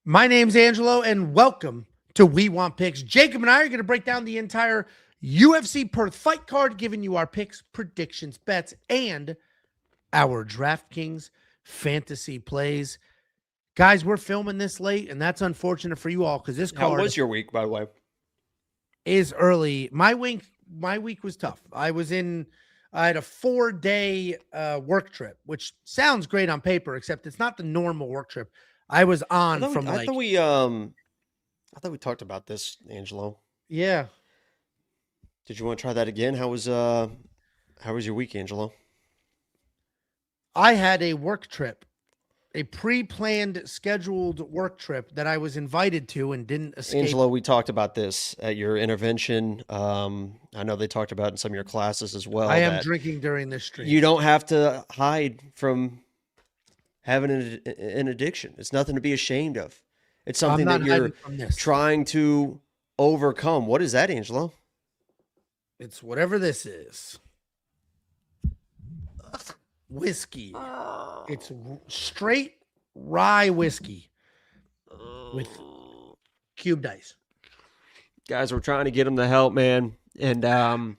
My name's Angelo, and welcome to We Want Picks. Jacob and I are going to break down the entire UFC Perth fight card, giving you our picks, predictions, bets, and our DraftKings Fantasy Plays. Guys, we're filming this late, and that's unfortunate for you all because this card. How was your week, by the way? Is early. My week was tough. I had a 4-day work trip, which sounds great on paper, except it's not the normal work trip. I was on I thought we talked about this, Angelo. Yeah. Did you want to try that again? How was your week, Angelo? I had a work trip, a pre-planned scheduled work trip that I was invited to and didn't escape. Angelo, we talked about this at your intervention. I know they talked about it in some of your classes as well. I am drinking during this stream. You don't have to hide from having an addiction. It's nothing to be ashamed of. It's something that you're trying to overcome. What is that, Angelo? It's whatever this is. Whiskey. It's straight rye whiskey with cubed ice. Guys, we're trying to get him the help, man. And,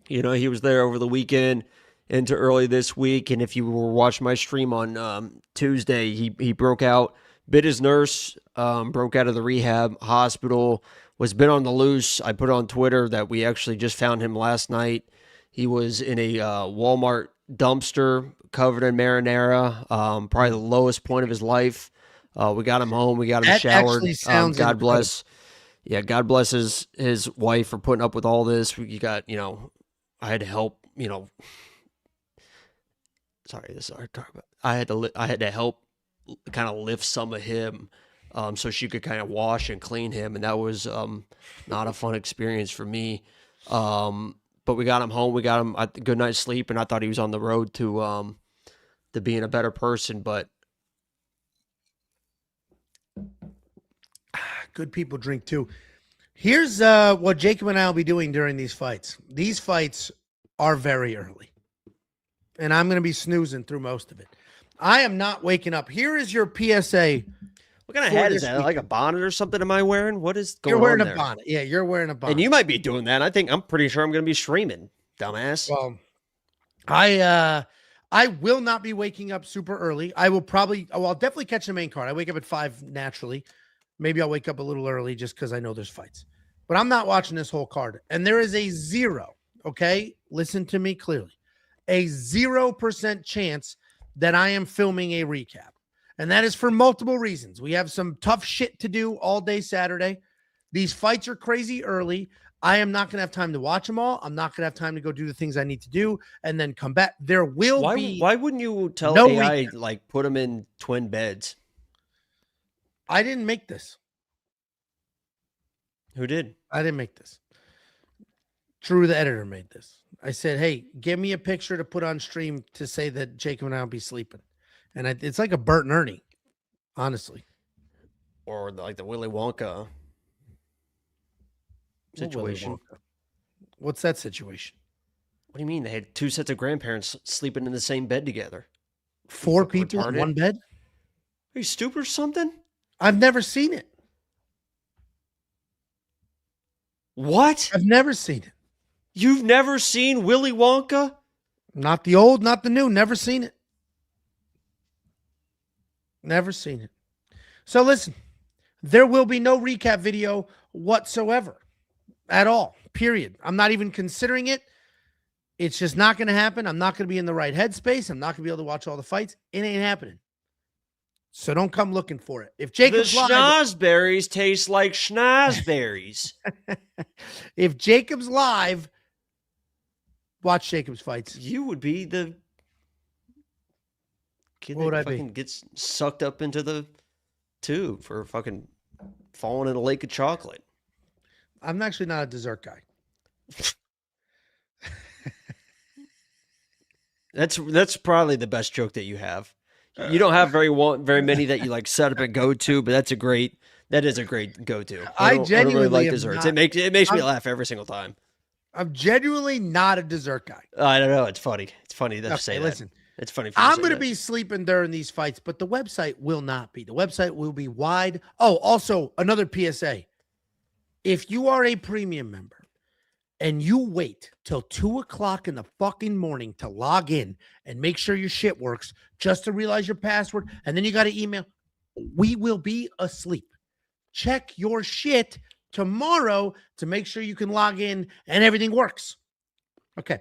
he was there over the weekend into early this week. And if you were watching my stream on Tuesday, he broke out, bit his nurse, broke out of the rehab hospital, was been on the loose. I put on Twitter that we actually just found him last night. He was in a Walmart dumpster covered in marinara, probably the lowest point of his life. We got him home. We got him showered. God bless. Yeah, God bless his wife for putting up with all this. I had to help, sorry, this is hard to talk about. I had to help kind of lift some of him so she could kind of wash and clean him, and that was not a fun experience for me. But we got him home. We got him a good night's sleep, and I thought he was on the road to being a better person. But good people drink too. Here's what Jacob and I will be doing during these fights. These fights are very early, and I'm going to be snoozing through most of it. I am not waking up. Here is your PSA. What kind of hat is that? Like a bonnet or something am I wearing? What is going on? You're wearing a bonnet. Yeah, you're wearing a bonnet. And you might be doing that. I'm pretty sure I'm going to be streaming, dumbass. Well, I will not be waking up super early. I'll definitely catch the main card. I wake up at 5 naturally. Maybe I'll wake up a little early just because I know there's fights. But I'm not watching this whole card. And there is a 0, okay? Listen to me clearly. A 0% chance that I am filming a recap. And that is for multiple reasons. We have some tough shit to do all day Saturday. These fights are crazy early. I am not going to have time to watch them all. I'm not going to have time to go do the things I need to do and then come back. There will be. Why wouldn't you tell AI, like, put them in twin beds? I didn't make this. Who did? I didn't make this. Drew, the editor, made this. I said, hey, give me a picture to put on stream to say that Jacob and I will be sleeping. And it's like a Bert and Ernie, honestly. Or like the Willy Wonka situation. Willy Wonka? What's that situation? What do you mean? They had 2 sets of grandparents sleeping in the same bed together. 4 people in one bed? Are you stupid or something? I've never seen it. What? I've never seen it. You've never seen Willy Wonka? Not the old, not the new. Never seen it. Never seen it. So listen, there will be no recap video whatsoever at all, period. I'm not even considering it. It's just not going to happen. I'm not going to be in the right headspace. I'm not going to be able to watch all the fights. It ain't happening. So don't come looking for it. If Jacob's live, schnozberries taste like schnozberries. If Jacob's live, watch Jacob's fights. You would be the kid that fucking gets sucked up into the tube for fucking falling in a lake of chocolate. I'm actually not a dessert guy. That's probably the best joke that you have. You don't have very many that you like set up and go to, but that is a great go to. I genuinely really like desserts. It makes me laugh every single time. I'm genuinely not a dessert guy. I don't know. It's funny. It's funny that you say listen, that. It's funny. For you to I'm say going to that. be sleeping during these fights, but the website will not be. The website will be wide. Oh, also another PSA. If you are a premium member and you wait till 2:00 in the fucking morning to log in and make sure your shit works just to realize your password, and then you got to email, we will be asleep. Check your shit tomorrow to make sure you can log in and everything works. Okay.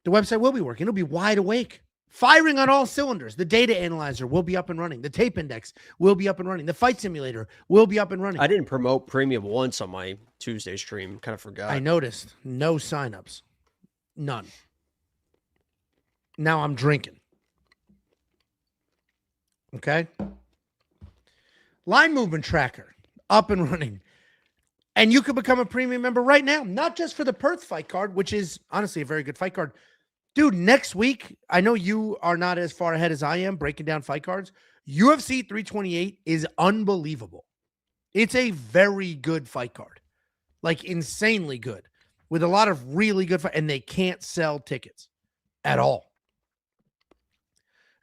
The website will be working. It'll be wide awake, firing on all cylinders. The data analyzer will be up and running. The tape index will be up and running. The fight simulator will be up and running. I didn't promote premium once on my Tuesday stream. Kind of forgot. I noticed no signups. None. Now I'm drinking. Okay. Line movement tracker up and running. And you can become a premium member right now, not just for the Perth fight card, which is honestly a very good fight card. Dude, next week, I know you are not as far ahead as I am breaking down fight cards. UFC 328 is unbelievable. It's a very good fight card, like insanely good, with a lot of really good fight, and they can't sell tickets at all.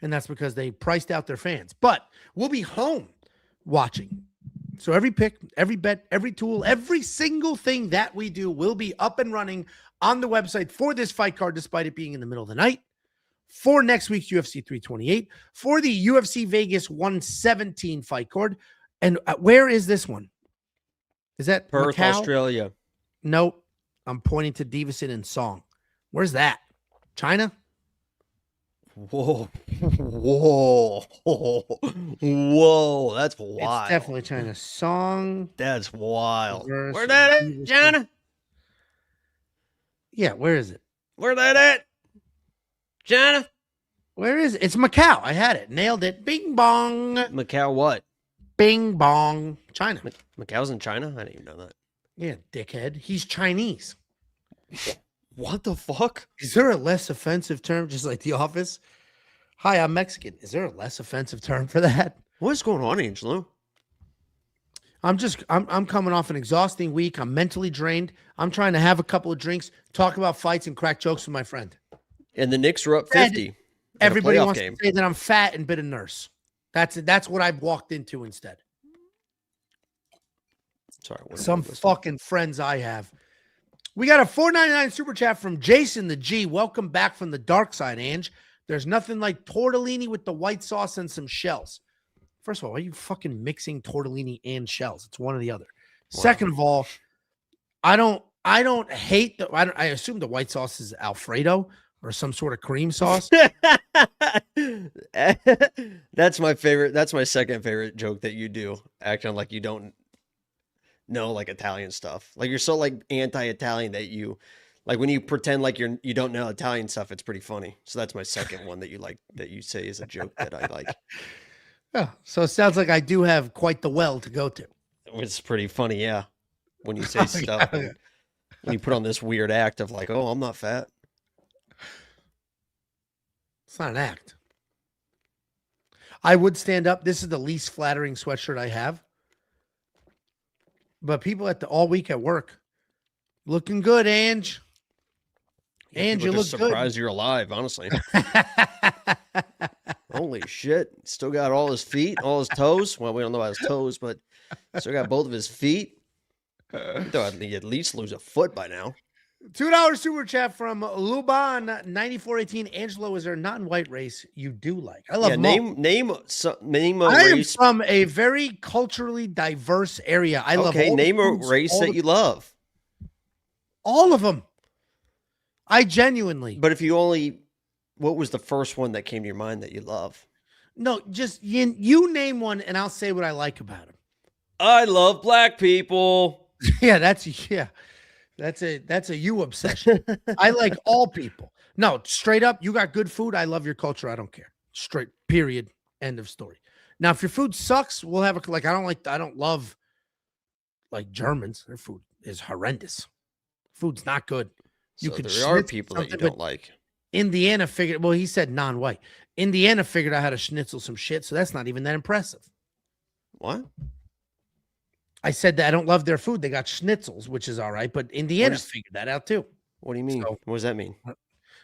And that's because they priced out their fans. But we'll be home watching. So every pick, every bet, every tool, every single thing that we do will be up and running on the website for this fight card, despite it being in the middle of the night, for next week's UFC 328, for the UFC Vegas 117 fight card. And where is this one? Is that Perth, Macau? Australia. Nope. I'm pointing to Davison and Song. Where's that? China? Whoa. Whoa. Whoa. That's wild. It's definitely China. Song. That's wild. versus Where that at, Davison. China? Yeah, where is it? Where that at? China? Where is it? It's Macau. I had it. Nailed it. Bing bong. Macau what? Bing bong. China. Macau's in China? I didn't even know that. Yeah, dickhead. He's Chinese. What the fuck? Is there a less offensive term, just like The Office? Hi, I'm Mexican. Is there a less offensive term for that? What's going on, Angelo? I'm coming off an exhausting week. I'm mentally drained. I'm trying to have a couple of drinks, talk about fights, and crack jokes with my friend. And the Knicks are up 50. in a Everybody playoff wants game. to say that I'm fat and been a nurse. That's what I've walked into instead. Sorry. Some fucking friends I have. We got a $4.99 super chat from Jason the G. Welcome back from the dark side, Ange. There's nothing like tortellini with the white sauce and some shells. First of all, why are you fucking mixing tortellini and shells? It's one or the other. Wow. Second of all, I don't hate I assume the white sauce is Alfredo or some sort of cream sauce. That's my favorite. That's my second favorite joke that you do, acting like you don't know like Italian stuff. Like you're so like anti-Italian that you like when you pretend like you don't know Italian stuff, it's pretty funny. So that's my second one that you like that you say is a joke that I like. Yeah, so it sounds like I do have quite the well to go to. It's pretty funny, yeah. When you say stuff, when you put on this weird act of like, oh, I'm not fat. It's not an act. I would stand up. This is the least flattering sweatshirt I have. But people all week at work, looking good, Ange. Ange, you look good. Surprised you're alive, honestly. Holy shit. Still got all his feet, all his toes. Well, we don't know about his toes, but still got both of his feet. Thought he'd at least lose a foot by now. $2 super chat from Luban9418. Angelo, is there a non-white race you do like? I love name a I race. am from a very culturally diverse area. I love all name the a foods, race that you love. All of them. I genuinely. But if you what was the first one that came to your mind that you love? No, just you name one and I'll say what I like about him. I love black people. That's a you obsession. I like all people. No, straight up, you got good food. I love your culture. I don't care. Straight, period. End of story. Now, if your food sucks, we'll have I don't love like Germans. Their food is horrendous. Food's not good. There are people that you don't like. Indiana figured, well, he said non-white. Indiana figured out how to schnitzel some shit, so that's not even that impressive. What? I said that I don't love their food. They got schnitzels, which is all right, but Indiana's figured that out too. What do you mean? So, what does that mean?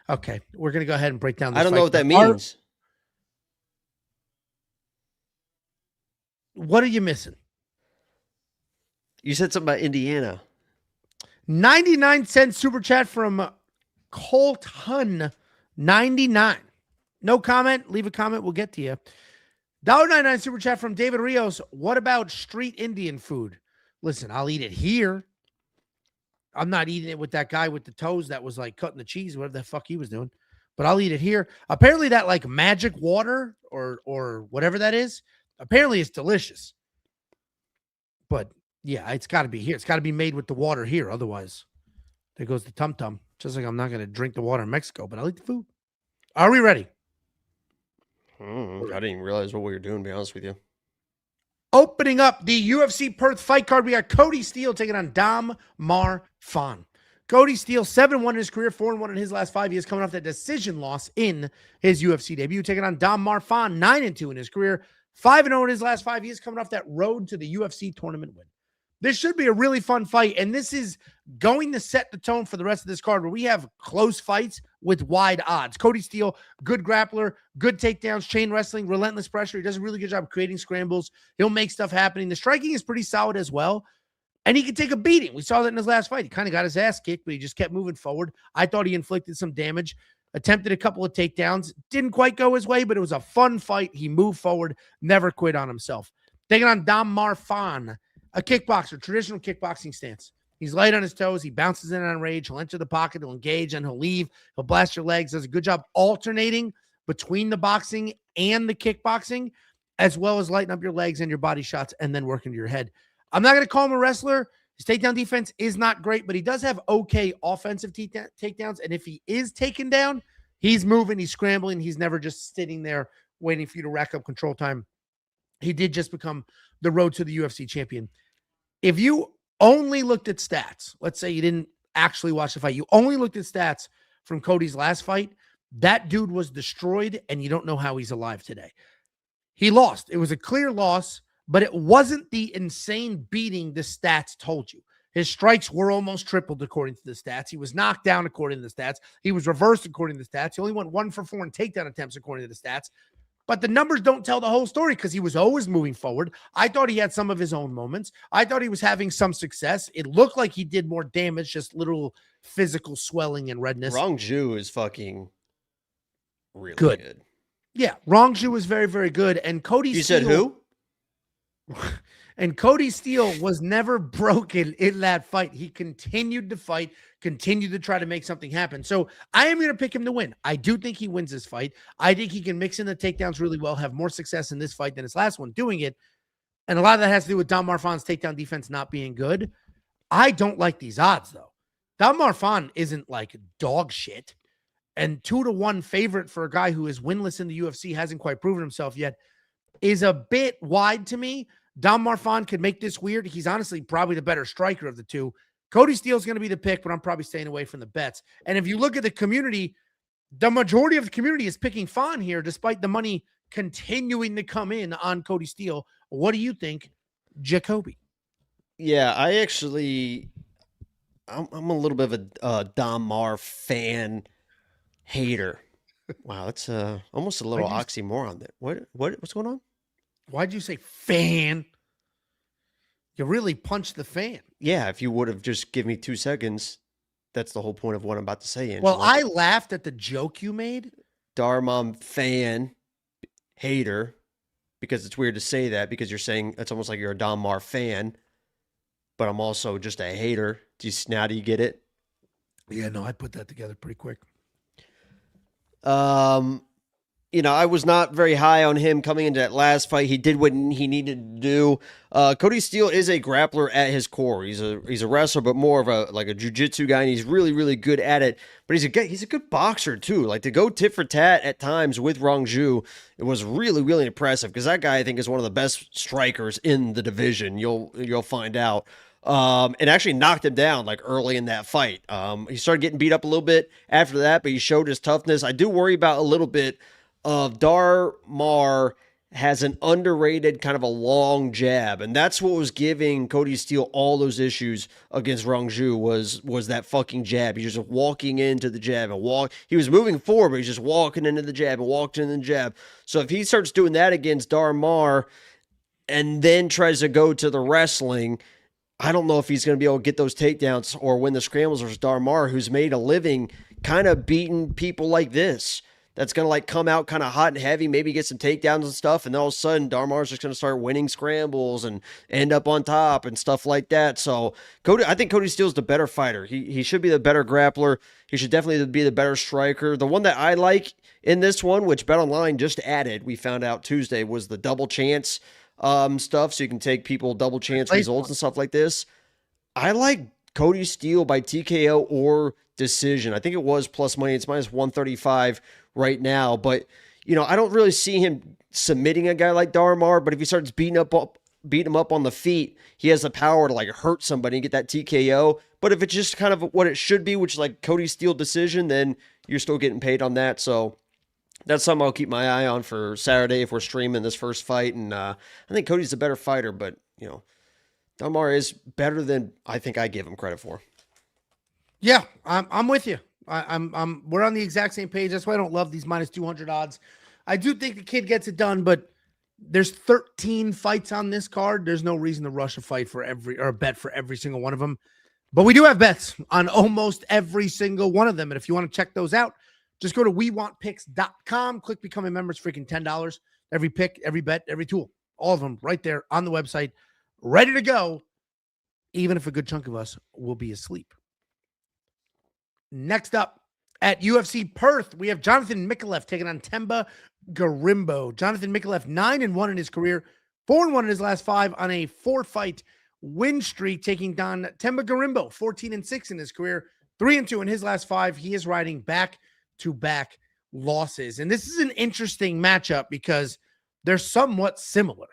Okay, we're gonna go ahead and break down this I don't know fight. what that means. What are you missing? You said something about Indiana. 99-cent super chat from Colt Hun 99. No comment. Leave a comment. We'll get to you. $1.99 super chat from David Rios. What about street Indian food? Listen, I'll eat it here. I'm not eating it with that guy with the toes that was like cutting the cheese, whatever the fuck he was doing. But I'll eat it here. Apparently that like magic water or whatever that is, apparently it's delicious. But yeah, it's got to be here. It's got to be made with the water here. Otherwise, there goes the tum-tum. Just like I'm not going to drink the water in Mexico, but I'll eat the food. Are we ready? I didn't even realize what we were doing, to be honest with you. Opening up the UFC Perth fight card, we got Kody Steele taking on Dam Marwan. Kody Steele, 7-1 in his career, 4-1 in his last 5 years, coming off that decision loss in his UFC debut, taking on Dam Marwan, 9-2 in his career, 5-0 in his last 5 years, coming off that road to the UFC tournament win. This should be a really fun fight, and this is going to set the tone for the rest of this card where we have close fights with wide odds. Kody Steele, good grappler, good takedowns, chain wrestling, relentless pressure. He does a really good job creating scrambles. He'll make stuff happening. The striking is pretty solid as well, and he can take a beating. We saw that in his last fight. He kind of got his ass kicked, but he just kept moving forward. I thought he inflicted some damage, attempted a couple of takedowns. Didn't quite go his way, but it was a fun fight. He moved forward, never quit on himself. Taking on Dam Marwan, a kickboxer, traditional kickboxing stance. He's light on his toes. He bounces in on rage. He'll enter the pocket. He'll engage, and he'll leave. He'll blast your legs. Does a good job alternating between the boxing and the kickboxing, as well as lighting up your legs and your body shots and then working to your head. I'm not going to call him a wrestler. His takedown defense is not great, but he does have okay offensive takedowns. And if he is taken down, he's moving, he's scrambling. He's never just sitting there waiting for you to rack up control time. He did just become the road to the UFC champion. If you only looked at stats, let's say you didn't actually watch the fight, you only looked at stats from Kody's last fight, that dude was destroyed, and you don't know how he's alive today. He lost. It was a clear loss, but it wasn't the insane beating the stats told you. His strikes were almost tripled according to the stats. He was knocked down according to the stats. He was reversed according to the stats. He only went 1 for 4 in takedown attempts according to the stats. But the numbers don't tell the whole story because he was always moving forward. I thought he had some of his own moments. I thought he was having some success. It looked like he did more damage, just literal physical swelling and redness. Rongju is fucking really good. Yeah, Rongju was very, very good. And Kody Steele. You said who? And Kody Steele was never broken in that fight. He continued to fight, continued to try to make something happen. So I am going to pick him to win. I do think he wins this fight. I think he can mix in the takedowns really well, have more success in this fight than his last one doing it. And a lot of that has to do with Dam Marwan's takedown defense not being good. I don't like these odds, though. Dam Marwan isn't like dog shit. And 2-1 favorite for a guy who is winless in the UFC, hasn't quite proven himself yet, is a bit wide to me. Dam Marwan could make this weird. He's honestly probably the better striker of the two. Kody Steele is going to be the pick, but I'm probably staying away from the bets. And if you look at the community, the majority of the community is picking Fawn here, despite the money continuing to come in on Kody Steele. What do you think, Jacoby? Yeah, I'm a little bit of a Dam Mar fan hater. Wow, that's almost a little oxymoron there. What's going on? Why'd you say fan? You really punched the fan. Yeah, if you would have just given me 2 seconds, that's the whole point of what I'm about to say. Angelo. Well, I laughed at the joke you made. Darmam fan hater, because it's weird to say that because you're saying it's almost like you're a Dam Mar fan, but I'm also just a hater. Do you get it? Yeah, no, I put that together pretty quick. I was not very high on him coming into that last fight. He did what he needed to do. Kody Steele is a grappler at his core. He's a wrestler, but more of a jiu-jitsu guy, and he's really, really good at it. But he's a good boxer too. Like to go tit for tat at times with Rongju, it was really, really impressive because that guy I think is one of the best strikers in the division. You'll find out. And actually knocked him down like early in that fight. He started getting beat up a little bit after that, but he showed his toughness. I do worry about a little bit of Dar Mar has an underrated kind of a long jab, and that's what was giving Kody Steele all those issues against Rongju was that fucking jab. He's just walking into the jab and he was moving forward, but he's just walking into the jab and walked into the jab. So if he starts doing that against Darmar and then tries to go to the wrestling, I don't know if he's going to be able to get those takedowns or win the scrambles versus Darmar, who's made a living kind of beating people like this. That's going to like come out kind of hot and heavy, maybe get some takedowns and stuff. And then all of a sudden, Darmar's just going to start winning scrambles and end up on top and stuff like that. So I think Kody Steele's the better fighter. He should be the better grappler. He should definitely be the better striker. The one that I like in this one, which BetOnline just added, we found out Tuesday, was the double chance stuff. So you can take people double chance results and stuff like this. I like Kody Steele by TKO or decision. I think it was plus money. It's minus 135 right now, but I don't really see him submitting a guy like Darmar, but if he starts beating him up on the feet, he has the power to like hurt somebody and get that TKO. But if it's just kind of what it should be, which is like Kody Steele decision, then you're still getting paid on that. So that's something I'll keep my eye on for Saturday if we're streaming this first fight. And I think Cody's a better fighter, but Darmar is better than I think I give him credit for. Yeah, I'm with you. We're on the exact same page. That's why I don't love these minus 200 odds. I do think the kid gets it done, but there's 13 fights on this card. There's no reason to rush a fight for a bet for every single one of them. But we do have bets on almost every single one of them. And if you want to check those out, just go to wewantpicks.com, click become a member. It's freaking $10. Every pick, every bet, every tool, all of them right there on the website, ready to go, even if a good chunk of us will be asleep. Next up at UFC Perth, we have Jonathan Micallef taking on Themba Gorimbo. Jonathan Micallef 9-1 in his career, 4-1 in his last 5 on a 4-fight win streak, taking down Themba Gorimbo 14-6 in his career, 3-2 in his last 5. He is riding back-to-back losses. And this is an interesting matchup because they're somewhat similar.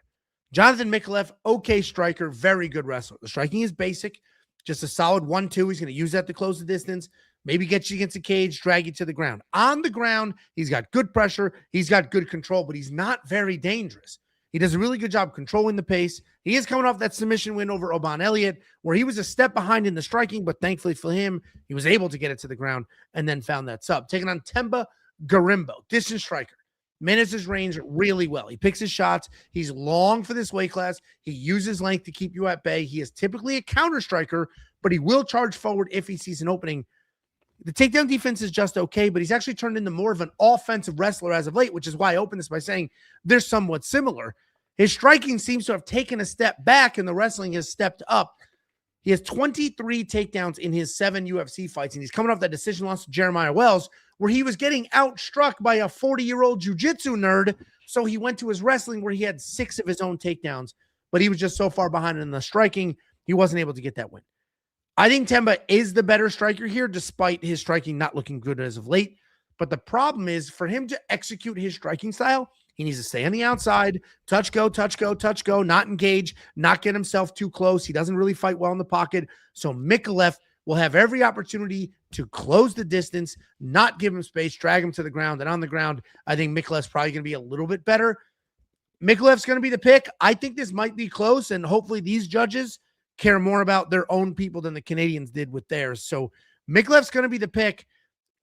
Jonathan Micallef, okay striker, very good wrestler. The striking is basic, just a solid 1-2. He's going to use that to close the distance. Maybe get you against the cage, drag you to the ground. On the ground, he's got good pressure. He's got good control, but he's not very dangerous. He does a really good job controlling the pace. He is coming off that submission win over Elliott, where he was a step behind in the striking, but thankfully for him, he was able to get it to the ground and then found that sub. Taking on Themba Gorimbo, distance striker. Manages his range really well. He picks his shots. He's long for this weight class. He uses length to keep you at bay. He is typically a counter striker, but he will charge forward if he sees an opening. The takedown defense is just okay, but he's actually turned into more of an offensive wrestler as of late, which is why I opened this by saying they're somewhat similar. His striking seems to have taken a step back, and the wrestling has stepped up. He has 23 takedowns in his 7 UFC fights, and he's coming off that decision loss to Jeremiah Wells, where he was getting outstruck by a 40-year-old jiu-jitsu nerd, so he went to his wrestling where he had 6 of his own takedowns, but he was just so far behind in the striking, he wasn't able to get that win. I think Themba is the better striker here, despite his striking not looking good as of late. But the problem is, for him to execute his striking style, he needs to stay on the outside, touch, go, not engage, not get himself too close. He doesn't really fight well in the pocket. So Micallef will have every opportunity to close the distance, not give him space, drag him to the ground. And on the ground, I think Micallef's probably going to be a little bit better. Micallef's going to be the pick. I think this might be close, and hopefully these judges care more about their own people than the Canadians did with theirs. So Micallef's going to be the pick.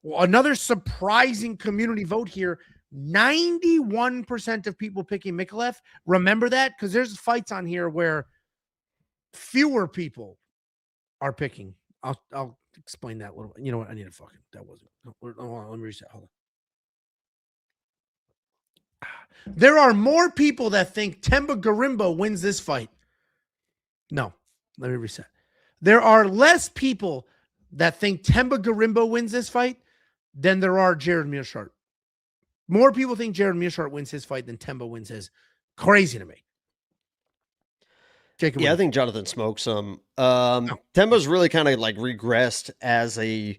Another surprising community vote here. 91% of people picking Micallef. Remember that? Because there's fights on here where fewer people are picking. I'll explain that a little bit. You know what? I need to fucking, that wasn't. Hold on, let me reset. Hold on. There are more people that think Themba Gorimbo wins this fight. No. Let me reset. There are less people that think Themba Gorimbo wins this fight than there are Jared Meerschaert. More people think Jared Meerschaert wins his fight than Themba wins his. Crazy to me. Jacob, yeah, I think Jonathan smokes some. Themba's really kind of like regressed as a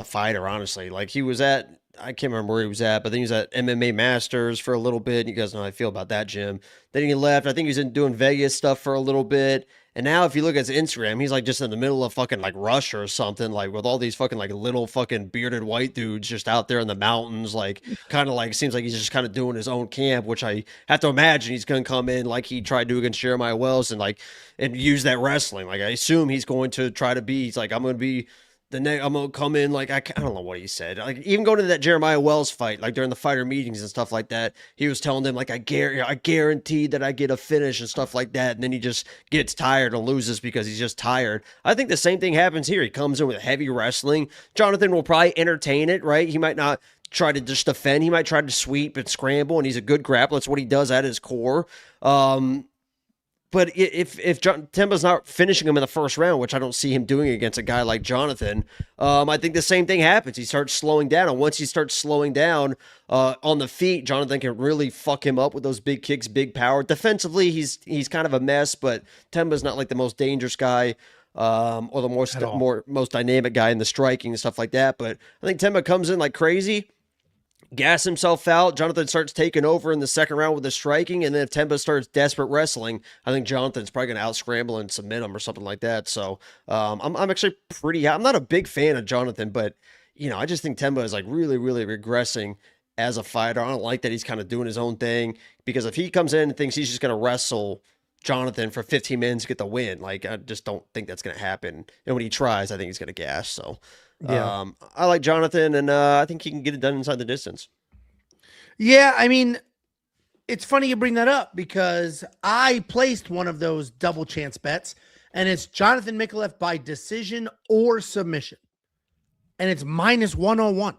fighter, honestly. Like he was at I can't remember where he was at, but then he was at MMA Masters for a little bit. You guys know how I feel about that gym. Then he left. I think he was doing Vegas stuff for a little bit. And now if you look at his Instagram, he's like just in the middle of fucking like Russia or something, like with all these fucking like little fucking bearded white dudes just out there in the mountains, like kind of like seems like he's just kind of doing his own camp, which I have to imagine he's going to come in like he tried to against Jeremiah Wells and use that wrestling. Like I assume he's going to try to be, he's like, I'm going to be I'm going to come in like, I don't know what he said. Like even going to that Jeremiah Wells fight, like during the fighter meetings and stuff like that, he was telling them like, I guarantee that I get a finish and stuff like that. And then he just gets tired and loses because he's just tired. I think the same thing happens here. He comes in with heavy wrestling. Jonathan will probably entertain it, right? He might not try to just defend. He might try to sweep and scramble, and he's a good grappler. That's what he does at his core. But if Themba's not finishing him in the first round, which I don't see him doing against a guy like Jonathan, I think the same thing happens. He starts slowing down, and once he starts slowing down on the feet, Jonathan can really fuck him up with those big kicks, big power. Defensively, he's kind of a mess, but Themba's not like the most dangerous guy or the most dynamic guy in the striking and stuff like that. But I think Themba comes in like crazy, gas himself out. Jonathan starts taking over in the second round with the striking, and then if Themba starts desperate wrestling, I think Jonathan's probably going to out-scramble and submit him or something like that. So I'm actually I'm not a big fan of Jonathan, but I just think Themba is like really, really regressing as a fighter. I don't like that he's kind of doing his own thing, because if he comes in and thinks he's just going to wrestle Jonathan for 15 minutes to get the win, like I just don't think that's going to happen. And when he tries, I think he's going to gas. So yeah, I like Jonathan, and I think he can get it done inside the distance. Yeah, I mean, it's funny you bring that up, because I placed one of those double chance bets, and it's Jonathan Micallef by decision or submission, and it's minus 101.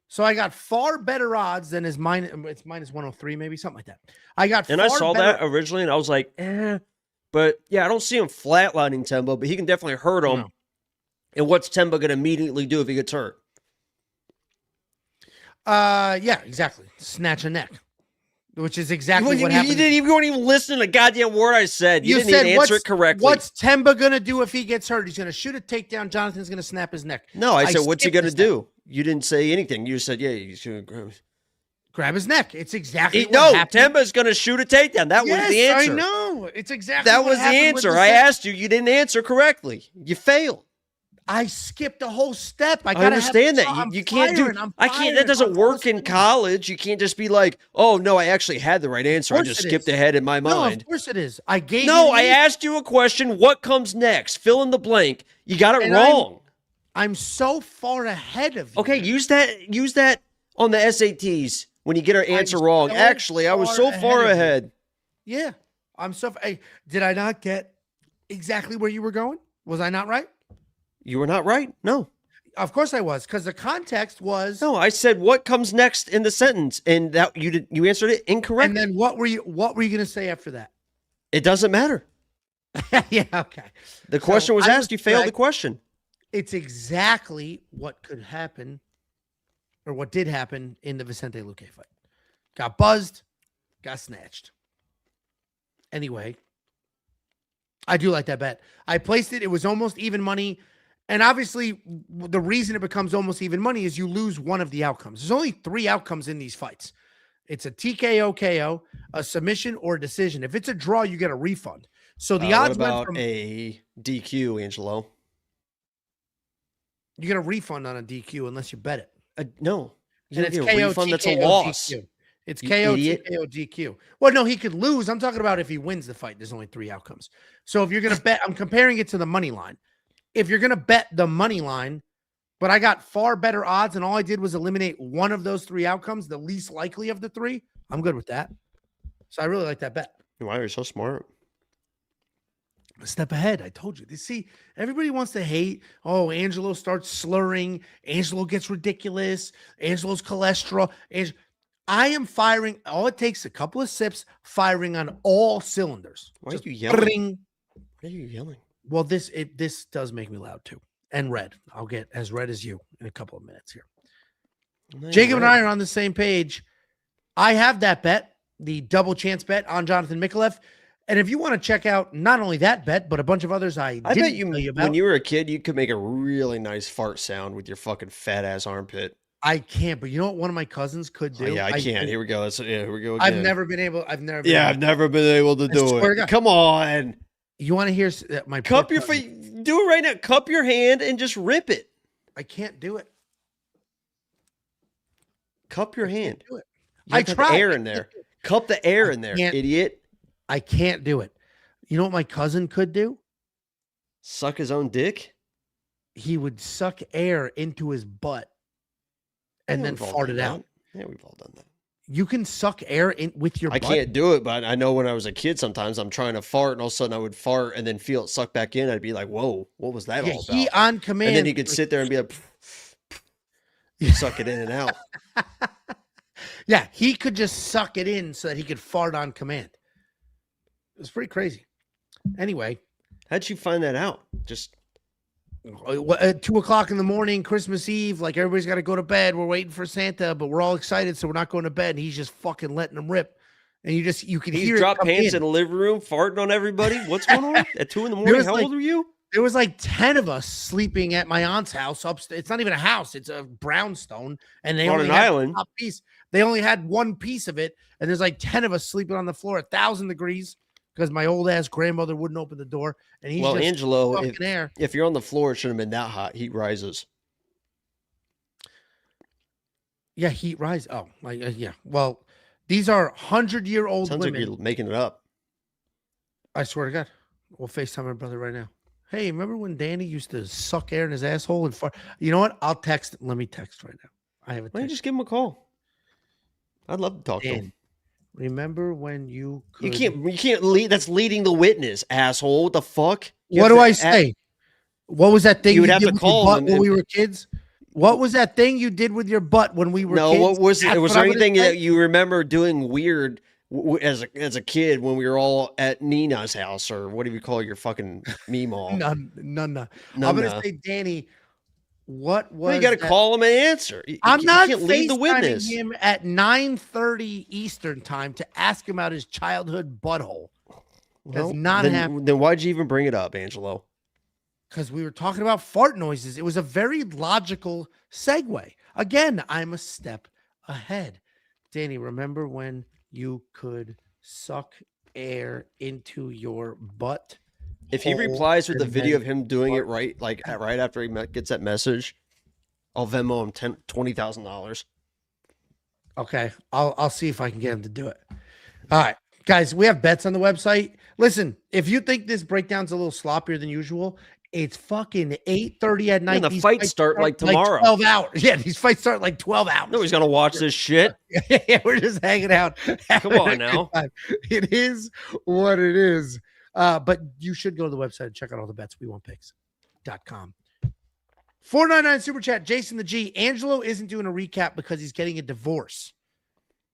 So I got far better odds than his it's minus 103, maybe something like that. I saw that originally, and I was like, but yeah, I don't see him flatlining Themba, but he can definitely hurt him. No. And what's Themba going to immediately do if he gets hurt? Yeah, exactly. Snatch a neck, which is exactly what happened. You weren't even listening to the goddamn word I said. You didn't even answer it correctly. What's Themba going to do if he gets hurt? He's going to shoot a takedown. Jonathan's going to snap his neck. No, I said, what's he going to do? You didn't say anything. You said, yeah, he's going to grab his neck. It's exactly what happened. Themba's going to shoot a takedown. That was the answer. I know. It's exactly that was the answer. I asked you. You didn't answer correctly. You failed. I skipped a whole step. I understand that. You can't do. I can't. That doesn't work in college. You can't just be like, "Oh no, I actually had the right answer. I just skipped ahead in my mind." No, of course it is. I gave. No, I asked you a question. What comes next? Fill in the blank. You got it wrong. I'm so far ahead of you. Okay, use that on the SATs when you get our answer wrong. Actually, I was so far ahead. Yeah, I'm so. Hey, did I not get exactly where you were going? Was I not right? You were not right. No. Of course I was, because the context was. No, I said what comes next in the sentence, and that you answered it incorrectly. And then what were you going to say after that? It doesn't matter. Yeah, okay. The question was asked. You failed the question. It's exactly what could happen, or what did happen in the Vicente Luque fight. Got buzzed, got snatched. Anyway, I do like that bet. I placed it. It was almost even money. And obviously, the reason it becomes almost even money is you lose one of the outcomes. There's only 3 outcomes in these fights. It's a TKO, KO, a submission, or a decision. If it's a draw, you get a refund. So the odds went from a DQ, Angelo. You get a refund on a DQ unless you bet it. No. And it's KO, refund, TKO, that's a loss. DQ. It's KO, TKO, DQ. Well, no, he could lose. I'm talking about if he wins the fight. There's only 3 outcomes. So if you're going to bet, I'm comparing it to the money line. If you're going to bet the money line, but I got far better odds and all I did was eliminate one of those 3 outcomes, the least likely of the 3, I'm good with that. So I really like that bet. Why are you so smart? A step ahead. I told you. You see, everybody wants to hate. Oh, Angelo starts slurring. Angelo gets ridiculous. Angelo's cholesterol. I am firing. All it takes a couple of sips, firing on all cylinders. Why are you yelling? Why are you yelling? Well, this does make me loud too. And red. I'll get as red as you in a couple of minutes here. Jacob and I are on the same page. I have that bet, the double chance bet on Jonathan Micallef. And if you want to check out not only that bet, but a bunch of others I bet you about. When you were a kid, you could make a really nice fart sound with your fucking fat ass armpit. I can't, but you know what one of my cousins could do? Oh, yeah, I can't. Here we go. Here we go again. I've never been able I've never been able to do it. Come on. You want to hear my cup your feet? Do it right now. Cup your hand and just rip it. I can't do it. Cup your hand. Do it. I tried. Air in there. Cup the air in there, idiot. I can't do it. You know what my cousin could do? Suck his own dick? He would suck air into his butt and then fart it out. Yeah, we've all done that. You can suck air in with your butt. I can't do it, but I know when I was a kid, sometimes I'm trying to fart and all of a sudden I would fart and then feel it suck back in. I'd be like, whoa, what was that all about? He on command. And then he could sit there and be like, suck it in and out. Yeah, he could just suck it in so that he could fart on command. It was pretty crazy. Anyway. How'd you find that out? Just at 2:00 in the morning, Christmas Eve, like everybody's got to go to bed. We're waiting for Santa, but we're all excited, so we're not going to bed. And he's just fucking letting them rip. And you can hear drop pants in the living room, farting on everybody. What's going on at 2 a.m? How old are you? There was like 10 of us sleeping at my aunt's house upstairs. It's not even a house; it's a brownstone, and they on only an had island. One piece. They only had one piece of it, and there's like 10 of us sleeping on the floor, 1,000 degrees. Because my old ass grandmother wouldn't open the door, and he's just Angelo, air. If you're on the floor, it shouldn't have been that hot. Heat rises. Yeah, heat rise. Oh, yeah. Well, these are 100-year-old women. Sounds like you're making it up. I swear to God, we'll FaceTime my brother right now. Hey, remember when Danny used to suck air in his asshole and fart? You know what? I'll text. Let me text right now. I have a text. Why don't you just give him a call? I'd love to talk to him. Remember when you could... You can't lead. That's leading the witness, asshole. What the fuck? What do I say? What was that thing you would have to call him when we were kids? What was that thing you did with your butt when we were kids? No, what was it? Was there anything that you remember doing weird as a kid when we were all at Nina's house, or what do you call your fucking meemaw? None. I'm gonna say, Danny, what was? Well, you got to call him and answer. I'm not can't lead the witness. him at 9:30 Eastern time to ask him about his childhood butthole. Does not happen. Then why'd you even bring it up, Angelo? Because we were talking about fart noises. It was a very logical segue. Again, I'm a step ahead. Danny, remember when you could suck air into your butt? If he replies with the video of him doing it right after he gets that message, I'll Venmo him $20,000. Okay, I'll see if I can get him to do it. All right, guys, we have bets on the website. Listen, if you think this breakdown's a little sloppier than usual, it's fucking 8:30 at night. And the fights start like tomorrow. 12 hours. Yeah, these fights start like 12 hours. Nobody's gonna watch this shit. Yeah, we're just hanging out. Come on now. It is what it is. But you should go to the website and check out all the bets. WeWantPicks.com. 499 Super Chat, Jason the G. Angelo isn't doing a recap because he's getting a divorce.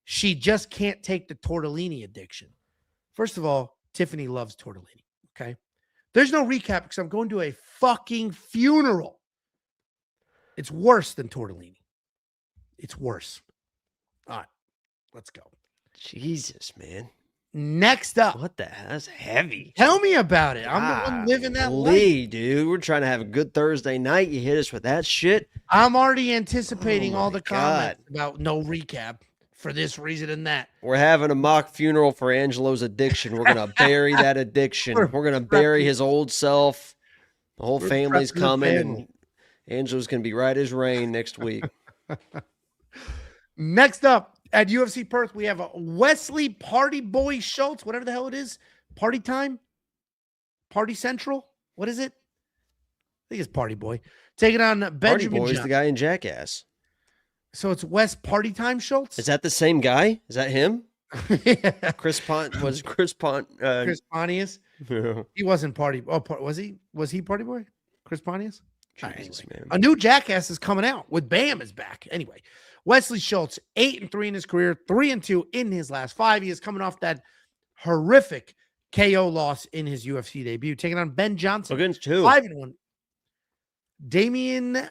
She just can't take the tortellini addiction. First of all, Tiffany loves tortellini. Okay. There's no recap because I'm going to a fucking funeral. It's worse than tortellini. It's worse. All right. Let's go. Jesus, man. Next up. What the hell? That's heavy. Tell me about it. I'm the one living that life. Dude. We're trying to have a good Thursday night. You hit us with that shit. I'm already anticipating all the comments about no recap for this reason and that. We're having a mock funeral for Angelo's addiction. We're going to bury that addiction. We're going to bury his old self. The whole family's coming. And Angelo's going to be right as rain next week. Next up. At UFC Perth, we have a Wesley Party Boy Schultz, whatever the hell it is. Party Time? Party Central? What is it? I think it's Party Boy. Taking on Benjamin Party Boy's the guy in Jackass. So it's Wes Party Time Schultz? Is that the same guy? Is that him? Yeah. Chris Pontius? Chris Pontius? Yeah. He wasn't Party. Oh, was he? Was he Party Boy? Chris Pontius? Jesus, man. A new Jackass is coming out with Bam is back. Anyway, Wesley Schultz, 8-3 in his career, 3-2 in his last 5. He is coming off that horrific KO loss in his UFC debut, taking on Ben Johnston. Against who? 5-1. Damian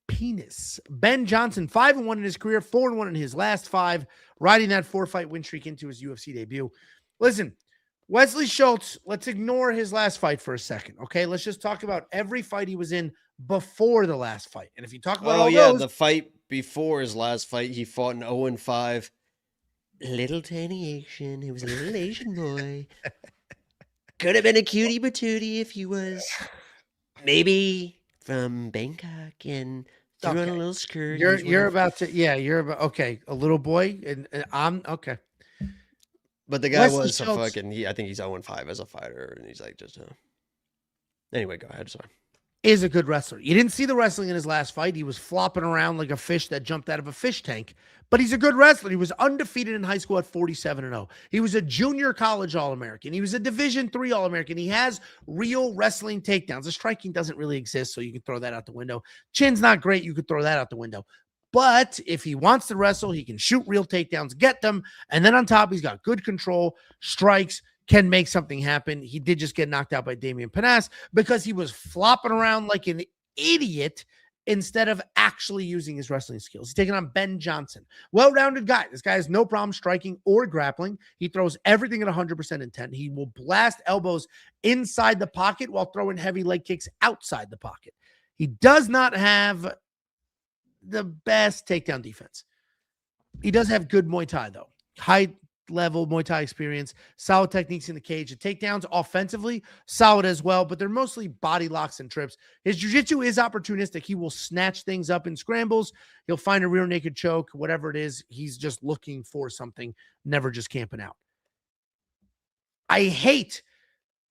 Penis. Ben Johnston, 5-1 in his career, 4-1 in his last 5, riding that 4-fight win streak into his UFC debut. Listen, Wesley Schultz, let's ignore his last fight for a second, okay? Let's just talk about every fight he was in before the last fight. And if you talk about the fight before his last fight, he fought an 0-5. Little tiny Asian. He was a little Asian boy. Could have been a cutie patootie if he was maybe from Bangkok and threw on a little skirt. You're about to, okay, a little boy, and I'm okay. But the guy was a fucking, I think he's 0-5 as a fighter, and he's like just, anyway, go ahead, sorry. Is a good wrestler. You didn't see the wrestling in his last fight. He was flopping around like a fish that jumped out of a fish tank, but he's a good wrestler. He was undefeated in high school at 47-0. He was a junior college All-American. He was a Division III All-American. He has real wrestling takedowns. The striking doesn't really exist, so you can throw that out the window. Chin's not great. You could throw that out the window. But if he wants to wrestle, he can shoot real takedowns, get them, and then on top, he's got good control, strikes, can make something happen. He did just get knocked out by Damian Panas because he was flopping around like an idiot instead of actually using his wrestling skills. He's taking on Ben Johnston. Well-rounded guy. This guy has no problem striking or grappling. He throws everything at 100% intent. He will blast elbows inside the pocket while throwing heavy leg kicks outside the pocket. He does not have the best takedown defense. He does have good Muay Thai, though. High level Muay Thai experience, solid techniques in the cage. The takedowns offensively, solid as well, but they're mostly body locks and trips. His jiu-jitsu is opportunistic. He will snatch things up in scrambles. He'll find a rear naked choke, whatever it is. He's just looking for something, never just camping out. I hate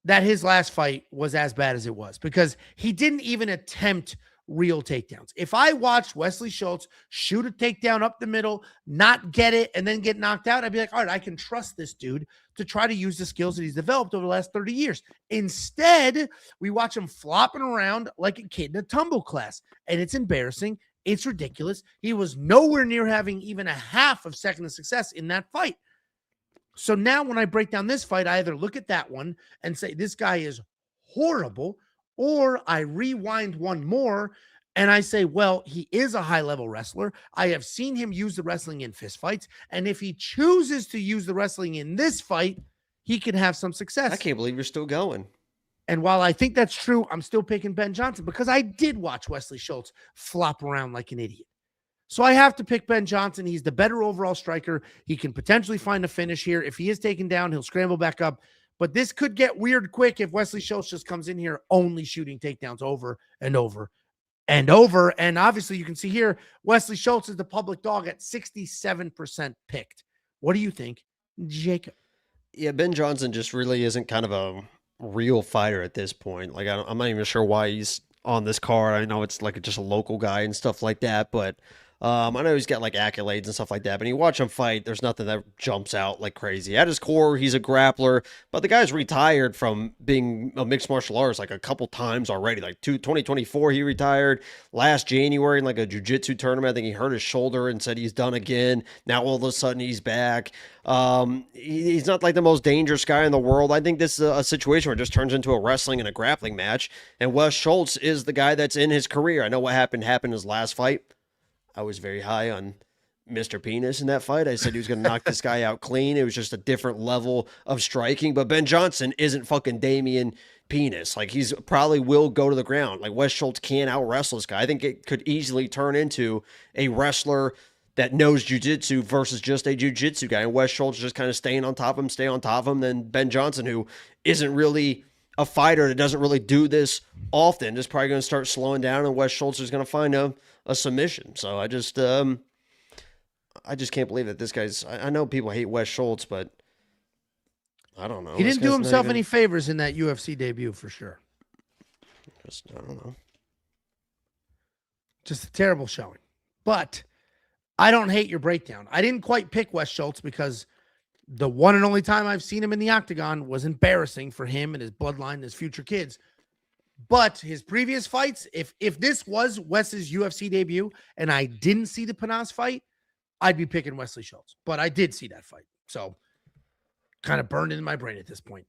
that his last fight was as bad as it was because he didn't even attempt real takedowns. If I watched Wesley Schultz shoot a takedown up the middle, not get it, and then get knocked out, I'd be like, all right, I can trust this dude to try to use the skills that he's developed over the last 30 years. Instead, we watch him flopping around like a kid in a tumble class, and it's embarrassing. It's ridiculous. He was nowhere near having even a half of second of success in that fight. So now when I break down this fight, I either look at that one and say, this guy is horrible, or I rewind one more and I say, well, he is a high-level wrestler. I have seen him use the wrestling in fistfights, and if he chooses to use the wrestling in this fight, he can have some success. I can't believe you're still going. And while I think that's true, I'm still picking Ben Johnston because I did watch Wesley Schultz flop around like an idiot. So I have to pick Ben Johnston. He's the better overall striker. He can potentially find a finish here. If he is taken down, he'll scramble back up. But this could get weird quick if Wesley Schultz just comes in here only shooting takedowns over and over and over. And obviously you can see here, Wesley Schultz is the public dog at 67% picked. What do you think, Jacob? Yeah, Ben Johnston just really isn't kind of a real fighter at this point. Like, I'm not even sure why he's on this card. I know it's like just a local guy and stuff like that, but I know he's got like accolades and stuff like that, but you watch him fight, there's nothing that jumps out like crazy. At his core, he's a grappler, but the guy's retired from being a mixed martial artist like a couple times already. Like 2024, he retired. Last January in like a jiu-jitsu tournament, I think he hurt his shoulder and said he's done again. Now all of a sudden he's back. He's not like the most dangerous guy in the world. I think this is a situation where it just turns into a wrestling and a grappling match, and Wes Schultz is the guy that's in his career. I know what happened in his last fight. I was very high on Mr. Penis in that fight. I said he was going to knock this guy out clean. It was just a different level of striking. But Ben Johnston isn't fucking Damian Penis. Like, he's probably will go to the ground. Like, Wes Schultz can't out-wrestle this guy. I think it could easily turn into a wrestler that knows jiu-jitsu versus just a jiu-jitsu guy. And Wes Schultz just kind of stay on top of him. Then Ben Johnston, who isn't really a fighter that doesn't really do this often, is probably going to start slowing down, and Wes Schultz is going to find a submission. So I just can't believe that this guy's. I know people hate Wes Schultz, but I don't know. He didn't do himself any favors in that UFC debut for sure. I don't know. Just a terrible showing. But I don't hate your breakdown. I didn't quite pick Wes Schultz because the one and only time I've seen him in the octagon was embarrassing for him and his bloodline and his future kids. But his previous fights, if this was Wes's UFC debut and I didn't see the Panas fight, I'd be picking Wesley Schultz. But I did see that fight. So kind of burned in my brain at this point.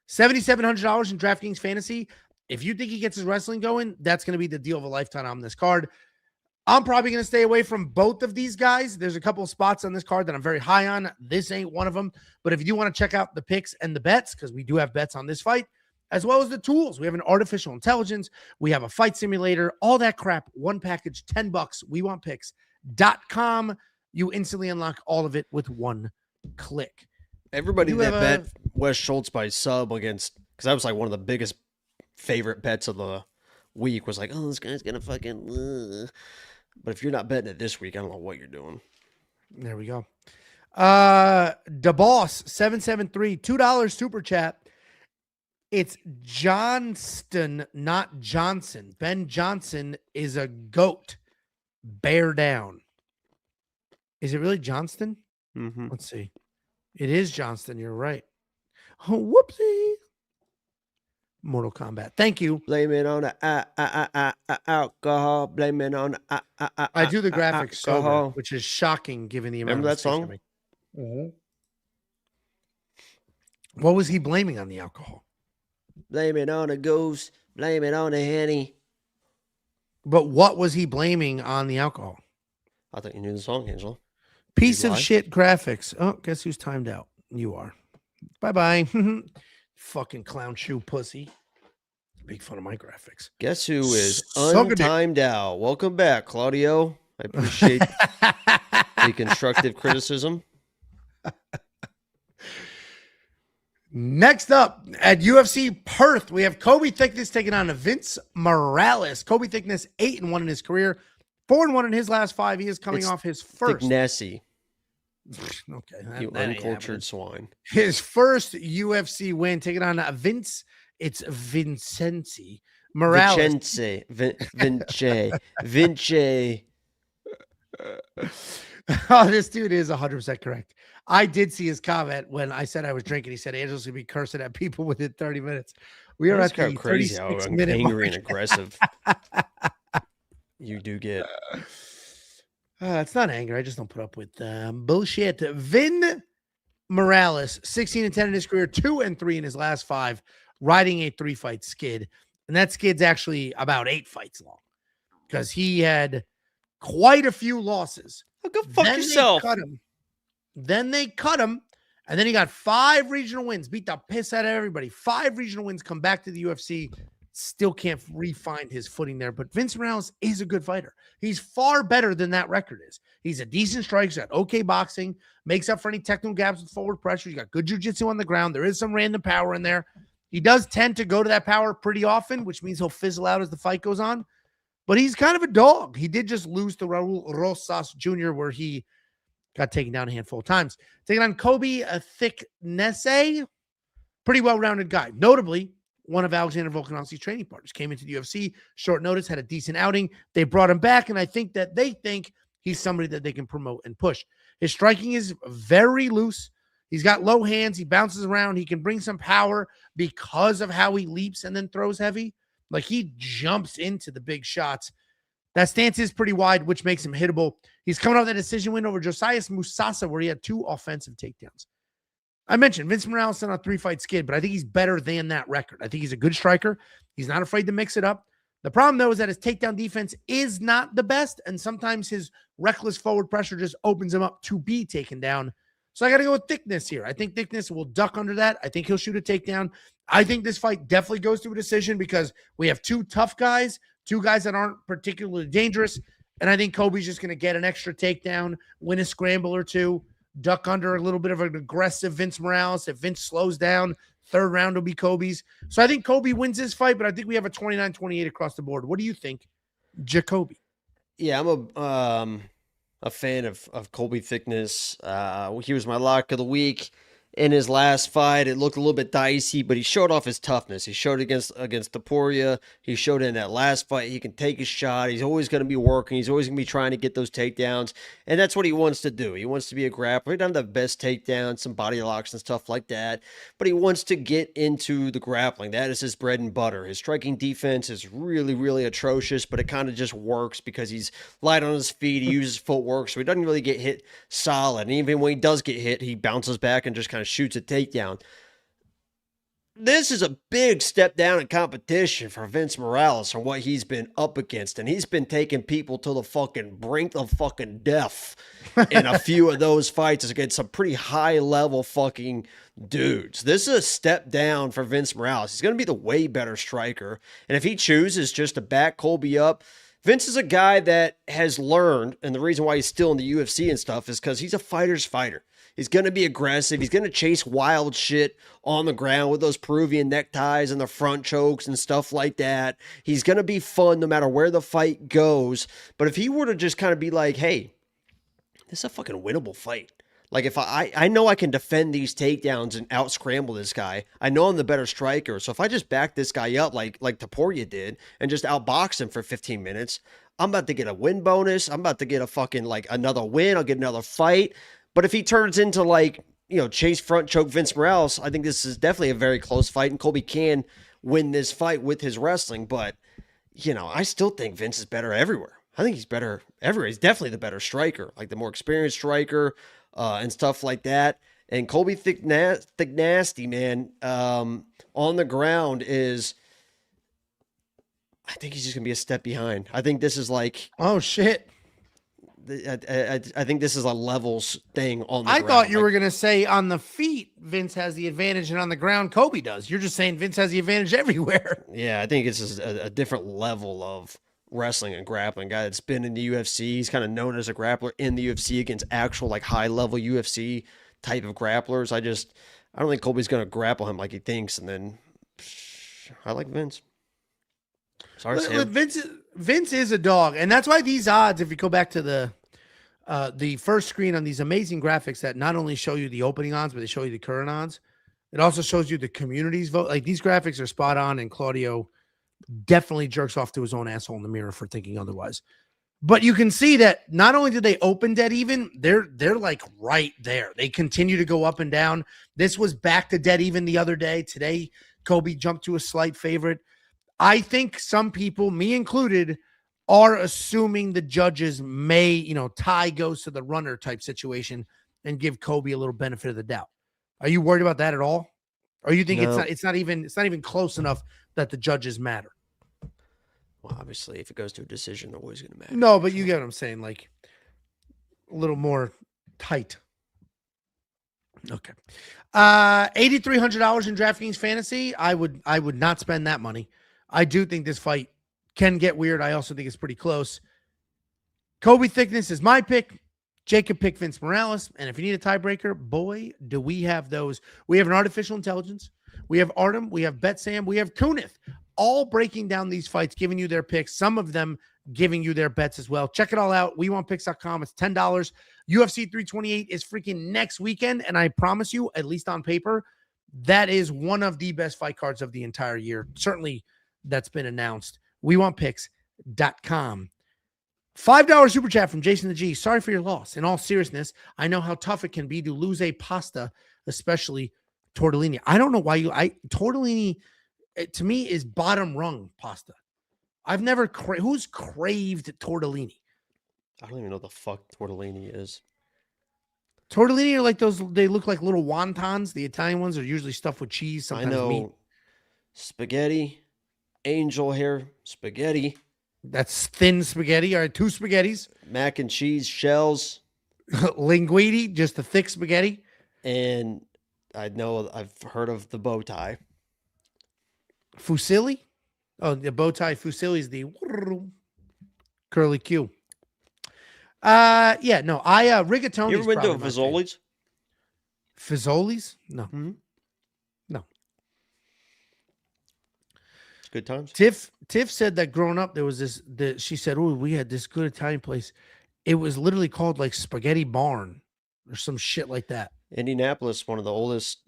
$7,700 in DraftKings Fantasy. If you think he gets his wrestling going, that's going to be the deal of a lifetime on this card. I'm probably going to stay away from both of these guys. There's a couple of spots on this card that I'm very high on. This ain't one of them. But if you do want to check out the picks and the bets, because we do have bets on this fight, as well as the tools. We have an artificial intelligence. We have a fight simulator, all that crap. One package, $10. We want picks DraftKingsFantasyPlays.com. You instantly unlock all of it with one click. Everybody that bet Wes Schultz by sub against, because that was like one of the biggest favorite bets of the week, was like, oh, this guy's gonna fucking. But if you're not betting it this week, I don't know what you're doing. There we go. The Boss 773 $2 super chat. It's Johnston, not Johnson. Ben Johnson is a goat. Bear down. Is it really Johnston? Mm-hmm. Let's see. It is Johnston. You're right. Oh, whoopsie. Mortal Kombat. Thank you. Blame it on the alcohol. Blame it on the I do the graphics sober, alcohol. which is shocking given the amount. Remember of that song? Mm-hmm. What was he blaming on the alcohol? Blame it on the goose. Blame it on the Henny. But what was he blaming on the alcohol? I thought you knew the song, Angelo. Piece of shit graphics. Oh, guess who's timed out? You are. Bye-bye. Fucking clown shoe pussy. Make fun of my graphics. Guess who is Suck a dick. untimed out? Welcome back, Claudio. I appreciate the constructive criticism. Next up at UFC Perth, we have Kody Thicknesse taking on Vince Morales. Kody Thicknesse 8-1 in his career, 4-1 in his last 5 years, coming off his first. Thicknesse. Okay, You uncultured swine. His first UFC win, taking on Vince. It's Vincenzi Morales. Vince. Oh, this dude is 100% correct. I did see his comment when I said I was drinking. He said Angel's gonna be cursing at people within 30 minutes. We are at the crazy how angry and aggressive you do get. It's not anger. I just don't put up with bullshit. Vin Morales, 16-10 in his career, 2-3 in his last 5, riding a 3-fight skid. And that skid's actually about 8 fights long because he had quite a few losses. Oh, go fuck yourself. Then they cut him. And then he got 5 regional wins, beat the piss out of everybody. 5 regional wins, come back to the UFC. Still can't re-find his footing there. But Vince Morales is a good fighter. He's far better than that record is. He's a decent striker. He's got okay boxing, makes up for any technical gaps with forward pressure. He's got good jiu-jitsu on the ground. There is some random power in there. He does tend to go to that power pretty often, which means he'll fizzle out as the fight goes on. But he's kind of a dog. He did just lose to Raul Rosas Jr., where he got taken down a handful of times. Taking on Kody Thicknesse, pretty well-rounded guy. Notably, one of Alexander Volkanovski's training partners came into the UFC, short notice, had a decent outing. They brought him back, and I think that they think he's somebody that they can promote and push. His striking is very loose. He's got low hands. He bounces around. He can bring some power because of how he leaps and then throws heavy. Like, he jumps into the big shots. That stance is pretty wide, which makes him hittable. He's coming off that decision win over Josias Musasa, where he had 2 offensive takedowns. I mentioned Vince Morales on a 3-fight skid, but I think he's better than that record. I think he's a good striker. He's not afraid to mix it up. The problem, though, is that his takedown defense is not the best, and sometimes his reckless forward pressure just opens him up to be taken down. So I got to go with Thicknesse here. I think Thicknesse will duck under that. I think he'll shoot a takedown. I think this fight definitely goes to a decision because we have 2 tough guys, 2 guys that aren't particularly dangerous, and I think Kobe's just going to get an extra takedown, win a scramble or 2, duck under a little bit of an aggressive Vince Morales. If Vince slows down, 3rd round will be Kobe's. So I think Kody wins this fight, but I think we have a 29-28 across the board. What do you think, Jacoby? Yeah, I'm a fan of Kody Thicknesse. He was my lock of the week. In his last fight, it looked a little bit dicey, but he showed off his toughness. He showed against Topuria. He showed in that last fight he can take a shot. He's always going to be working. He's always going to be trying to get those takedowns, and that's what he wants to do. He wants to be a grappler. He doesn't have the best takedowns, some body locks and stuff like that, but he wants to get into the grappling. That is his bread and butter. His striking defense is really, really atrocious, but it kind of just works because he's light on his feet. He uses footwork, so he doesn't really get hit solid. And even when he does get hit, he bounces back and just kind of shoots a takedown. This is a big step down in competition for Vince Morales from what he's been up against, and he's been taking people to the fucking brink of fucking death in a few of those fights against some pretty high level fucking dudes. This is a step down for Vince Morales. He's going to be the way better striker, and if he chooses just to back Colby up, Vince is a guy that has learned, and the reason why he's still in the UFC and stuff is because he's a fighter's fighter. He's going to be aggressive. He's going to chase wild shit on the ground with those Peruvian neckties and the front chokes and stuff like that. He's going to be fun no matter where the fight goes. But if he were to just kind of be like, hey, this is a fucking winnable fight. Like, if I know I can defend these takedowns and out scramble this guy. I know I'm the better striker. So if I just back this guy up like Taporia did and just outbox him for 15 minutes, I'm about to get a win bonus. I'm about to get a fucking, like, another win. I'll get another fight. But if he turns into, like, chase front choke Vince Morales, I think this is definitely a very close fight. And Colby can win this fight with his wrestling. But, I still think Vince is better everywhere. I think he's better everywhere. He's definitely the better striker, like the more experienced striker. And stuff like that. And Colby Thicknesse, man, on the ground is, I think he's just going to be a step behind. I think this is like, oh, shit. I think this is a levels thing on the ground. I thought you were going to say on the feet, Vince has the advantage, and on the ground, Colby does. You're just saying Vince has the advantage everywhere. Yeah, I think it's just a different level of wrestling and grappling. Guy that's been in the UFC. He's kind of known as a grappler in the UFC against actual, like, high level UFC type of grapplers. I don't think Colby's going to grapple him like he thinks. And then I like Vince. Sorry, Sam. Vince is a dog. And that's why these odds, if you go back to the first screen on these amazing graphics that not only show you the opening odds, but they show you the current odds. It also shows you the community's vote. Like, these graphics are spot on, and Claudio definitely jerks off to his own asshole in the mirror for thinking otherwise. But you can see that not only did they open dead even, they're like right there. They continue to go up and down. This was back to dead even the other day. Today, Colby jumped to a slight favorite. I think some people, me included, are assuming the judges may, tie goes to the runner type situation and give Colby a little benefit of the doubt. Are you worried about that at all? Or you think No. it's not even close enough that the judges matter? Well, obviously, if it goes to a decision, they're always going to matter. No, but you get what I'm saying, like a little more tight. Okay. $8,300 in DraftKings Fantasy. I would not spend that money. I do think this fight can get weird. I also think it's pretty close. Colby Thicknesse is my pick. Jacob picked Vince Morales. And if you need a tiebreaker, boy, do we have those. We have an artificial intelligence. We have Artem. We have BetSam. We have Kunith. All breaking down these fights, giving you their picks. Some of them giving you their bets as well. Check it all out. WeWantPicks.com. It's $10. UFC 328 is freaking next weekend. And I promise you, at least on paper, that is one of the best fight cards of the entire year. Certainly that's been announced. WeWantPicks.com. $5 super chat from Jason the G. Sorry for your loss. In all seriousness, I know how tough it can be to lose a pasta, especially tortellini. I don't know why tortellini, to me, is bottom rung pasta. I've never who's craved tortellini? I don't even know what the fuck tortellini is. Tortellini are like those, they look like little wontons. The Italian ones are usually stuffed with cheese, sometimes I know meat. Spaghetti, angel hair spaghetti. That's thin spaghetti. All right, 2 spaghettis. Mac and cheese shells. Linguine, just the thick spaghetti. And I know I've heard of the bow tie. Fusilli? Oh, the bow tie fusilli is the curly Q. Yeah, no, rigatoni. You ever been to a Fazoli's? Fazoli's? No. Mm-hmm. No. It's good times. Tiff said that growing up, there was she said, oh, we had this good Italian place. It was literally called like Spaghetti Barn or some shit like that. Indianapolis, one of the oldest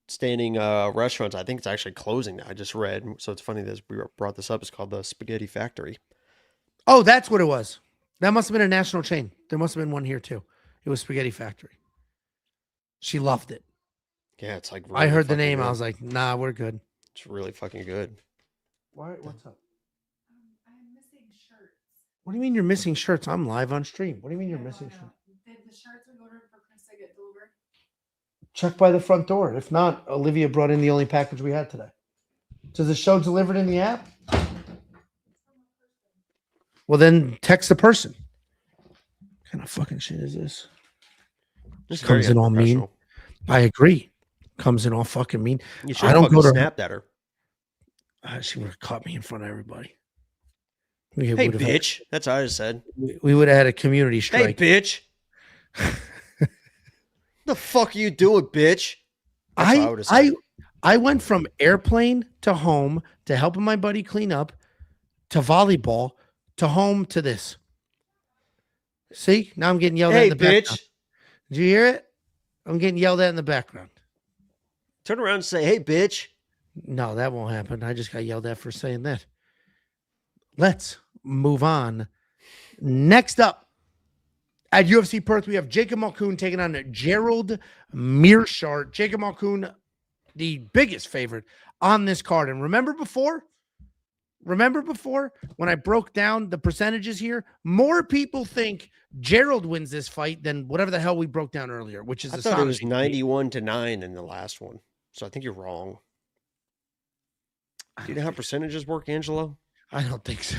standing restaurants. I think it's actually closing now. I just read. So it's funny that we brought this up. It's called the Spaghetti Factory. Oh, that's what it was. That must have been a national chain. There must have been one here too. It was Spaghetti Factory. She loved it. Yeah, it's like really I heard the name. good. I was like, nah, we're good. It's really fucking good. What's up? I'm missing shirts. What do you mean you're missing shirts? I'm live on stream. What do you mean you're missing shirts? Did the shirts we ordered for Krista get delivered? Check by the front door. If not, Olivia brought in the only package we had today. Does the show delivered in the app? Well, then text the person. What kind of fucking shit is this? Just Comes very in all mean. unprofessional. I agree. Comes in all fucking mean. You should I don't have go to snapped at her. She would have caught me in front of everybody. We Hey, would have bitch. That's what I just said. we would have had a community strike. Hey, bitch. The fuck are you doing, bitch? That's what I would have said. I went from airplane to home to helping my buddy clean up to volleyball to home to this. See, now I'm getting yelled at in the background. Did you hear it? I'm getting yelled at in the background. Turn around and say, hey, bitch. No, that won't happen. I just got yelled at for saying that. Let's move on. Next up, at UFC Perth, we have Jacob Malkoun taking on Gerald Meerschaert. Jacob Malkoun, the biggest favorite on this card. And remember before when I broke down the percentages here, more people think Gerald wins this fight than whatever the hell we broke down earlier, which is I thought it was 91-9 in the last one. So I think you're wrong. Do you know how percentages work, Angelo? I don't think so.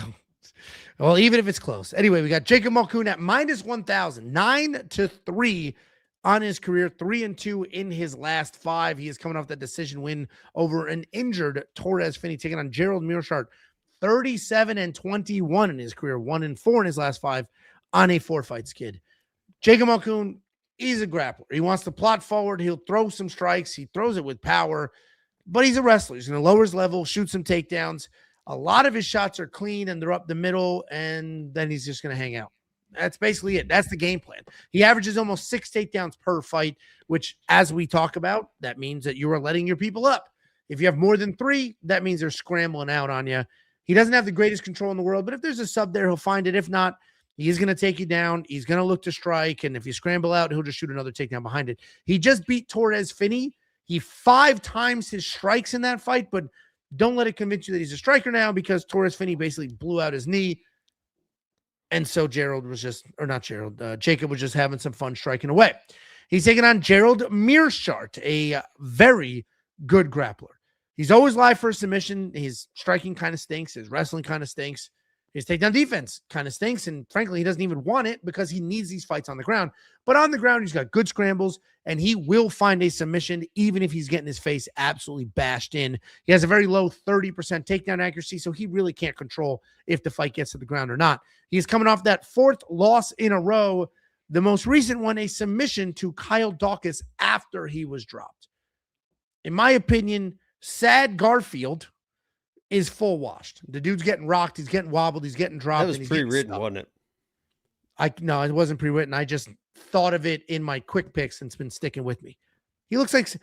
Well, even if it's close. Anyway, we got Jacob Malkoun at minus 1,000, 9-3 on his career, 3-2 in his last 5. He is coming off that decision win over an injured Torres Finney, taking on Gerald Meerschaert, 37-21 in his career, 1-4 in his last 5 on a 4-fight skid. Jacob Malkoun, he's a grappler. He wants to plot forward. He'll throw some strikes. He throws it with power, but he's a wrestler. He's going to lower his level, shoot some takedowns. A lot of his shots are clean and they're up the middle, and then he's just going to hang out. That's basically it. That's the game plan. He averages almost 6 takedowns per fight, which, as we talk about, that means that you are letting your people up. If you have more than 3, that means they're scrambling out on you. He doesn't have the greatest control in the world, but if there's a sub there, he'll find it. If not, he's going to take you down. He's going to look to strike, and if you scramble out, he'll just shoot another takedown behind it. He just beat Torres Finney. He 5 times his strikes in that fight, but don't let it convince you that he's a striker now, because Torres Finney basically blew out his knee. And so Jacob was just having some fun striking away. He's taking on Gerald Meerschaert, a very good grappler. He's always live for a submission. His striking kind of stinks. His wrestling kind of stinks. His takedown defense kind of stinks. And frankly, he doesn't even want it because he needs these fights on the ground. But on the ground, he's got good scrambles, and he will find a submission even if he's getting his face absolutely bashed in. He has a very low 30% takedown accuracy, so he really can't control if the fight gets to the ground or not. He's coming off that 4th loss in a row. The most recent one, a submission to Kyle Dawkins after he was dropped. In my opinion, Sad Garfield is full washed. The dude's getting rocked. He's getting wobbled. He's getting dropped. That was pre-written, wasn't it? No, it wasn't pre-written. I just thought of it in my quick picks and it's been sticking with me. He looks like the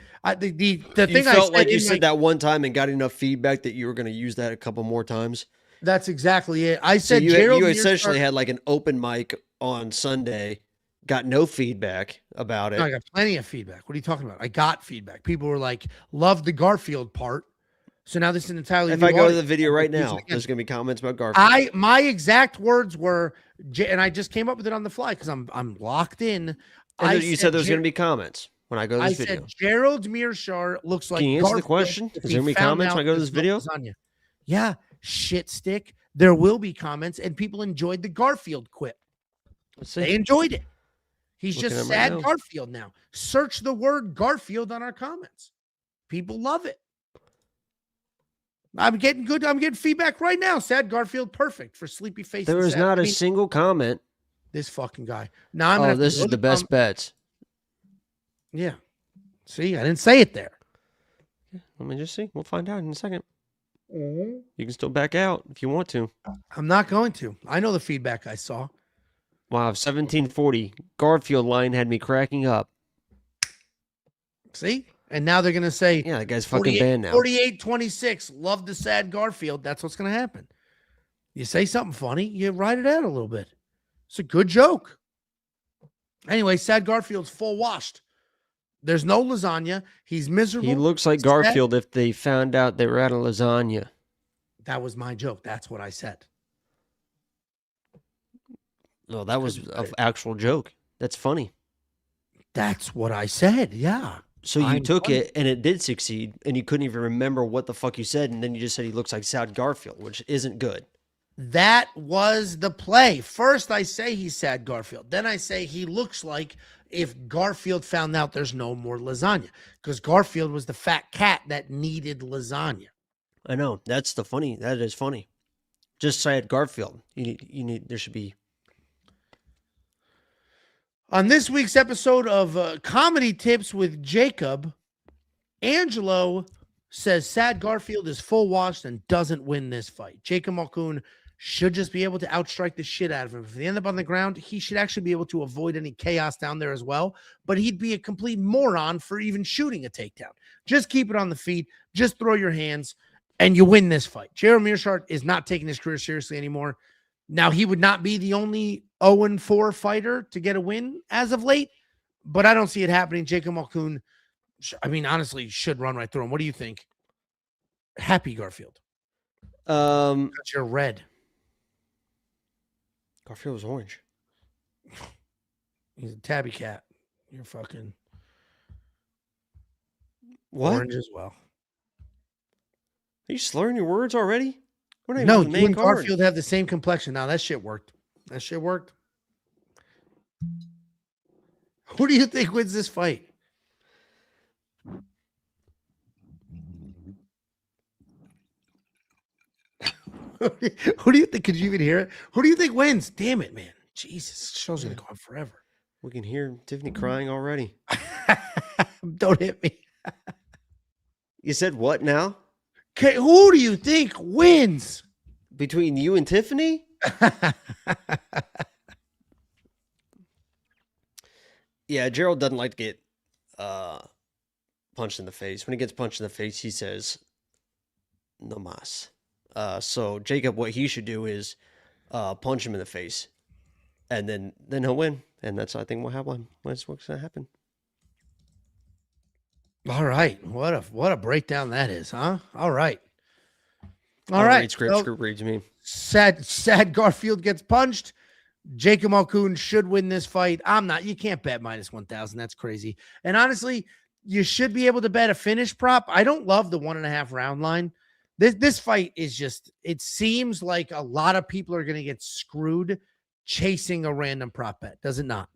thing. You felt like you said that one time and got enough feedback that you were going to use that a couple more times. That's exactly it. I said so you essentially had like an open mic on Sunday, got no feedback about it. No, I got plenty of feedback. What are you talking about? I got feedback. People were like, "Love the Garfield part." So now this is an entirely. If I go to the video right now, there's going to be comments about Garfield. My exact words were, and I just came up with it on the fly because I'm locked in. You said there's going to be comments when I go to this video. I said Gerald Meerschaert looks like. Can you answer the question? Is there going to be comments when I go to this video? Yeah, shit stick. There will be comments, and people enjoyed the Garfield quip. They enjoyed it. He's just sad right Garfield now. Search the word Garfield on our comments. People love it. I'm getting feedback right now. Sad Garfield, perfect for sleepy face. There was not a single comment. This fucking guy. Now I'm this is the best bets. Yeah. See, I didn't say it there. Let me just see. We'll find out in a second. You can still back out if you want to. I'm not going to. I know the feedback I saw. Wow, 1740. Garfield line had me cracking up. See? And now they're going to say, yeah, that guy's fucking banned now. 48-26. Love the sad Garfield. That's what's going to happen. You say something funny, you write it out a little bit. It's a good joke. Anyway, sad Garfield's full washed. There's no lasagna. He's miserable. He looks like Garfield if they found out they were out of lasagna. That was my joke. That's what I said. No, that was an actual joke. That's funny. That's what I said. Yeah. So you took it and it did succeed and you couldn't even remember what the fuck you said. And then you just said he looks like Sad Garfield, which isn't good. That was the play. First, I say he's Sad Garfield. Then I say he looks like if Garfield found out there's no more lasagna, because Garfield was the fat cat that needed lasagna. I know. That is funny. Just Syed Garfield. There should be. On this week's episode of Comedy Tips with Jacob, Angelo says Sad Garfield is full washed and doesn't win this fight. Jacob Malkoun should just be able to outstrike the shit out of him. If they end up on the ground, he should actually be able to avoid any chaos down there as well. But he'd be a complete moron for even shooting a takedown. Just keep it on the feet. Just throw your hands, and you win this fight. Gerald Meerschaert is not taking his career seriously anymore. Now, he would not be the only 0-4 fighter to get a win as of late, but I don't see it happening. Jacob Malkoun, honestly, should run right through him. What do you think? Happy Garfield. That's your red. Garfield was orange. He's a tabby cat. You're fucking what? Orange as well. Are you slurring your words already? No, you and Garfield have the same complexion. Now that shit worked. Who do you think wins this fight? Who do you think? Could you even hear it? Who do you think wins? Damn it, man. Jesus, this show's going to go on forever. We can hear Tiffany crying already. Don't hit me. You said what now? Okay, who do you think wins? Between you and Tiffany? Yeah, Gerald doesn't like to get punched in the face. When he gets punched in the face, he says, no mas. So Jacob, what he should do is punch him in the face, and then he'll win. And that's, I think, what's going to happen. All right. What a breakdown that is, huh? All right. All right. Script reads me. Sad Garfield gets punched. Jacob Malkoun should win this fight. You can't bet minus 1,000. That's crazy. And honestly, you should be able to bet a finish prop. I don't love the 1.5 round line. This fight is just, it seems like a lot of people are going to get screwed chasing a random prop bet. Does it not?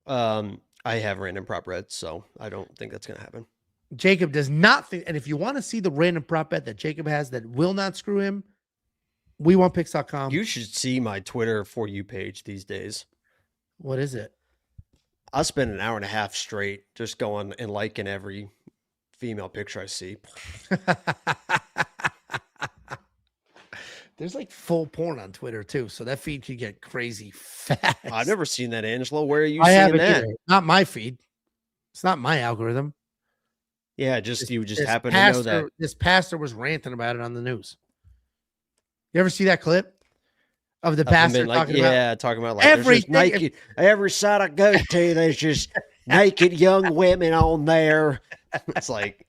I have random prop bets, so I don't think that's going to happen. Jacob does not think, and if you want to see the random prop bet that Jacob has that will not screw him, WeWantPicks.com. You should see my Twitter For You page these days. What is it? I spend an hour and a half straight just going and liking every female picture I see. There's like full porn on Twitter too, so that feed could get crazy fast. I've never seen that, Angelo. Where are you I seeing haven't that? either. Not my feed. It's not my algorithm. Yeah, you just happen to know that. This pastor was ranting about it on the news. You ever see that clip of the pastor talking about like everything? Naked, every site I go to, there's just naked young women on there. It's like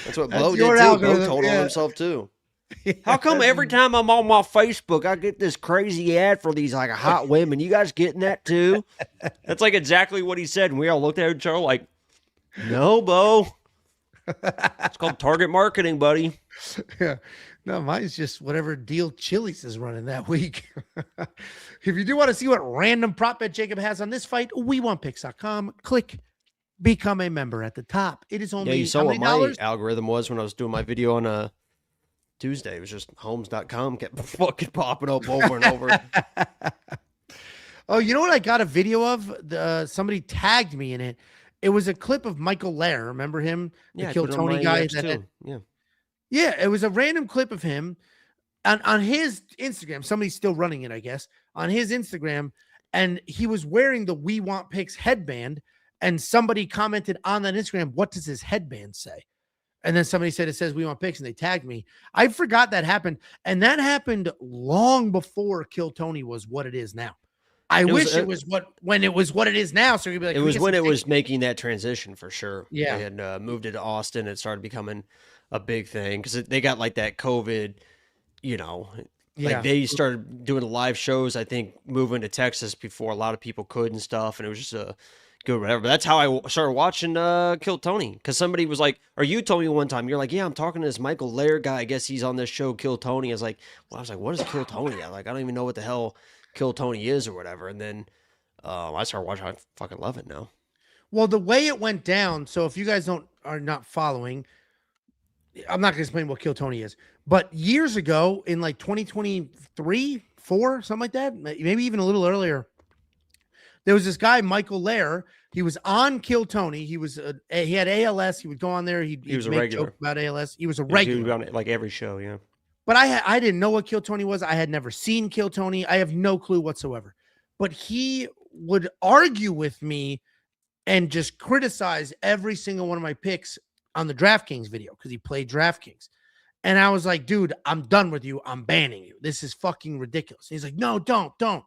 that's what Bo did too. Bo told on himself too. How come every time I'm on my Facebook, I get this crazy ad for these like hot women? You guys getting that too? That's like exactly what he said, and we all looked at each other like, "No, Bo, it's called target marketing, buddy." Yeah. No, mine's just whatever deal Chili's is running that week. If you do want to see what random prop bet Jacob has on this fight, WeWantPicks.com. Click become a member at the top. It is only you saw what my algorithm was when I was doing my video on Tuesday. It was just homes.com kept fucking popping up over and over. Oh, you know what I got a video of? Somebody tagged me in it. It was a clip of Micallef. Remember him? The Kill Tony guy. Yeah, it was a random clip of him on his Instagram. Somebody's still running it, I guess, on his Instagram. And he was wearing the We Want Picks headband. And somebody commented on that Instagram, what does his headband say? And then somebody said, it says We Want Picks, and they tagged me. I forgot that happened. And that happened long before Kill Tony was what it is now. I wish it was when it was what it is now. So you'd be like, it was when it was making that transition for sure. Yeah. They had moved it to Austin. It started becoming a big thing because they got like that COVID, like they started doing live shows, I think, moving to Texas before a lot of people could and stuff. And it was just a good whatever. But that's how I started watching Kill Tony, because somebody was like, or you told me one time, you're like, yeah, I'm talking to this Micallef guy. I guess he's on this show, Kill Tony. I was like, what is Kill Tony? I don't even know what the hell Kill Tony is or whatever. And then I started watching. I fucking love it now. Well, the way it went down. So if you guys are not following, I'm not going to explain what Kill Tony is, but years ago in like 2023, 4, something like that, maybe even a little earlier, there was this guy, Micallef. He was on Kill Tony. He had ALS. He would go on there. He was a make regular jokes about ALS. He was a He regular. was on like every show, yeah. But I didn't know what Kill Tony was. I had never seen Kill Tony. I have no clue whatsoever. But he would argue with me and just criticize every single one of my picks on the DraftKings video because he played DraftKings. And I was like, dude, I'm done with you. I'm banning you. This is fucking ridiculous. And he's like, no, don't.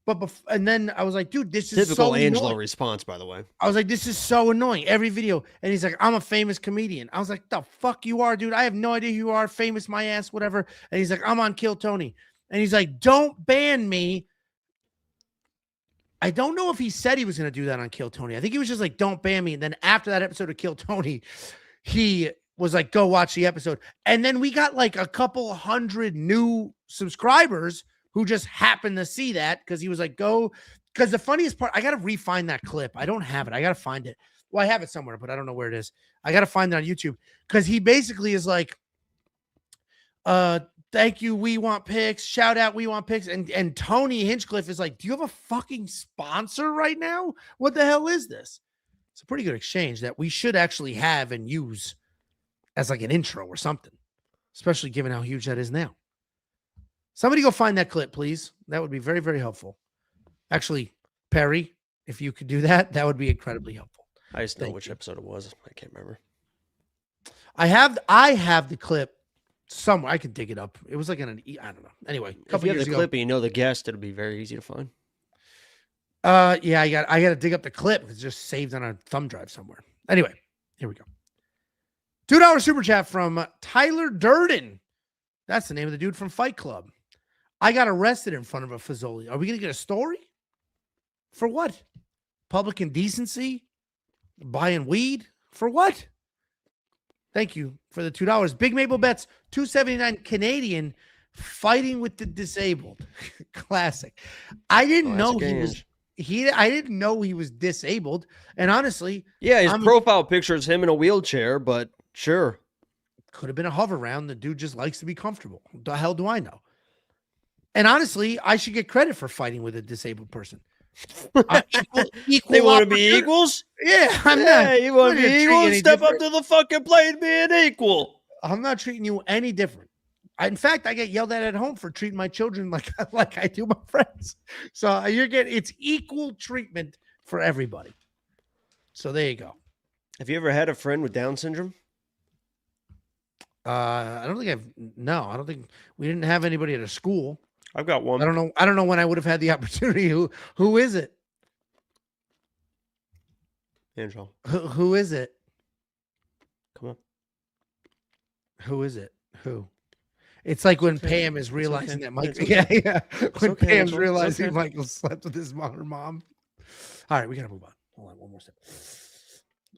But and then I was like, dude, this is Typical so Angelo annoying. response, by the way. I was like, this is so annoying. Every video. And he's like, I'm a famous comedian. I was like, the fuck you are, dude. I have no idea who you are. Famous my ass, whatever. And he's like, I'm on Kill Tony. And he's like, don't ban me. I don't know if he said he was going to do that on Kill Tony. I think he was just like, don't ban me. And then after that episode of Kill Tony, he was like, go watch the episode. And then we got like a couple hundred new subscribers who just happened to see that because he was like, go. Because the funniest part, I got to refine that clip. I don't have it. I got to find it. Well, I have it somewhere, but I don't know where it is. I got to find it on YouTube because he basically is like, thank you. We want picks. Shout out. We want picks. And Tony Hinchcliffe is like, do you have a fucking sponsor right now? What the hell is this? It's a pretty good exchange that we should actually have and use as like an intro or something, especially given how huge that is now. Somebody go find that clip, please. That would be very, very helpful. Actually, Perry, if you could do that, that would be incredibly helpful. I just know which episode it was. I can't remember. I have the clip somewhere. I could dig it up. It was like I don't know. Anyway, a couple if you years have the ago. clip and you know the guest, it'll be very easy to find. Yeah, I got to dig up the clip. It's just saved on a thumb drive somewhere. Anyway, here we go. $2 super chat from Tyler Durden. That's the name of the dude from Fight Club. I got arrested in front of a Fazoli. Are we going to get a story? For what? Public indecency? Buying weed? For what? Thank you for the $2. Big Maple Bets, $2.79 Canadian, fighting with the disabled. Classic. I didn't know I didn't know he was disabled. And honestly, yeah, his profile picture is him in a wheelchair, but sure. Could have been a hover round. The dude just likes to be comfortable. The hell do I know? And honestly, I should get credit for fighting with a disabled person. Equal they want to be equals? Yeah, you want to be equal? Step up to the fucking plate being equal. I'm not treating you any different. In fact, I get yelled at home for treating my children like I do my friends. So it's equal treatment for everybody. So there you go. Have you ever had a friend with Down syndrome? I don't think we didn't have anybody at a school. I've got one. I don't know when I would have had the opportunity. Who is it? Angelo. Who is it? Come on. Who is it? Who? It's like when Pam is realizing that Michael. Yeah. When Pam's realizing Michael slept with his mom or mom. All right, we gotta move on. Hold on, one more step.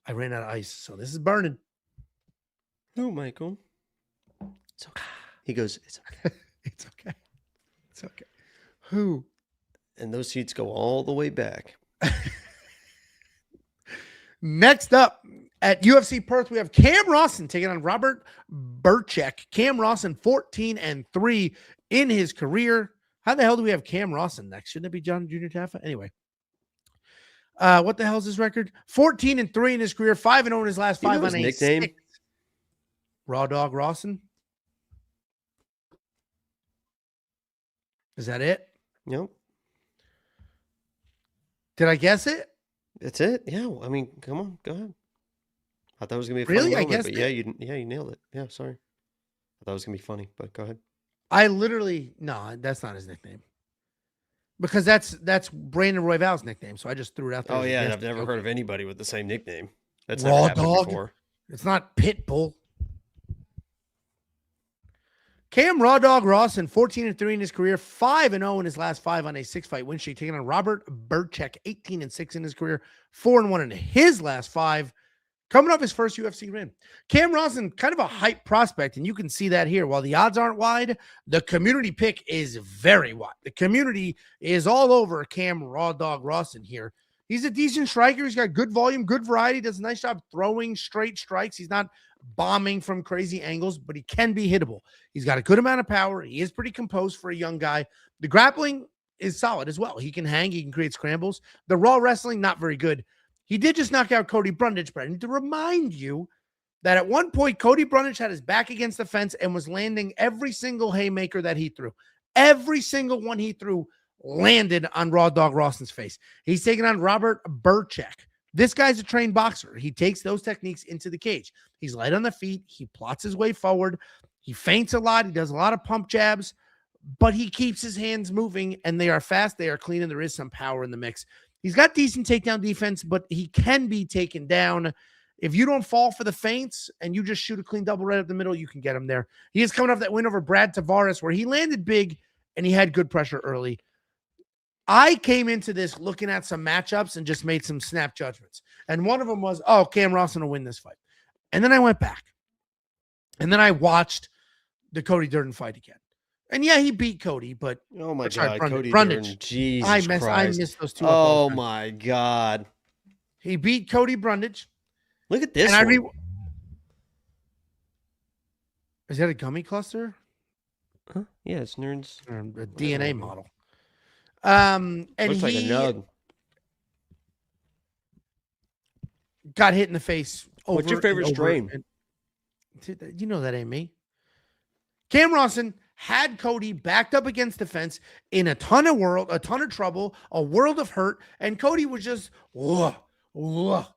I ran out of ice, so this is burning. No, Michael. It's okay. He goes, it's okay. It's okay. It's okay. Who? And those seats go all the way back. Next up at UFC Perth, we have Cam Rowston taking on Robert Bryczek. Cam Rowston 14-3 in his career. How the hell do we have Cam Rowston next? Shouldn't it be John Jr. Tafa? Anyway. What the hell is his record? 14-3 in his career, 5-0 in his last 5 on a nickname. 6. Raw Dog Rowston. Is that it? Nope. Did I guess it? That's it. Yeah. I mean, come on, go ahead. I thought it was gonna be a really. Funny moment, I guess. But you nailed it. Yeah. Sorry. I thought it was gonna be funny, but go ahead. No, that's not his nickname. Because that's Brandon Royval's nickname. So I just threw it out there. Oh yeah, and I've never heard of anybody with the same nickname. That's Raw never happened Dog. before. It's not Pitbull. Cam Raw Dog Rowston, 14-3 in his career, 5-0 in his last 5 on a 6-fight win streak, taking on Robert Bryczek, 18-6 in his career, 4-1 in his last 5, coming off his first UFC win. Cam Rowston, kind of a hype prospect, and you can see that here. While the odds aren't wide, the community pick is very wide. The community is all over Cam Raw Dog Rowston here. He's a decent striker. He's got good volume, good variety, does a nice job throwing straight strikes. He's not bombing from crazy angles, but he can be hittable. He's got a good amount of power. He is pretty composed for a young guy. The grappling is solid as well. He can hang. He can create scrambles. The raw wrestling, not very good. He did just knock out Cody Brundage, but I need to remind you that at one point, Cody Brundage had his back against the fence and was landing every single haymaker that he threw. Every single one he threw landed on Raw Dog Rowston's face. He's taking on Robert Bryczek. This guy's a trained boxer. He takes those techniques into the cage. He's light on the feet. He plots his way forward. He feints a lot. He does a lot of pump jabs, but he keeps his hands moving, and they are fast. They are clean, and there is some power in the mix. He's got decent takedown defense, but he can be taken down. If you don't fall for the feints and you just shoot a clean double right up the middle, you can get him there. He is coming off that win over Brad Tavares, where he landed big and he had good pressure early. I came into this looking at some matchups and just made some snap judgments. And one of them was, oh, Cam Rowston will win this fight. And then I went back. And then I watched the Cody Durden fight again. And yeah, he beat Cody, but oh my God, Cody Brundage. Durden. Jesus I Christ. missed those two. Oh my God. He beat Cody Brundage. Look at this. And is that a gummy cluster? Huh? Yeah, it's nerds. Or a DNA model. And looks like a nug. Got hit in the face. What's your favorite strain? You know that ain't me. Cam Rowston had Cody backed up against the fence in a ton of trouble, a world of hurt, and Cody was just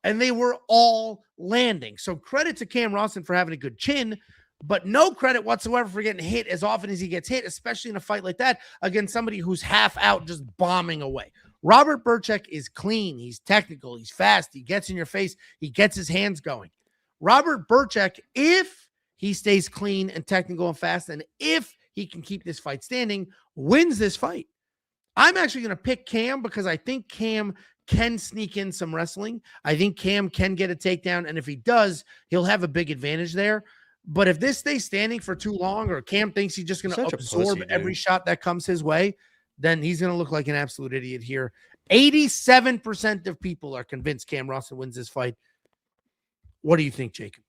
and they were all landing. So credit to Cam Rowston for having a good chin, but no credit whatsoever for getting hit as often as he gets hit, especially in a fight like that against somebody who's half out just bombing away. Robert Bryczek is clean. He's technical. He's fast. He gets in your face. He gets his hands going. Robert Bryczek, if he stays clean and technical and fast, and if he can keep this fight standing, wins this fight. I'm actually going to pick Cam because I think Cam can sneak in some wrestling. I think Cam can get a takedown, and if he does, he'll have a big advantage there. But if this stays standing for too long, or Cam thinks he's just going to absorb every shot that comes his way, then he's going to look like an absolute idiot here. 87% of people are convinced Cam Rowston wins this fight. What do you think, Jacob?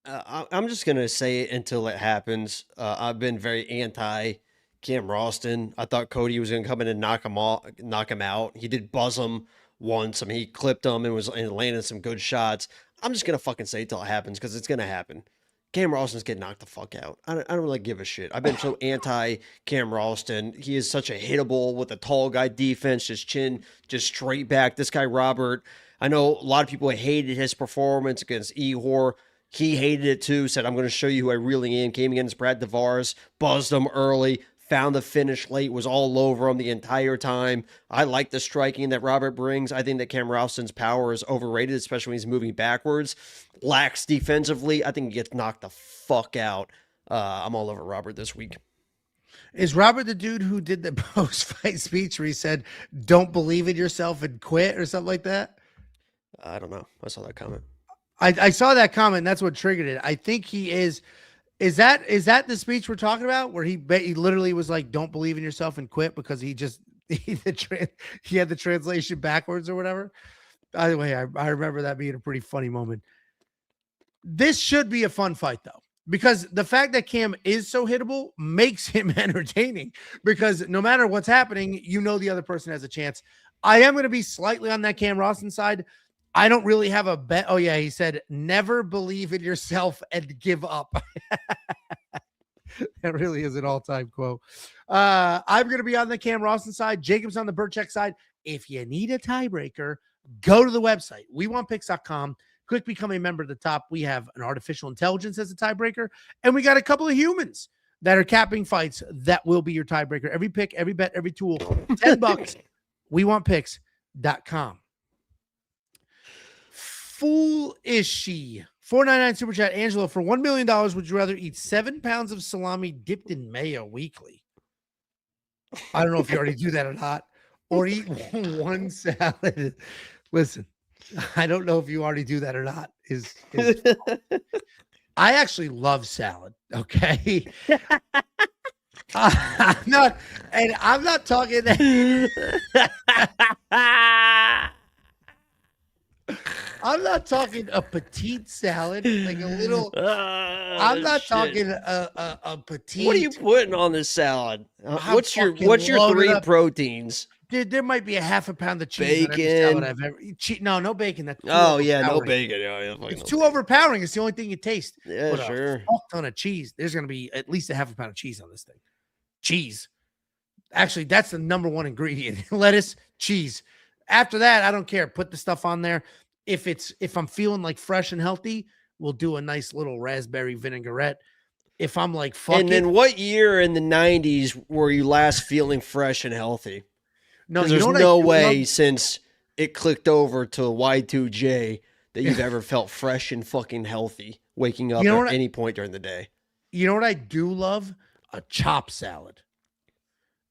I'm just going to say it until it happens. I've been very anti Cam Rowston. I thought Cody was going to come in and knock him out. He did buzz him once. I mean, he clipped him and landed some good shots. I'm just going to fucking say it till it happens because it's going to happen. Cam Rowston's getting knocked the fuck out. I don't really give a shit. I've been so anti Cam Rowston. He is such a hittable with a tall guy defense, just chin, just straight back. This guy, Robert, I know a lot of people hated his performance against Ihor. He hated it too, said, I'm going to show you who I really am. Came against Brad Tavares, buzzed him early, found the finish late, was all over him the entire time. I like the striking that Robert brings. I think that Cam Rowston's power is overrated, especially when he's moving backwards. Lacks defensively. I think he gets knocked the fuck out. I'm all over Robert this week. Is Robert the dude who did the post-fight speech where he said, don't believe in yourself and quit or something like that? I don't know. I saw that comment. I saw that comment. And that's what triggered it. I think he is. Is that the speech we're talking about where he literally was like, don't believe in yourself and quit because he had the translation backwards or whatever? Either way, I remember that being a pretty funny moment. This should be a fun fight though, because the fact that Cam is so hittable makes him entertaining because no matter what's happening, you know, the other person has a chance. I am going to be slightly on that Cam Rowston side. I don't really have a bet. Oh yeah. He said, never believe in yourself and give up. That really is an all-time quote. I'm going to be on the Cam Rowston side. Jacob's on the Bryczek side. If you need a tiebreaker, go to the website, wewantpicks.com. Click become a member at the top. We have an artificial intelligence as a tiebreaker, and we got a couple of humans that are capping fights that will be your tiebreaker. Every pick, every bet, every tool, $10. wewantpicks.com. Fool-ish-y. $4.99 super chat. Angelo, for $1 million, would you rather eat 7 pounds of salami dipped in mayo weekly? I don't know if you already do that or not. Or eat one salad. Listen, I don't know if you already do that or not. I actually love salad. Okay. I'm not talking. I'm not talking a petite salad, like a little. I'm not talking a petite. What are you putting on this salad? I'm What's your loaded three up. proteins? Dude, there might be a half a pound of cheese on every salad Bacon. I've ever. No bacon. That's too Oh yeah, no overpowering. bacon. Yeah, It's too overpowering. It's the only thing you taste. Yeah, Put sure. A fuck ton of cheese. There's gonna be at least a half a pound of cheese on this thing. Cheese. Actually, that's the number one ingredient. Lettuce, cheese. After that, I don't care. Put the stuff on there. If I'm feeling like fresh and healthy, we'll do a nice little raspberry vinaigrette. If I'm like fuck And then what year in the 90s were you last feeling fresh and healthy? no, Because you there's know what no I do way love? since it clicked over to Y2J that you've ever felt fresh and fucking healthy waking up You know at what any point during the day. You know what I do love? A chopped salad.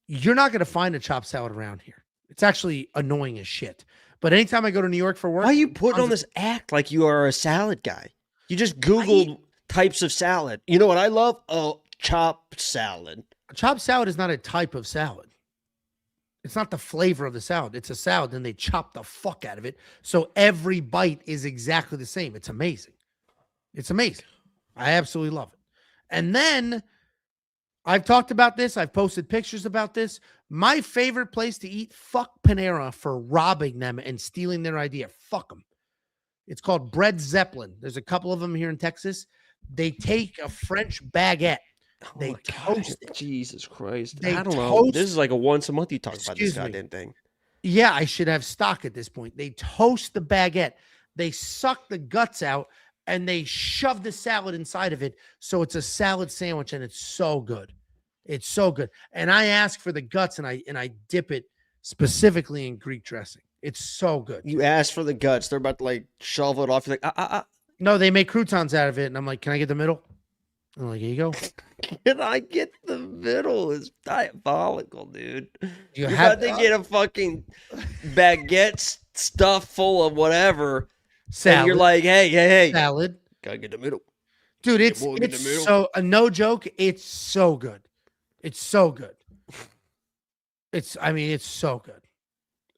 You're not gonna find a chopped salad around here. It's actually annoying as shit. But anytime I go to New York for work, Why are you putting tons on of- this act like you are a salad guy? You just Googled types of salad. You know what I love? Oh, chopped salad. A chopped salad is not a type of salad. It's not the flavor of the salad. It's a salad, and they chop the fuck out of it. So every bite is exactly the same. It's amazing. It's amazing. I absolutely love it. And then I've talked about this. I've posted pictures about this. My favorite place to eat, fuck Panera for robbing them and stealing their idea. Fuck them. It's called Bread Zeppelin. There's a couple of them here in Texas. They take a French baguette. They my God. toast it. Jesus Christ. They I don't know. toast- This is like a once a month you talk about this Excuse me. goddamn thing. Yeah, I should have stock at this point. They toast the baguette. They suck the guts out and they shove the salad inside of it. So it's a salad sandwich and it's so good. It's so good. And I ask for the guts and I dip it specifically in Greek dressing. It's so good. You ask for the guts. They're about to like shovel it off. You're like, No, they make croutons out of it. And I'm like, can I get the middle? I'm like, here you go. Can I get the middle? It's diabolical, dude. You You're have about to get a fucking baguette stuffed full of whatever. salad. And you're like, hey. Salad. Gotta get the middle. Dude, it's boy, get the middle. so no joke. It's so good. It's so good. It's so good.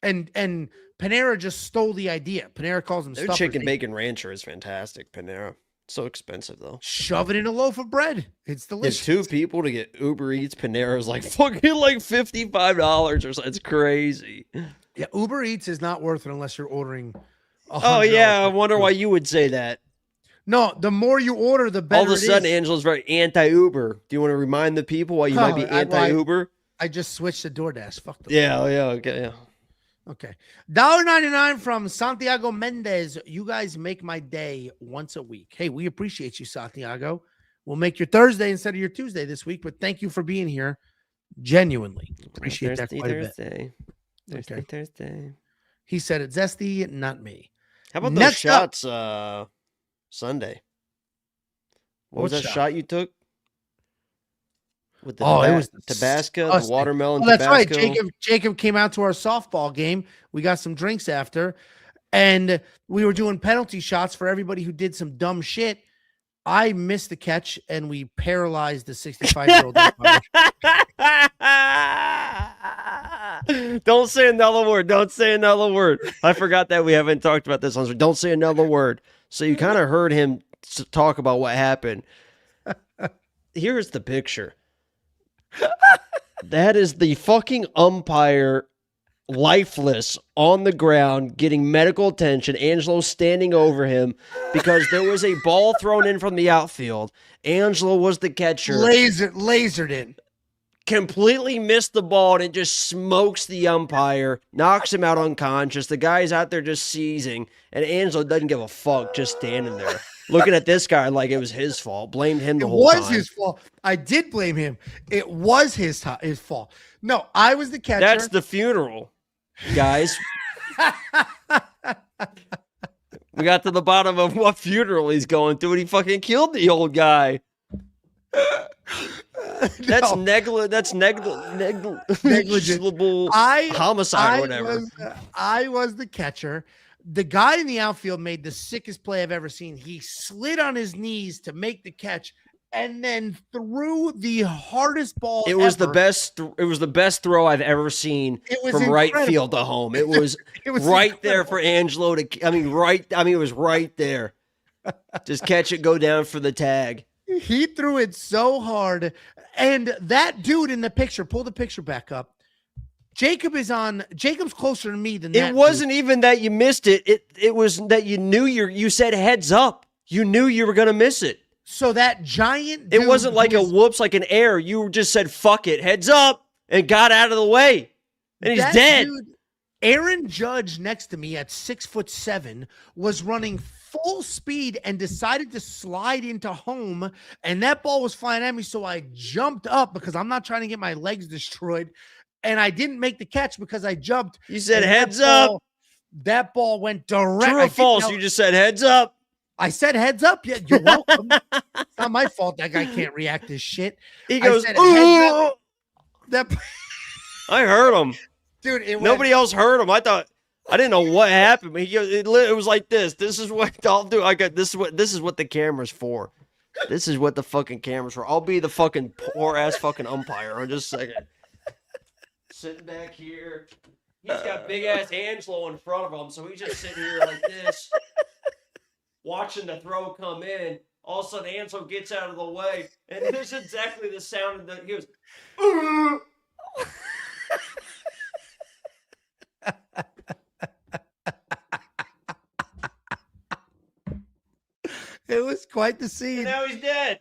And Panera just stole the idea. Panera calls them Their stuffers. chicken They bacon rancher is fantastic, Panera. So expensive though. shove it in a loaf of bread. It's There's delicious. two people to get Uber Eats Panera is like fucking like $55 or something. It's crazy. Yeah, Uber Eats is not worth it unless you're ordering. Oh yeah, I $100 wonder food. why you would say that. No, the more you order, the better. All of a it sudden, is. Angela's very anti-Uber. Do you want to remind the people why you might be Oh, I- anti-Uber? I just switched to DoorDash. Fuck them. Yeah, okay, yeah. Okay. $1.99 from Santiago Mendez. You guys make my day once a week. Hey, we appreciate you, Santiago. We'll make your Thursday instead of your Tuesday this week, but thank you for being here. Genuinely. Appreciate that quite a bit. Thursday. Okay. Thursday. He said it zesty, not me. How about those Next up- shots Sunday? What was What that shot? shot you took? With the Oh, it was Tabasco, the disgusting. watermelon Oh, that's right. Tabasco. Jacob came out to our softball game. We got some drinks after, and we were doing penalty shots for everybody who did some dumb shit. I missed the catch, and we paralyzed the 65-year-old. Don't say another word. Don't say another word. I forgot that we haven't talked about this on. Don't say another word. So you kind of heard him talk about what happened. Here's the picture. That is the fucking umpire, lifeless on the ground, getting medical attention. Angelo standing over him because there was a ball thrown in from the outfield. Angelo was the catcher. Lasered in. Completely missed the ball and it just smokes the umpire, knocks him out unconscious. The guy's out there just seizing, and Angelo doesn't give a fuck, just standing there looking at this guy like it was his fault. Blamed him the It whole was time. his fault. I did blame him. It was his fault. No, I was the catcher. That's the funeral, guys. We got to the bottom of what funeral he's going to, and he fucking killed the old guy. That's No. negligible I homicide or whatever. I was the catcher. The guy in the outfield made the sickest play I've ever seen. He slid on his knees to make the catch, and then threw the hardest ball. It was the ever. best. It was the best throw I've ever seen It was from right incredible. field to home. It was, It was right there incredible. for Angelo to. I mean, it was right there. Just catch it, go down for the tag. He threw it so hard. And that dude in the picture, pull the picture back up. Jacob's closer to me than that. It wasn't even that you missed it. It was that you knew you said heads up. You knew you were gonna miss it. So that giant It dude wasn't like a whoops, like an air. You just said fuck it, heads up, and got out of the way. And he's that dead. Dude, Aaron Judge next to me at 6'7" was running full speed and decided to slide into home, and that ball was flying at me. So I jumped up because I'm not trying to get my legs destroyed, and I didn't make the catch because I jumped. You said and heads up. That ball went direct. True or false? You just said heads up. I said heads up. Yeah, you're welcome. It's not my fault that guy can't react to shit. He goes, I said, heads up. That I heard him. dude, Nobody else heard him. I didn't know what happened. But it was like this. This is what I'll do. This is what the camera's for. This is what the fucking camera's for. I'll be the fucking poor ass fucking umpire. I'm just a second. Sitting back here. He's got big ass Angelo in front of him, so he's just sitting here like this, watching the throw come in. All of a sudden, Angelo gets out of the way, and there's exactly the sound that he goes. It was quite the And scene. now he's dead.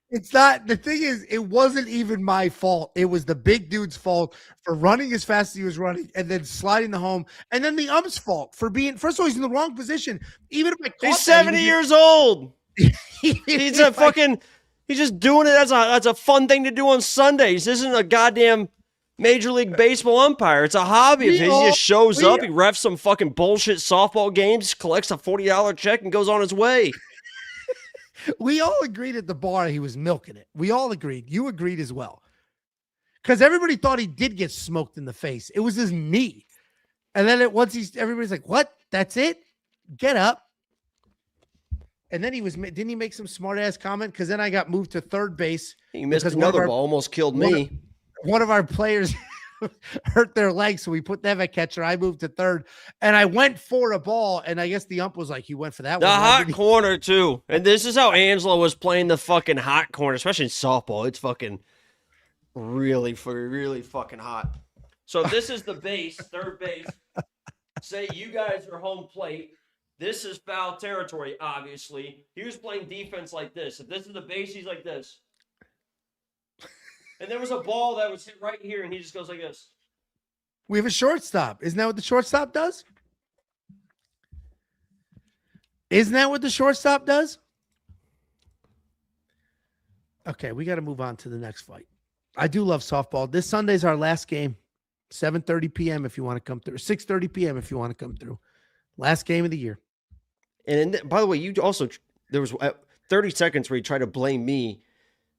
It's not, the thing is, it wasn't even my fault. It was the big dude's fault for running as fast as he was running and then sliding the home. And then the ump's fault for being, first of all, he's in the wrong position. Even if I caught He's that, 70 years old. He's he's just doing it as a fun thing to do on Sundays. This isn't a goddamn Major League Baseball umpire. It's a hobby of his. He just shows up, he refs some fucking bullshit softball games, collects a $40 check, and goes on his way. We all agreed at the bar he was milking it. We all agreed. You agreed as well. Because everybody thought he did get smoked in the face. It was his knee. And then everybody's like, what? That's it? Get up. And then didn't he make some smart ass comment? Because then I got moved to third base. He missed because another ball, almost killed me. One of our players hurt their leg, so we put them at catcher. I moved to third, and I went for a ball, and I guess the ump was like, "You went for that The one." hot corner too, and this is how Angelo was playing the fucking hot corner, especially in softball. It's fucking really fucking hot. So this is the base, third base. Say you guys are home plate. This is foul territory, obviously. He was playing defense like this. If this is the base, he's like this. And there was a ball that was hit right here, and he just goes like this. We have a shortstop. Isn't that what the shortstop does? Isn't that what the shortstop does? Okay, we got to move on to the next fight. I do love softball. This Sunday's our last game. 7:30 p.m. if you want to come through. 6:30 p.m. if you want to come through. Last game of the year. And by the way, you also, there was 30 seconds where you tried to blame me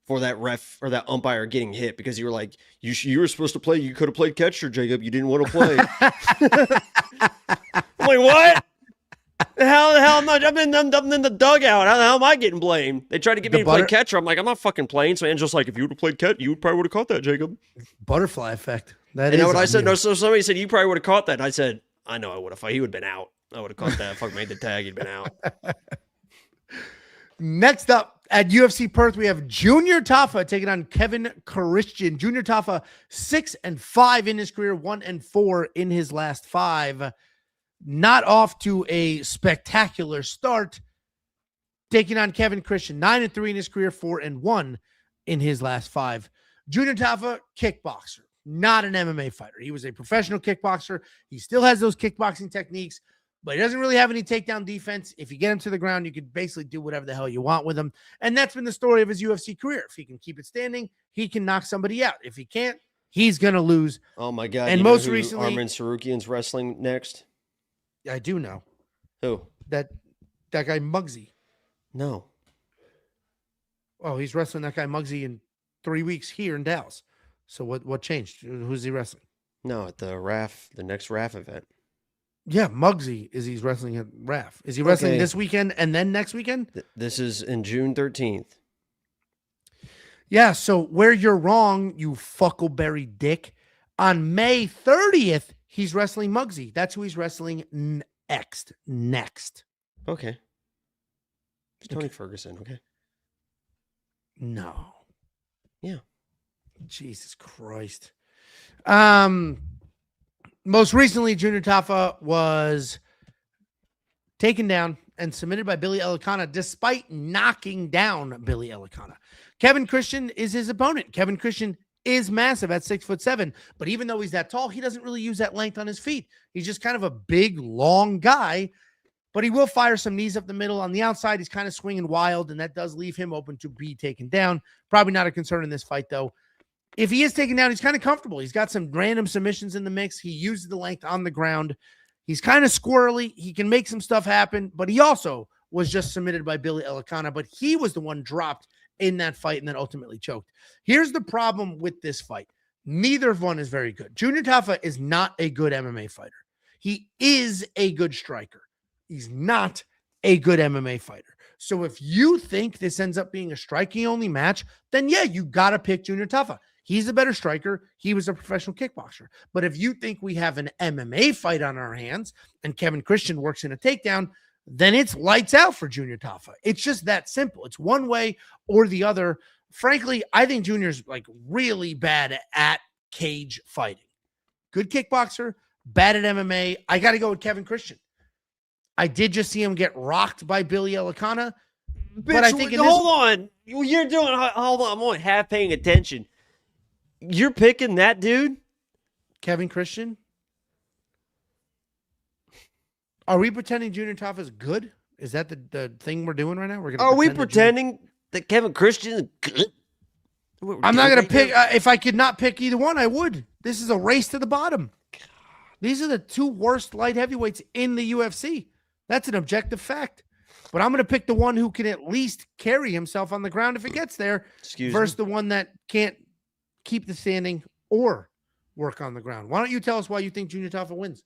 for that ref or that umpire getting hit because you were like, you were supposed to play. You could have played catcher, Jacob. You didn't want to play. I'm like, what? How the hell am I? I'm in the dugout. How the hell am I getting blamed? They tried to get me to play catcher. I'm like, I'm not fucking playing. So Angel's like, if you would have played catcher, you probably would have caught that, Jacob. Butterfly effect. You know what I said? No, so somebody said you probably would have caught that. And I said, I know I would have. He would have been out. I would have caught that. Fuck, made the tag. He'd been out. Next up at UFC Perth, we have Junior Tafa taking on Kevin Christian. Junior Tafa 6-5 in his career, 1-4 in his last 5. Not off to a spectacular start. Taking on Kevin Christian, 9-3 in his career, 4-1 in his last 5. Junior Tafa, kickboxer, not an MMA fighter. He was a professional kickboxer. He still has those kickboxing techniques, but he doesn't really have any takedown defense. If you get him to the ground, you could basically do whatever the hell you want with him. And that's been the story of his UFC career. If he can keep it standing, he can knock somebody out. If he can't, he's going to lose. Oh, my God. And you most know who recently, Armin Sarukian's wrestling next? I do know. Who? That guy Muggsy. No. Oh, he's wrestling that guy Muggsy in 3 weeks here in Dallas. So what changed? Who's he wrestling? No, at the next RAF event. Yeah, Muggsy he's wrestling at RAF. Is he wrestling this weekend and then next weekend? This is in June 13th. Yeah, so where you're wrong, you fuckleberry dick. On May 30th, he's wrestling Muggsy. That's who he's wrestling next. Okay. It's Tony Ferguson, okay? No. Yeah. Jesus Christ. Most recently, Junior Tafa was taken down and submitted by Billy Elicana despite knocking down Billy Elicana. Kevin Christian is his opponent. Kevin Christian is massive at 6'7", but even though he's that tall, he doesn't really use that length on his feet. He's just kind of a big, long guy, but he will fire some knees up the middle. On the outside, he's kind of swinging wild, and that does leave him open to be taken down. Probably not a concern in this fight, though. If he is taken down, he's kind of comfortable. He's got some random submissions in the mix. He uses the length on the ground. He's kind of squirrely. He can make some stuff happen, but he also was just submitted by Billy Elicana, but he was the one dropped in that fight and then ultimately choked. Here's the problem with this fight. Neither of one is very good. Junior Tafa is not a good MMA fighter. He is a good striker. He's not a good MMA fighter. So if you think this ends up being a striking only match, then yeah, you got to pick Junior Tafa. He's a better striker. He was a professional kickboxer. But if you think we have an MMA fight on our hands and Kevin Christian works in a takedown, then it's lights out for Junior Tafa. It's just that simple. It's one way or the other. Frankly, I think Junior's like really bad at cage fighting. Good kickboxer, bad at MMA. I got to go with Kevin Christian. I did just see him get rocked by Billy Elicana. But I think hold on. You're doing, hold on. I'm only half paying attention. You're picking that dude? Kevin Christian? Are we pretending Junior Tafa is good? Is that the thing we're doing right now? Are we pretending that Kevin Christian is good? I'm not going to pick. If I could not pick either one, I would. This is a race to the bottom. These are the two worst light heavyweights in the UFC. That's an objective fact. But I'm going to pick the one who can at least carry himself on the ground if it gets there versus the one that can't keep the standing or work on the ground. Why don't you tell us why you think Junior Tafa wins?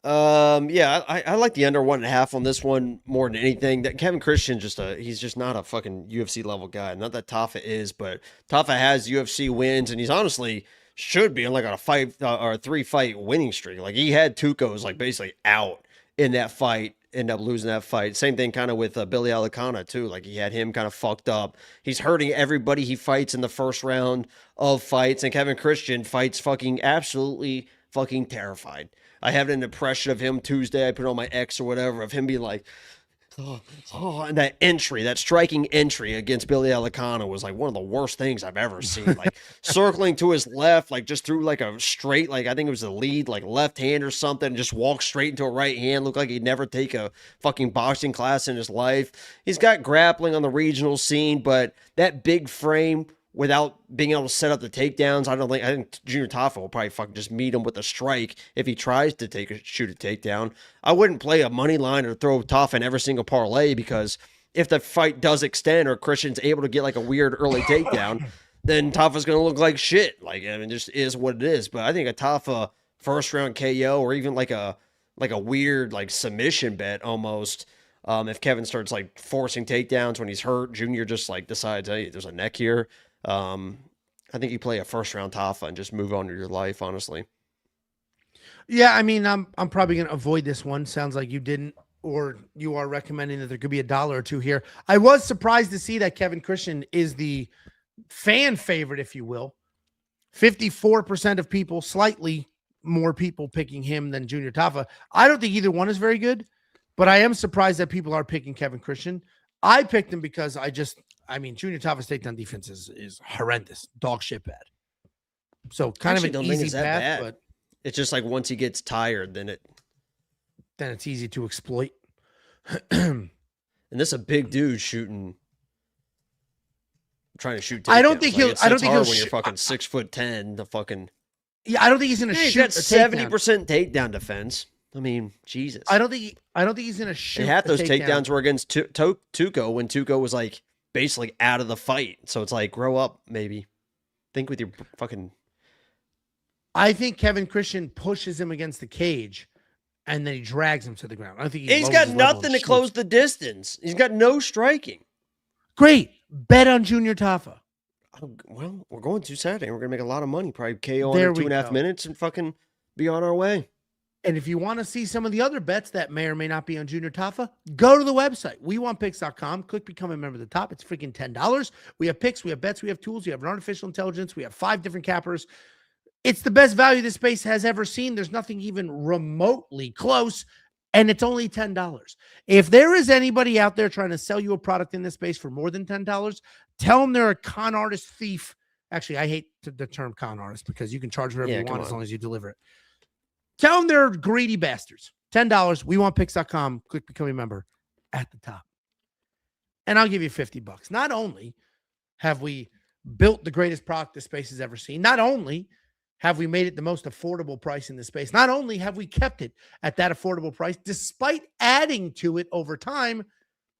Yeah, I like the under 1.5 on this one more than anything. That Kevin Christian he's just not a fucking UFC level guy. Not that Tafa is, but Tafa has UFC wins, and he's honestly should be on like on a 5 or a 3-fight winning streak. Like he had Tuco's like basically out in that fight, end up losing that fight. Same thing kind of with Billy Elicana too. Like he had him kind of fucked up. He's hurting everybody he fights in the first round of fights, and Kevin Christian fights fucking absolutely fucking terrified. I have an impression of him Tuesday. I put on my X or whatever of him being like, and that striking entry against Billy Elicana was like one of the worst things I've ever seen. Like circling to his left, like just threw like a straight, like I think it was a lead, like left hand or something, and just walked straight into a right hand. Looked like he'd never take a fucking boxing class in his life. He's got grappling on the regional scene, but that big frame without being able to set up the takedowns, I think Junior Tafa will probably fucking just meet him with a strike if he tries to shoot a takedown. I wouldn't play a money line or throw Tafa in every single parlay, because if the fight does extend or Christian's able to get like a weird early takedown, then Tafa's going to look like shit. Like, I mean, just is what it is. But I think a Tafa first round KO or even like a weird like submission bet almost. If Kevin starts like forcing takedowns when he's hurt, Junior just like decides, hey, there's a neck here. I think you play a first round Tafa and just move on to your life, honestly. Yeah, I mean, I'm probably going to avoid this one. Sounds like you didn't, or you are recommending that there could be $1 or $2 here. I was surprised to see that Kevin Christian is the fan favorite, if you will. 54% of people, slightly more people picking him than Junior Tafa. I don't think either one is very good, but I am surprised that people are picking Kevin Christian. I picked him because Junior Tafa's takedown defense is horrendous, dog shit bad. So kind of an easy path, but it's just like once he gets tired, then it's easy to exploit. And this is a big dude trying to shoot takedowns. I don't think he'll. I don't think he'll. When you're fucking 6'10", the fucking. Yeah, I don't think he's gonna shoot. He's got 70% takedown defense. I mean, Jesus. I don't think he's gonna shoot. And half those takedowns were against Tuco when Tuco was like basically out of the fight. So it's like, grow up, maybe. Think with your fucking. I think Kevin Christian pushes him against the cage, and then he drags him to the ground. I don't think he's got nothing to close the distance. He's got no striking. Great, bet on Junior Tafa. Well, we're going to Saturday. We're going to make a lot of money. Probably KO There in we 2.5 go. minutes and fucking be on our way. And if you want to see some of the other bets that may or may not be on Junior Tafa, go to the website, wewantpicks.com. Click become a member at the top. It's freaking $10. We have picks, we have bets, we have tools, we have an artificial intelligence, we have 5 different cappers. It's the best value this space has ever seen. There's nothing even remotely close, and it's only $10. If there is anybody out there trying to sell you a product in this space for more than $10, tell them they're a con artist thief. Actually, I hate the term con artist because you can charge whatever you want as long as you deliver it. Tell them they're greedy bastards. $10, wewantpicks.com. Click become a member at the top. And I'll give you $50. Not only have we built the greatest product this space has ever seen, not only have we made it the most affordable price in the space, not only have we kept it at that affordable price, despite adding to it over time,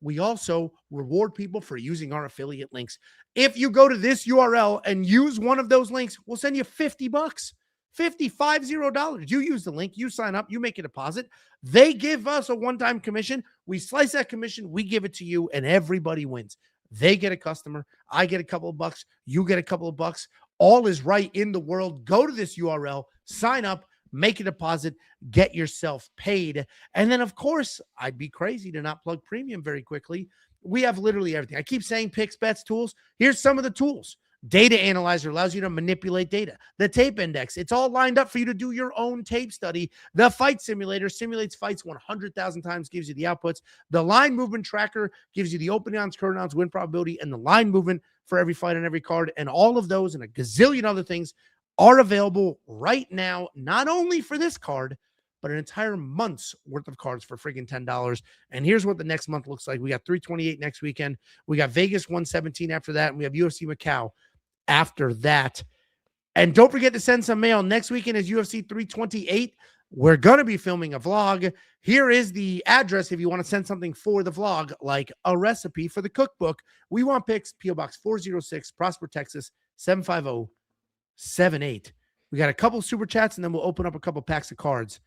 we also reward people for using our affiliate links. If you go to this URL and use one of those links, we'll send you $50. $50. You use the link, you sign up, you make a deposit. They give us a one-time commission. We slice that commission, we give it to you, and everybody wins. They get a customer, I get a couple of bucks, you get a couple of bucks. All is right in the world. Go to this URL, sign up, make a deposit, get yourself paid. And then, of course, I'd be crazy to not plug premium very quickly. We have literally everything. I keep saying picks, bets, tools. Here's some of the tools. Data Analyzer allows you to manipulate data. The Tape Index, it's all lined up for you to do your own tape study. The Fight Simulator simulates fights 100,000 times, gives you the outputs. The Line Movement Tracker gives you the opening odds, current odds, win probability, and the line movement for every fight on every card. And all of those and a gazillion other things are available right now, not only for this card, but an entire month's worth of cards for freaking $10. And here's what the next month looks like. We got 328 next weekend. We got Vegas 117 after that. And we have UFC Macau after that. And don't forget to send some mail. Next weekend is UFC 328. We're going to be filming a vlog. Here is the address if you want to send something for the vlog, like a recipe for the cookbook. We Want Picks, P.O. Box 406, Prosper, Texas, 75078. We got a couple super chats, and then we'll open up a couple packs of cards.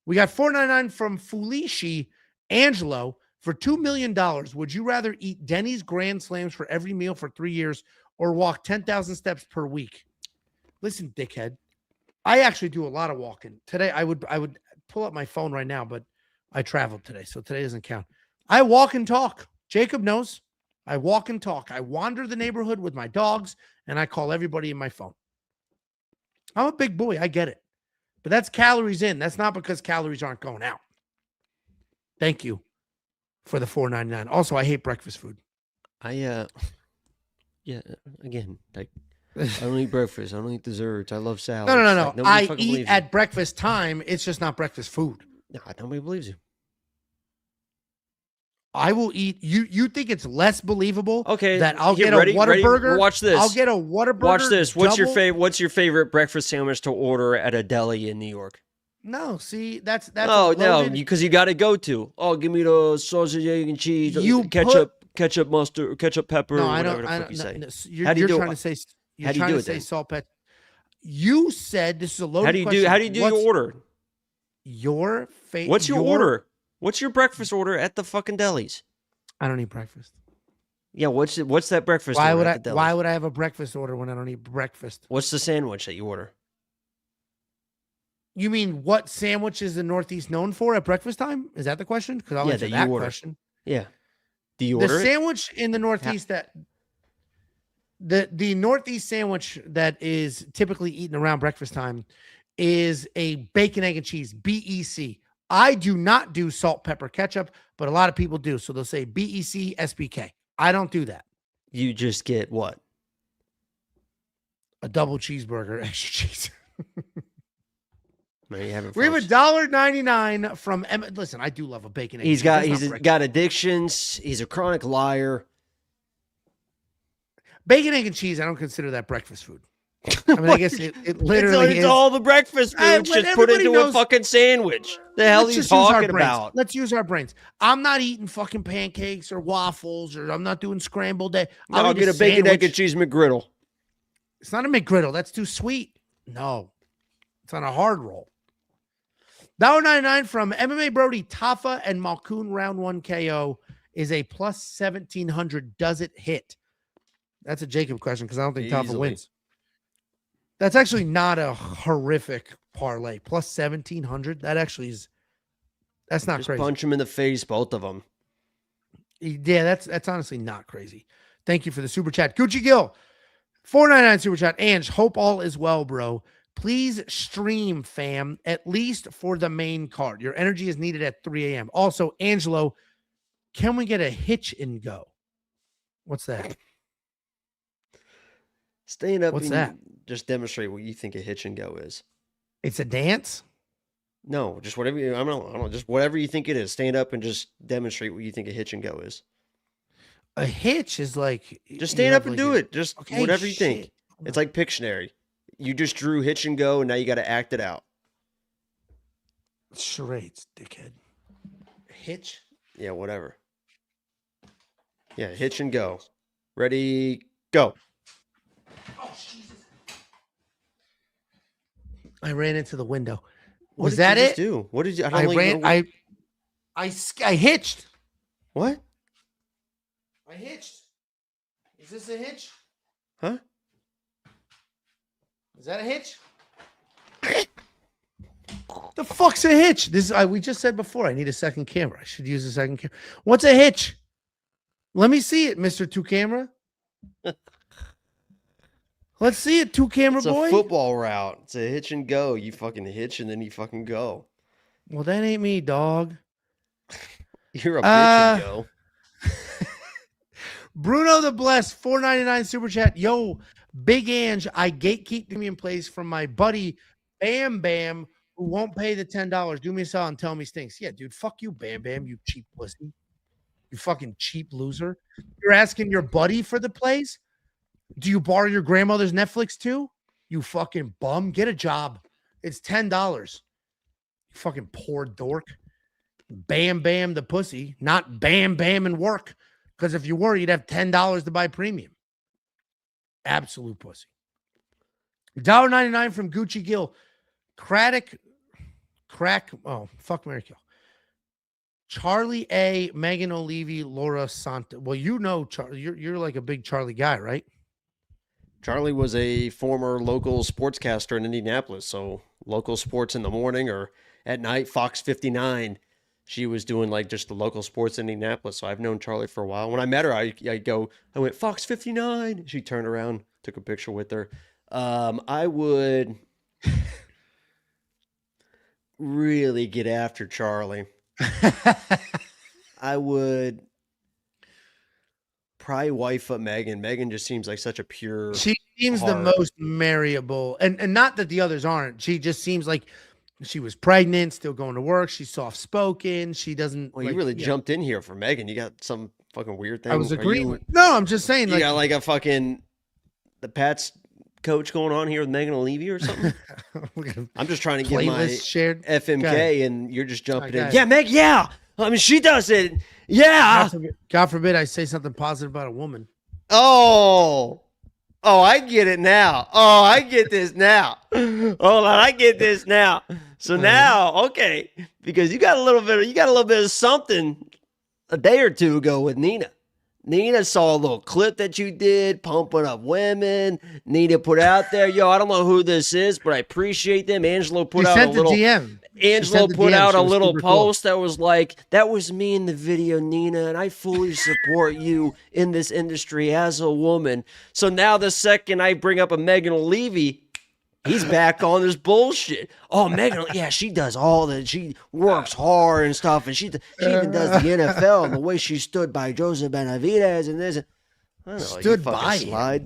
We got $4.99 from Fulishi Angelo for $2 million. Would you rather eat Denny's Grand Slams for every meal for 3 years or walk 10,000 steps per week? Listen, dickhead, I actually do a lot of walking. Today, I would pull up my phone right now, but I traveled today, so today doesn't count. I walk and talk. Jacob knows. I walk and talk. I wander the neighborhood with my dogs, and I call everybody in my phone. I'm a big boy. I get it. But that's calories in. That's not because calories aren't going out. Thank you for the $4.99. Also, I hate breakfast food. Yeah, again, like, I don't eat breakfast. I don't eat desserts. I love salads. No. Like, I eat at breakfast time. It's just not breakfast food. No, nobody believes you. I will eat. You think it's less believable? Okay, that I'll get get ready, a Whataburger. Watch this. I'll get a Whataburger. Watch this. What's your double? favorite breakfast sandwich to order at a deli in New York? No, see, that's no, because you got to go to. Oh, give me the sausage, egg, and cheese. Ketchup, mustard, ketchup, pepper. No, whatever I the fuck you say. You're How do you do trying it? to say. You're How do you trying do to it say then? salt, pepper. You said this is a loaded question. How do you do your order? Your favorite. What's your order? What's your breakfast order at the fucking delis? I don't eat breakfast. Yeah, what's that breakfast Why order would at the delis? Why would I have a breakfast order when I don't eat breakfast? What's the sandwich that you order? You mean what sandwich is the Northeast known for at breakfast time? Is that the question? Because I'll answer that question. Yeah. Do you order the sandwich in the Northeast that the Northeast sandwich that is typically eaten around breakfast time is a bacon, egg, and cheese, BEC. I do not do salt, pepper, ketchup, but a lot of people do. So they'll say BEC, SPK. I don't do that. You just get what? A double cheeseburger, extra cheese. Man, you haven't. We have $1.99 from Emmett. Listen, I do love a bacon. He's got addictions. He's a chronic liar. Bacon, egg, and cheese. I don't consider that breakfast food. I mean, I guess it literally it's all the breakfast foods just put into a fucking sandwich. The hell are you talking about? Let's use our brains. I'm not eating fucking pancakes or waffles, or I'm not doing scrambled egg. I'll get a bacon, egg, and cheese McGriddle. It's not a McGriddle. That's too sweet. No, it's on a hard roll. $1.99 from MMA Brody, Tafa, and Malkoun round 1 KO is a plus 1,700. Does it hit? That's a Jacob question because I don't think Tafa Easily. wins. That's actually not a horrific parlay. Plus 1,700. That actually is. That's not Just crazy. punch him in the face, both of them. Yeah, that's honestly not crazy. Thank you for the super chat. Gucci Gill, 499 super chat. Ange, hope all is well, bro. Please stream, fam, at least for the main card. Your energy is needed at 3 a.m. Also, Angelo, can we get a hitch and go? What's that? Stand up What's and that? just demonstrate what you think a hitch and go is. It's a dance? No, just whatever you, I don't know, just whatever you think it is. Stand up and just demonstrate what you think a hitch and go is. A hitch is like... Just stand up and do it. Just Okay, whatever you think. shit. It's like Pictionary. You just drew hitch and go, and now you got to act it out. Charades, dickhead. Hitch? Yeah, whatever. Yeah, hitch and go. Ready, go. Oh, Jesus. I ran into the window. What Was did that you it? just do? What did you? I don't even ran. know I hitched. what? I hitched. Is this a hitch? Huh? Is that a hitch? The fuck's a hitch? We just said before I need a second camera. I should use a second camera. What's a hitch? Let me see it, Mr. Two Camera. Let's see it, two camera It's boy. a football route. It's a hitch and go. You fucking hitch and then you fucking go. Well, that ain't me, dog. You're a bitch and go. Bruno the Blessed, 499 super chat. Yo, Big Ange, I gatekeep premium plays from my buddy Bam Bam, who won't pay the $10. Do me a solid and tell me stinks. Yeah, dude, fuck you, Bam Bam, you cheap pussy. You fucking cheap loser. You're asking your buddy for the plays? Do you borrow your grandmother's Netflix too? You fucking bum. Get a job. It's $10. You fucking poor dork. Bam Bam the pussy, not Bam Bam and work. Because if you were, you'd have $10 to buy premium. Absolute pussy. $1.99 from Gucci Gill. Crack. Oh, fuck Mary Kill. Charlie A, Megan Olivi, Laura Santa. Well, you know, Charlie, you're like a big Charlie guy, right? Charlie was a former local sportscaster in Indianapolis. So local sports in the morning or at night, Fox 59. She was doing like just the local sports in Indianapolis. So I've known Charlie for a while. When I met her, I went Fox 59. She turned around, took a picture with her. I would really get after Charlie. I would probably wife up Megan. Megan just seems like such a pure. She seems the most marryable, and not that the others aren't. She just seems like she was pregnant, still going to work. She's soft spoken. She doesn't. Well, you really jumped in here for Megan. You got some fucking weird thing. I was agreeing. No, I'm just saying. You got like a fucking the Pats coach going on here with Megan Olivi or something. I'm just trying to get my shared FMK, and you're just jumping in. Guys. Yeah, Meg. Yeah, I mean she does it. Yeah. God forbid I say something positive about a woman. Oh, I get it now. Oh, I get this now. Hold on, I get this now. So now, okay, because you got a little bit of something a day or two ago with Nina. Nina saw a little clip that you did, pumping up women. Nina put out there, yo, I don't know who this is, but I appreciate them. Angelo put out a little DM. Angelo put out a little post that was like, that was me in the video, Nina, and I fully support you in this industry as a woman. So now the second I bring up a Megan Olivi, he's back on this bullshit. Oh, Megan, yeah, she does all that. She works hard and stuff, and she even does the NFL and the way she stood by Joseph Benavidez and this. I don't know, stood by Sly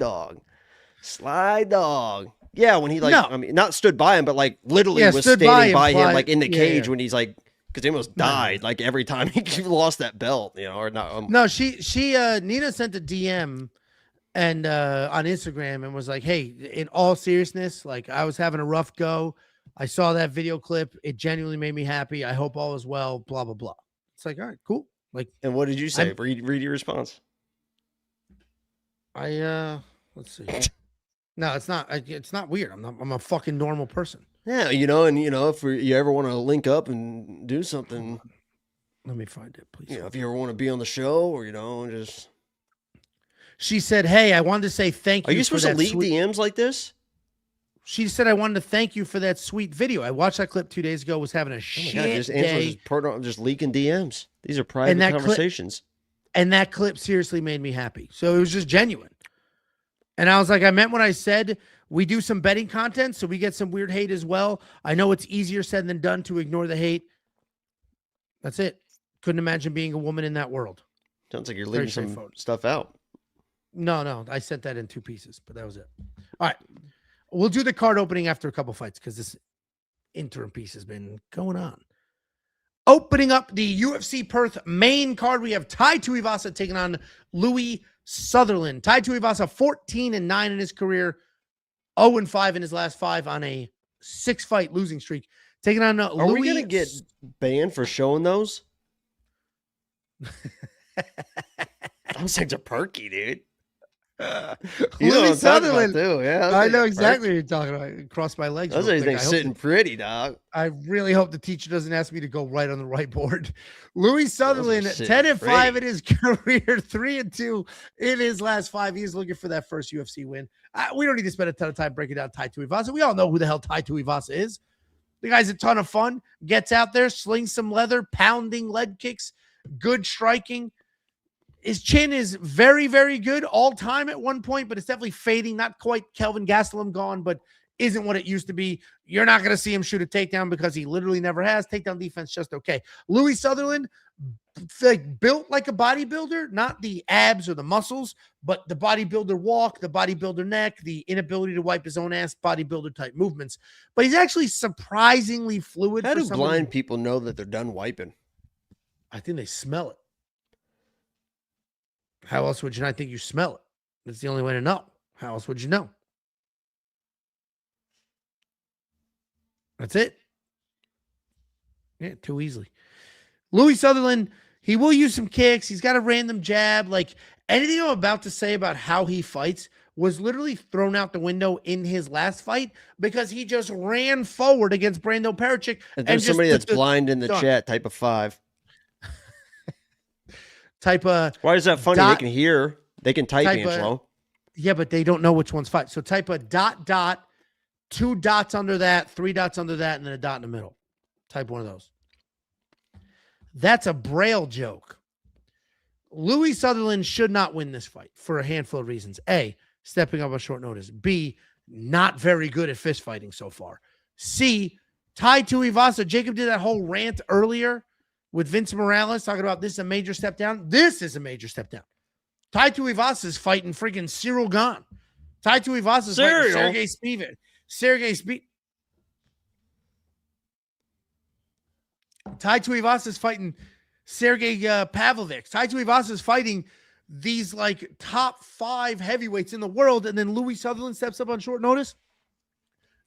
dog. Yeah, when he I mean, not stood by him, but like literally was standing by him, like in the cage when he's like, because he almost died like every time he lost that belt, you know, or not. No, she Nina sent a DM and on Instagram and was like, hey, in all seriousness, like I was having a rough go. I saw that video clip. It genuinely made me happy. I hope all is well, blah, blah, blah. It's like, all right, cool. Like, and what did you say? Read your response. Let's see. No, it's not weird. I'm a fucking normal person. Yeah, you know, and you know, if you ever want to link up and do something, let me find it, please. You know, if you ever want to be on the show, or you know, just She said, "Hey, I wanted to say thank you." Are you supposed to leak DMs like this? She said, "I wanted to thank you for that sweet video. I watched that clip 2 days ago. Was having a shit day. Just leaking DMs. These are private conversations." And that clip seriously made me happy. So it was just genuine. And I was like, I meant when I said we do some betting content, so we get some weird hate as well. I know it's easier said than done to ignore the hate. That's it. Couldn't imagine being a woman in that world. Sounds like you're leaving some stuff out. No. I sent that in 2 pieces, but that was it. All right. We'll do the card opening after a couple fights because this interim piece has been going on. Opening up the UFC Perth main card, we have Tai Tuivasa taking on Louis Sutherland. Tai Tuivasa 14-9 in his career, 0-5 in his last 5 on a 6-fight losing streak. Taking on Are we going to get banned for showing those? Those things are perky, dude. Louis Sutherland too. Yeah, I know exactly what you're talking about. Cross my legs. Those things sitting pretty, dog. I really hope the teacher doesn't ask me to go right on the right board. Louis Sutherland, 10-5 in his career, 3-2 in his last 5. He's looking for that first UFC win. We don't need to spend a ton of time breaking down Tai Tuivasa. We all know who the hell Tai Tuivasa is. The guy's a ton of fun. Gets out there, slings some leather, pounding leg kicks, good striking. His chin is very, very good all time at one point, but it's definitely fading. Not quite Kelvin Gastelum gone, but isn't what it used to be. You're not going to see him shoot a takedown because he literally never has. Takedown defense just okay. Louis Sutherland, built like a bodybuilder, not the abs or the muscles, but the bodybuilder walk, the bodybuilder neck, the inability to wipe his own ass, bodybuilder type movements. But he's actually surprisingly fluid. How do blind people know that they're done wiping? I think they smell it. How else would you not think you smell it? That's the only way to know. How else would you know? That's it. Yeah, too easily. Louis Sutherland, he will use some kicks. He's got a random jab. Like anything I'm about to say about how he fights was literally thrown out the window in his last fight because he just ran forward against Brando Pericic. And there's somebody that's blind in the chat, type of 5. Type of. Why is that funny? They can hear. They can type, Angelo. Yeah, but they don't know which one's 5. So type a ... 2 dots under that, 3 dots under that, and then a dot in the middle. Type one of those. That's a Braille joke. Louis Sutherland should not win this fight for a handful of reasons. A, stepping up on short notice. B, not very good at fist fighting so far. C, Tai Tuivasa. Jacob did that whole rant earlier with Vince Morales talking about this is a major step down. This is a major step down. Tai Tuivasa is fighting freaking Cyril Gahn. Tai Tuivasa is fighting Sergey Spivak. Tai Tuivasa is fighting Sergey Pavlovich. Tai Tuivasa is fighting these like top 5 heavyweights in the world, and then Louis Sutherland steps up on short notice.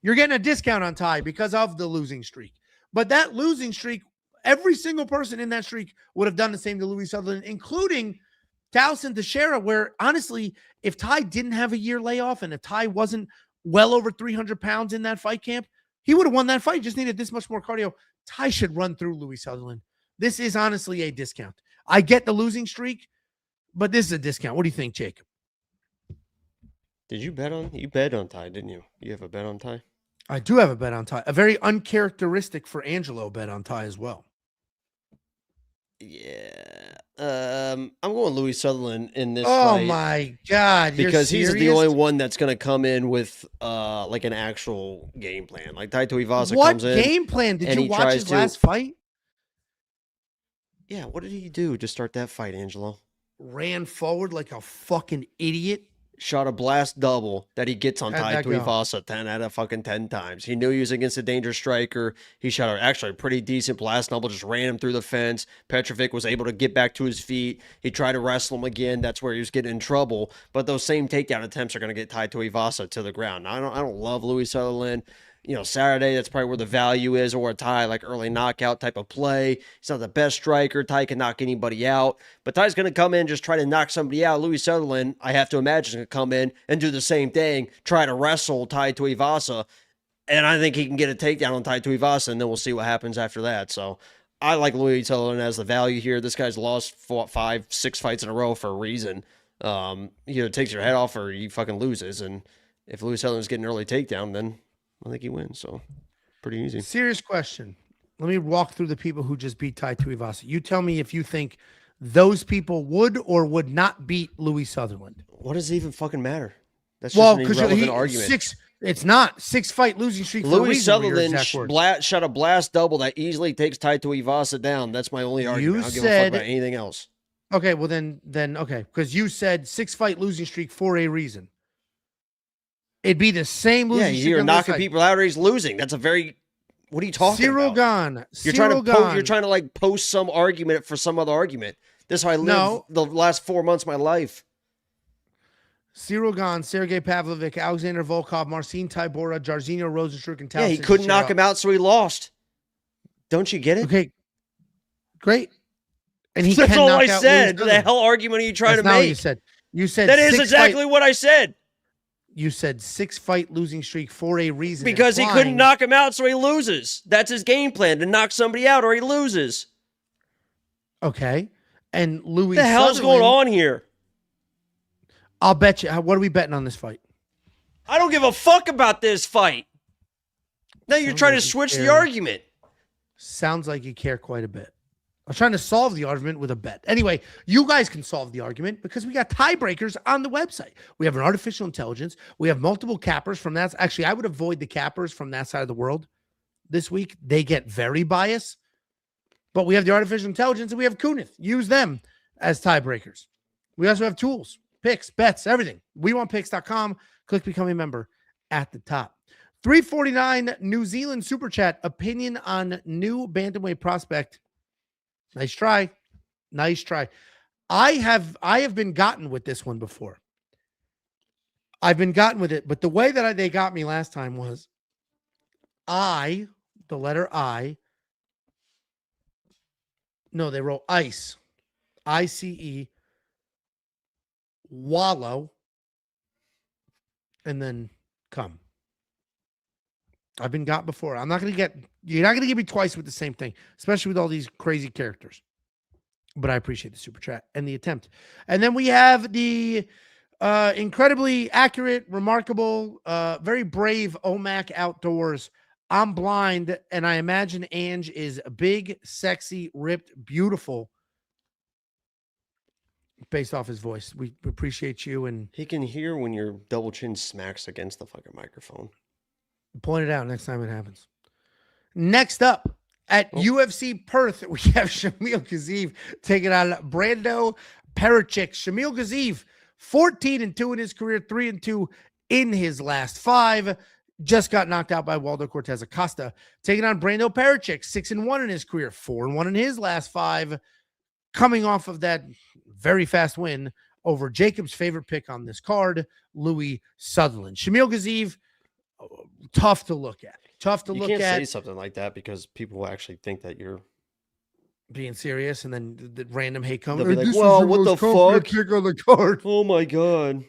You're getting a discount on Tai because of the losing streak. But that losing streak, every single person in that streak would have done the same to Louis Sutherland, including Towson Teixeira, where honestly, if Tai didn't have a year layoff and if Tai wasn't well over 300 pounds in that fight camp, he would have won that fight. He just needed this much more cardio. Tai should run through Louis Sutherland. This is honestly a discount. I get the losing streak, but this is a discount. What do you think, Jacob? Did you bet on? You bet on Tai, didn't you? You have a bet on Tai? I do have a bet on Tai. A very uncharacteristic for Angelo bet on Tai as well. Yeah. I'm going Louis Sutherland in this fight. Oh my God. Because he's the only one that's going to come in with like an actual game plan. Like Tai Tuivasa comes in. What game plan? Did you watch his last fight? Yeah, what did he do to start that fight, Angelo? Ran forward like a fucking idiot. Shot a blast double that he gets on Tai Tuivasa 10 out of fucking 10 times. He knew he was against a dangerous striker. He shot actually a pretty decent blast double, just ran him through the fence. Petrovic was able to get back to his feet. He tried to wrestle him again. That's where he was getting in trouble. But those same takedown attempts are going to get Tai Tuivasa to the ground. Now, I don't love Louis Sutherland. You know, Saturday, that's probably where the value is, or a Tai, like early knockout type of play. He's not the best striker. Tai can knock anybody out. But Tai's going to come in, just try to knock somebody out. Louis Sutherland, I have to imagine, is going to come in and do the same thing, try to wrestle Tai Tuivasa. And I think he can get a takedown on Tai Tuivasa, and then we'll see what happens after that. So I like Louis Sutherland as the value here. This guy's lost 5, 6 fights in a row for a reason. takes your head off or he fucking loses. And if Louis Sutherland's getting an early takedown, then I think he wins. So pretty easy. Serious question. Let me walk through the people who just beat Tai Tuivasa. You tell me if you think those people would or would not beat Louis Sutherland. What does it even fucking matter? That's just an irrelevant argument. It's not 6-fight losing streak. Louis Sutherland shot a blast double that easily takes Tai Tuivasa down. That's my only argument. I don't give a fuck about anything else. Okay, well then okay, because you said 6-fight losing streak for a reason. It'd be the same losing streak. Yeah, you're knocking people out or he's losing. That's a very what are you talking about? You're trying to like post some argument for some other argument. This is how I lived the last 4 months of my life. Cyril Gane, Sergey Pavlovich, Alexander Volkov, Marcin Tybura, Jairzinho Rozenstruik, and Tafa. Yeah, he couldn't knock him out, so he lost. Don't you get it? Okay, great. And That's all I said. What the hell argument are you trying to make? Not what you said. You said that is exactly what I said. You said 6-fight losing streak for a reason. Because he couldn't knock him out, so he loses. That's his game plan, to knock somebody out or he loses. Okay. And Louis What the hell's going on here? I'll bet you. What are we betting on this fight? I don't give a fuck about this fight. Now you're trying to switch the argument. Sounds like you care quite a bit. I'm trying to solve the argument with a bet. Anyway, you guys can solve the argument because we got tiebreakers on the website. We have an artificial intelligence. We have multiple cappers from that. Actually, I would avoid the cappers from that side of the world this week. They get very biased. But we have the artificial intelligence and we have Kunith. Use them as tiebreakers. We also have tools, picks, bets, everything. WeWantPicks.com. Click Become a Member at the top. 349 New Zealand Super Chat. Opinion on new bantamweight prospect. Nice try. Nice try. I have been gotten with this one before. I've been gotten with it, but the way that they got me last time was the letter I. No, they wrote ICE. ICE. Wallow. And then come. I've been got before. You're not going to get me twice with the same thing, especially with all these crazy characters. But I appreciate the super chat and the attempt. And then we have the incredibly accurate, remarkable, very brave OMAC Outdoors. I'm blind, and I imagine Ange is big, sexy, ripped, beautiful. Based off his voice. We appreciate you. And he can hear when your double chin smacks against the fucking microphone. Point it out next time it happens. Next up at UFC Perth, we have Shamil Gaziev taking on Brando Pericic. Shamil Gaziev, 14-2 in his career, 3-2 in his last 5. Just got knocked out by Waldo Cortez Acosta. Taking on Brando Pericic, 6-1 in his career, 4-1 in his last 5. Coming off of that very fast win over Jacob's favorite pick on this card, Louis Sutherland. Shamil Gaziev, tough to look at. You can't say something like that because people will actually think that you're being serious, and then the random hate comes. They'll be like, well, what the fuck? Kick on the card. Oh my God.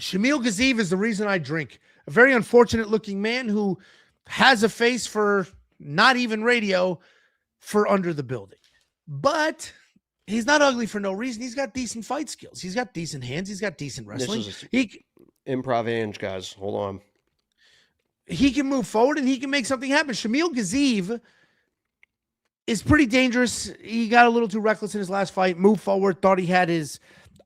Shamil Gaziev is the reason I drink. A very unfortunate looking man who has a face for not even radio for under the building. But he's not ugly for no reason. He's got decent fight skills. He's got decent hands. He's got decent wrestling. Improv Ange, guys. Hold on. He can move forward and he can make something happen. Shamil Gaziev is pretty dangerous. He got a little too reckless in his last fight, moved forward, thought he had his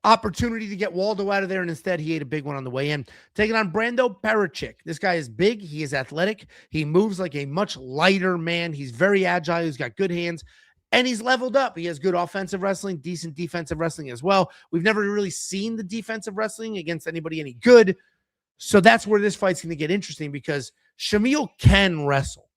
opportunity to get Waldo out of there, and instead he ate a big one on the way in. Taking on Brando Pericic. This guy is big. He is athletic. He moves like a much lighter man. He's very agile. He's got good hands. And he's leveled up. He has good offensive wrestling, decent defensive wrestling as well. We've never really seen the defensive wrestling against anybody any good. So that's where this fight's going to get interesting because Shamil can wrestle,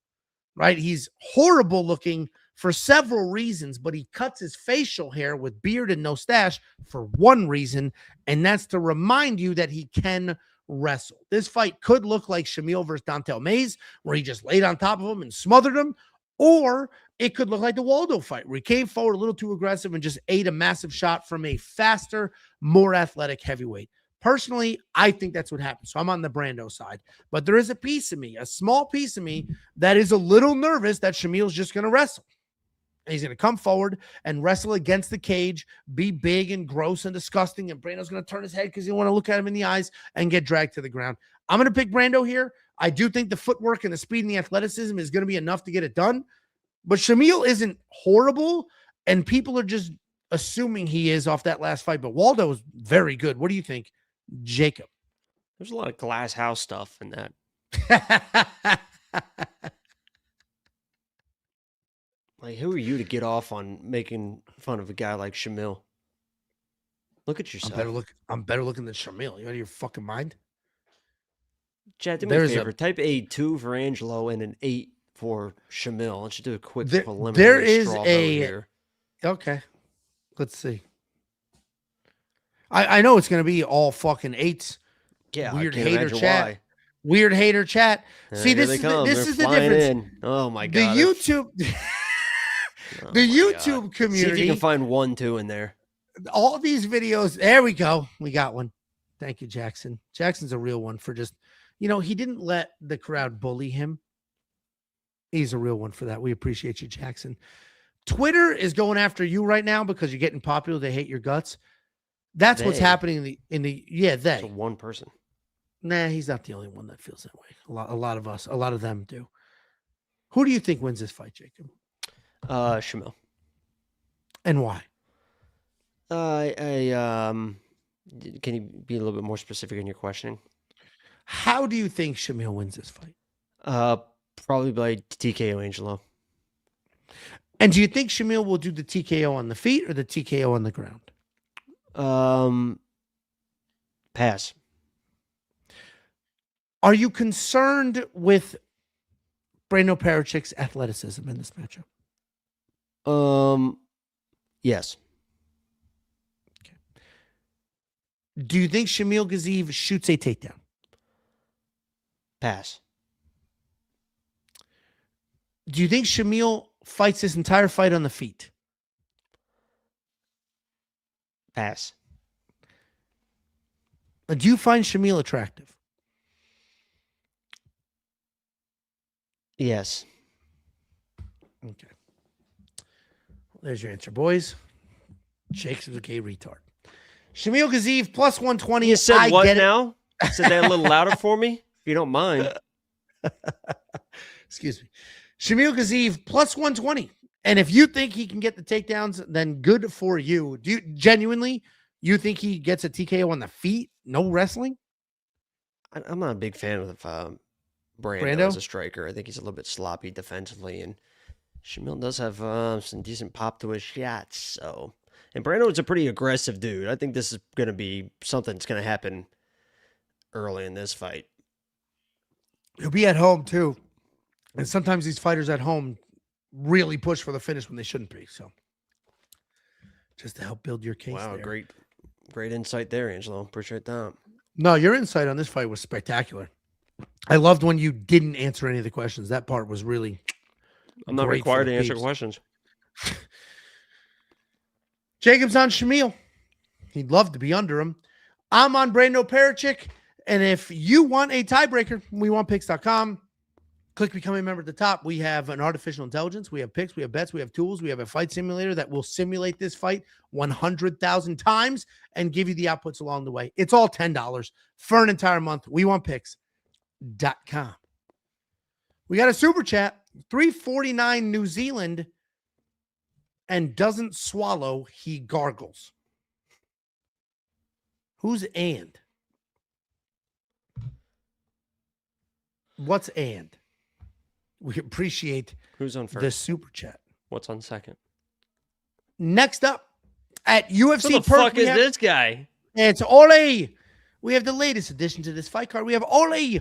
right? He's horrible looking for several reasons, but he cuts his facial hair with beard and no stash for one reason, and that's to remind you that he can wrestle. This fight could look like Shamil versus Dontel Mays, where he just laid on top of him and smothered him, or it could look like the Waldo fight, where he came forward a little too aggressive and just ate a massive shot from a faster, more athletic heavyweight. Personally, I think that's what happened. So I'm on the Brando side. But there is a piece of me, a small piece of me, that is a little nervous that Shamil's just going to wrestle. And he's going to come forward and wrestle against the cage, be big and gross and disgusting. And Brando's going to turn his head because he want to look at him in the eyes and get dragged to the ground. I'm going to pick Brando here. I do think the footwork and the speed and the athleticism is going to be enough to get it done. But Shamil isn't horrible, and people are just assuming he is off that last fight. But Waldo is very good. What do you think, Jacob? There's a lot of glass house stuff in that. Like, who are you to get off on making fun of a guy like Shamil? Look at yourself. I'm better looking than Shamil. You out of your fucking mind? Chad, do me a favor. Type a 2 for Angelo and an 8 for Shamil. Let's just do a quick preliminary. There is straw vote a here. Okay. Let's see. I know it's going to be all fucking 8s. Yeah, Weird I can't hater imagine chat. why. Weird hater chat. See, Here this they is come. this They're is the flying difference. in. Oh my The god. YouTube Oh the my YouTube God. community. See if you can find 1, 2 in there. All these videos. There we go. We got one. Thank you, Jackson. Jackson's a real one for just, he didn't let the crowd bully him. He's a real one for that. We appreciate you, Jackson. Twitter is going after you right now because you're getting popular. They hate your guts. That's what's They? happening they. It's one person. Nah, he's not the only one that feels that way. A lot of them do. Who do you think wins this fight, Jacob? Shamil. And why? Can you be a little bit more specific in your questioning? How do you think Shamil wins this fight? Probably by TKO Angelo. And do you think Shamil will do the TKO on the feet or the TKO on the ground? Pass. Are you concerned with Brando Pericic's athleticism in this matchup? Yes. Do you think Shamil Gaziev shoots a takedown? Pass. Do you think Shamil fights this entire fight on the feet? Pass. Do you find Shamil attractive? Yes. Okay. Well, there's your answer, boys. Jake's a gay retard. Shamil Gaziev plus 120. You said I what get now? Say that a little louder for me, if you don't mind. Excuse me. Shamil Gaziev plus 120. And if you think he can get the takedowns, then good for you. Do you genuinely, you think he gets a TKO on the feet? No wrestling? I'm not a big fan of Brando as a striker. I think he's a little bit sloppy defensively, and Shamil does have some decent pop to his shots. So, and Brando is a pretty aggressive dude. I think this is going to be something that's going to happen early in this fight. He'll be at home too. And sometimes these fighters at home really push for the finish when they shouldn't be. So just to help build your case. Wow, there. great insight there, Angelo. Appreciate that. No, your insight on this fight was spectacular. I loved when you didn't answer any of the questions. That part was really I'm not great for required the to answer peeps. questions. Jacob's on Shamil. He'd love to be under him. I'm on Brando Pericic. And if you want a tiebreaker, we want picks.com. Click become a member at the top. We have an artificial intelligence. We have picks. We have bets. We have tools. We have a fight simulator that will simulate this fight 100,000 times and give you the outputs along the way. It's all $10 for an entire month. We want picks.com. We got a super chat. 349 New Zealand and doesn't swallow. He gargles. Who's and? What's and? We appreciate Who's on first? the super chat. What's on second? Next up at UFC Who the Perth, fuck is this guy? It's Ollie. We have the latest addition to this fight card. We have Ollie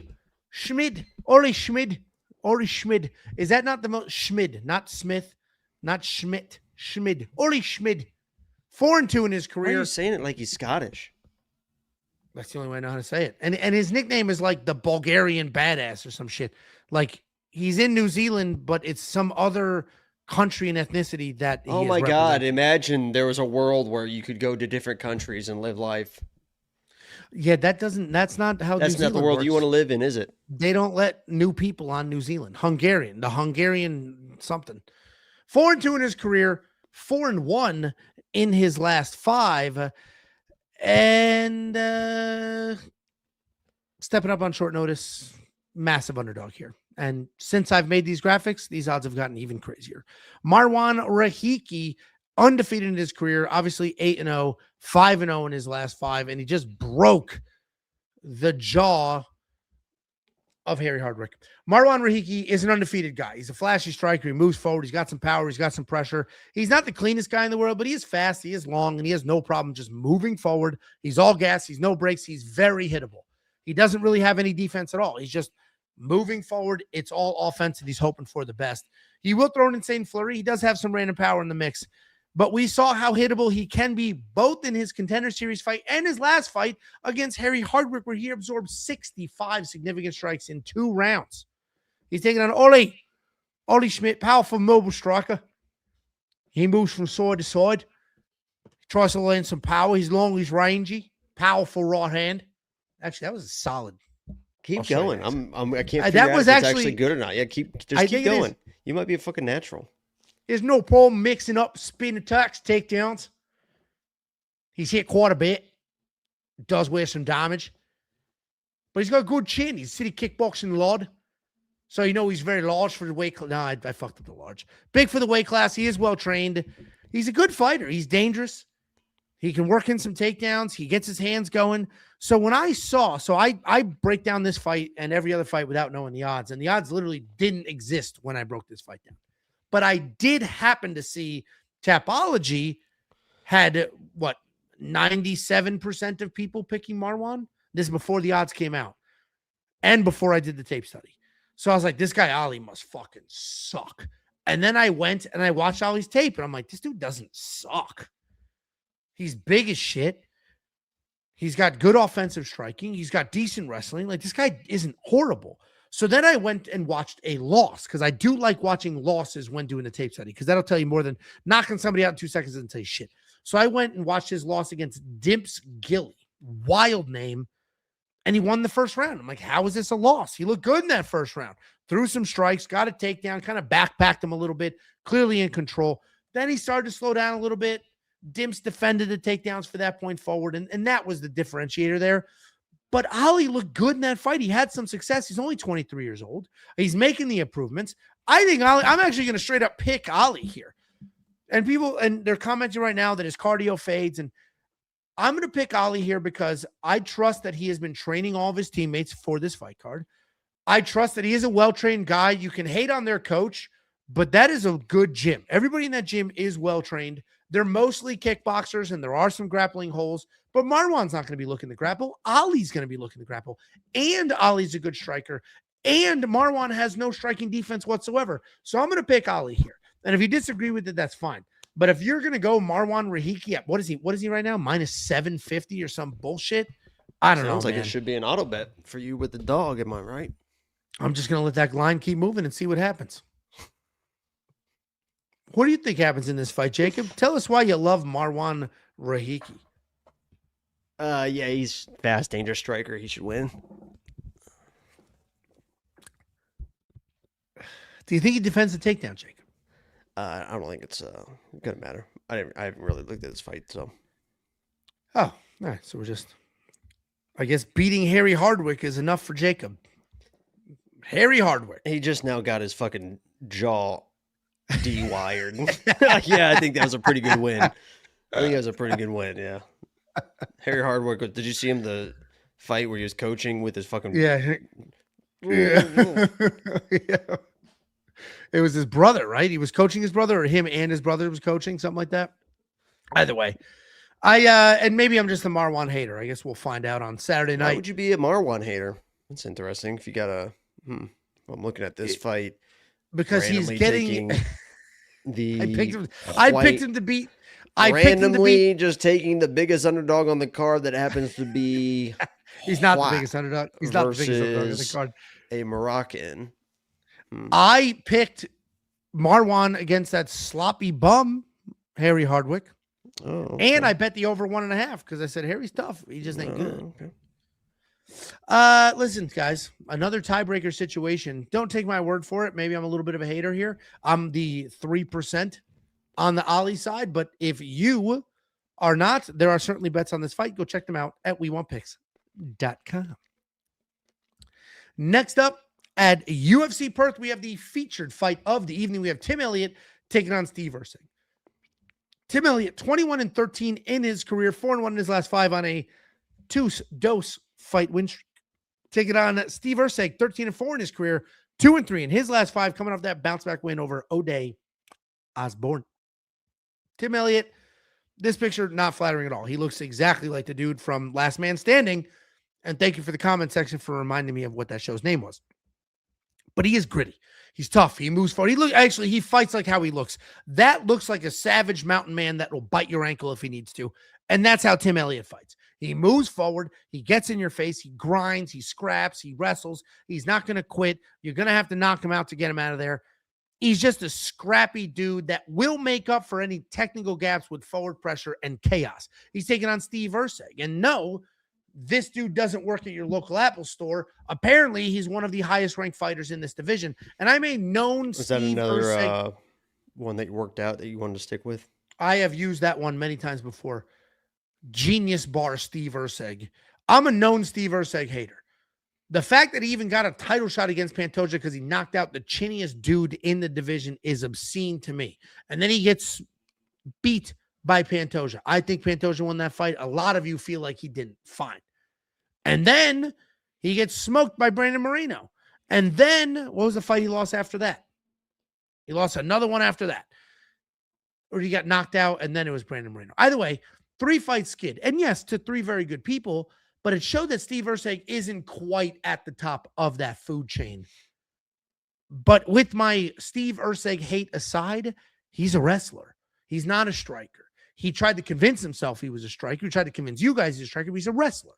Schmid. Ollie Schmid. Ollie Schmid. Is that not the most Schmid? Not Smith, not Schmidt. Schmid. Ollie Schmid. 4-2 in his Why are career. you saying it like he's Scottish? That's the only way I know how to say it. And his nickname is like the Bulgarian badass or some shit. Like he's in New Zealand, but it's some other country and ethnicity that he Oh is my God. representing. Imagine there was a world where you could go to different countries and live life. Yeah, that's not how That's New not the Zealand world you works. want to live in, is it? They don't let new people on New Zealand. The Hungarian something. 4-2 in his career, 4-1 in his last 5, and stepping up on short notice. Massive underdog here. And since I've made these graphics, these odds have gotten even crazier. Marwan Rahiki, undefeated in his career, obviously 8-0, 5-0 in his last 5, and he just broke the jaw of Harry Hardwick. Marwan Rahiki is an undefeated guy. He's a flashy striker. He moves forward. He's got some power. He's got some pressure. He's not the cleanest guy in the world, but he is fast. He is long, and he has no problem just moving forward. He's all gas. He's no brakes. He's very hittable. He doesn't really have any defense at all. He's just moving forward. It's all offense, and he's hoping for the best. He will throw an insane flurry. He does have some random power in the mix, but we saw how hittable he can be both in his Contender Series fight and his last fight against Harry Hardwick, where he absorbed 65 significant strikes in 2 rounds. He's taking on Ollie. Ollie Schmid, powerful mobile striker. He moves from side to side. He tries to land some power. He's long, he's rangy. Powerful right hand. Actually, that was a solid. Keep going. I can't figure that out was if it's actually good or not. Yeah, keep think going. You might be a fucking natural. There's no problem mixing up spin attacks, takedowns. He's hit quite a bit. Does wear some damage. But he's got a good chin. He's city kickboxing lord. So you know he's very large for the weight class. No, I fucked up the large. Big for the weight class. He is well trained. He's a good fighter. He's dangerous. He can work in some takedowns. He gets his hands going. So when I saw, I break down this fight and every other fight without knowing the odds. And the odds literally didn't exist when I broke this fight down. But I did happen to see Tapology had, 97% of people picking Marwan? This is before the odds came out and before I did the tape study. So I was like, this guy Ollie must fucking suck. And then I went and I watched Ollie's tape and I'm like, this dude doesn't suck. He's big as shit. He's got good offensive striking. He's got decent wrestling. Like, this guy isn't horrible. So then I went and watched a loss because I do like watching losses when doing a tape study because that'll tell you more than knocking somebody out in 2 seconds doesn't tell you shit. So I went and watched his loss against Dimps Gilly. Wild name. And he won the first round. I'm like, how is this a loss? He looked good in that first round. Threw some strikes, got a takedown, kind of backpacked him a little bit, clearly in control. Then he started to slow down a little bit. Dimps defended the takedowns for that point forward, and that was the differentiator there. But Ollie looked good in that fight. He had some success. He's only 23 years old. He's making the improvements. I think Ollie, I'm actually going to straight up pick Ollie here. And they're commenting right now that his cardio fades, and I'm going to pick Ollie here because I trust that he has been training all of his teammates for this fight card. I trust that he is a well-trained guy. You can hate on their coach, but that is a good gym. Everybody in that gym is well-trained. They're mostly kickboxers, and there are some grappling holes, but Marwan's not going to be looking to grapple. Ollie's going to be looking to grapple, and Ollie's a good striker, and Marwan has no striking defense whatsoever. So I'm going to pick Ollie here. And if you disagree with it, that's fine. But if you're going to go Marwan Rahiki at what is he right now? Minus 750 or some bullshit? I don't know. Sounds like it should be an auto bet for you with the dog. Am I right? I'm just going to let that line keep moving and see what happens. What do you think happens in this fight, Jacob? Tell us why you love Marwan Rahiki. Yeah, he's fast, dangerous striker. He should win. Do you think he defends the takedown, Jacob? I don't think it's gonna matter. I haven't really looked at this fight, so. Oh, all right. So we're just, I guess, beating Harry Hardwick is enough for Jacob. Harry Hardwick. He just now got his fucking jaw de-wired. Yeah, I think that was a pretty good win. Yeah. Harry Hardwick. Did you see him the fight where he was coaching with his fucking? Yeah. Yeah. It was his brother, right? He was coaching his brother, or him and his brother was coaching, something like that. Either way, and maybe I'm just a Marwan hater. I guess we'll find out on Saturday night. Why would you be a Marwan hater? That's interesting. If you got a, I'm looking at this fight because he's getting the. I picked him to beat. Randomly just taking the biggest underdog on the card that happens to be. He's not the biggest underdog. He's not the biggest underdog on the card. A Moroccan. I picked Marwan against that sloppy bum, Harry Hardwick. Oh, okay. And I bet the over 1.5 because I said Harry's tough. He just ain't good. Okay. Listen, guys, another tiebreaker situation. Don't take my word for it. Maybe I'm a little bit of a hater here. I'm the 3% on the Ollie side, but if you are not, there are certainly bets on this fight. Go check them out at WeWantPicks.com. Next up at UFC Perth, we have the featured fight of the evening. We have Tim Elliott taking on Steve Erceg. Tim Elliott, 21-13 in his career, 4-1 in his last 5 on a two-dose fight win streak. Taking on Steve Erceg, 13-4 in his career, 2-3 in his last 5, coming off that bounce-back win over Ode Osborne. Tim Elliott, this picture, not flattering at all. He looks exactly like the dude from Last Man Standing, and thank you for the comment section for reminding me of what that show's name was. But he is gritty. He's tough. He moves forward. He fights like how he looks. That looks like a savage mountain man that will bite your ankle if he needs to. And that's how Tim Elliott fights. He moves forward. He gets in your face. He grinds. He scraps. He wrestles. He's not going to quit. You're going to have to knock him out to get him out of there. He's just a scrappy dude that will make up for any technical gaps with forward pressure and chaos. He's taking on Steve Erceg. And no, this dude doesn't work at your local Apple store. Apparently, he's one of the highest ranked fighters in this division. And I'm a known Was Steve that another Erceg. one that you worked out that you wanted to stick with? I have used that one many times before. Genius bar Steve Erceg. I'm a known Steve Erceg hater. The fact that he even got a title shot against Pantoja because he knocked out the chinniest dude in the division is obscene to me. And then he gets beat by Pantoja. I think Pantoja won that fight. A lot of you feel like he didn't. Fine. And then he gets smoked by Brandon Moreno. And then what was the fight he lost after that? He lost another one after that. Or he got knocked out, and then it was Brandon Moreno. Either way, 3 fights skid. And yes, to 3 very good people, but it showed that Steve Erceg isn't quite at the top of that food chain. But with my Steve Erceg hate aside, he's a wrestler. He's not a striker. He tried to convince himself he was a striker. He tried to convince you guys he's a striker, but he's a wrestler.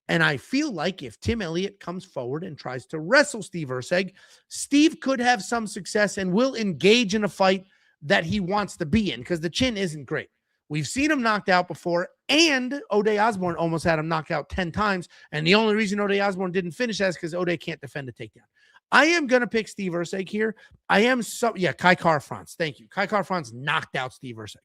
And I feel like if Tim Elliott comes forward and tries to wrestle Steve Erceg, Steve could have some success and will engage in a fight that he wants to be in because the chin isn't great. We've seen him knocked out before, and Ode Osborne almost had him knocked out 10 times. And the only reason Ode Osborne didn't finish that is because Ode can't defend a takedown. I am going to pick Steve Erceg here. Kai Car-France. Thank you. Kai Car-France knocked out Steve Erceg.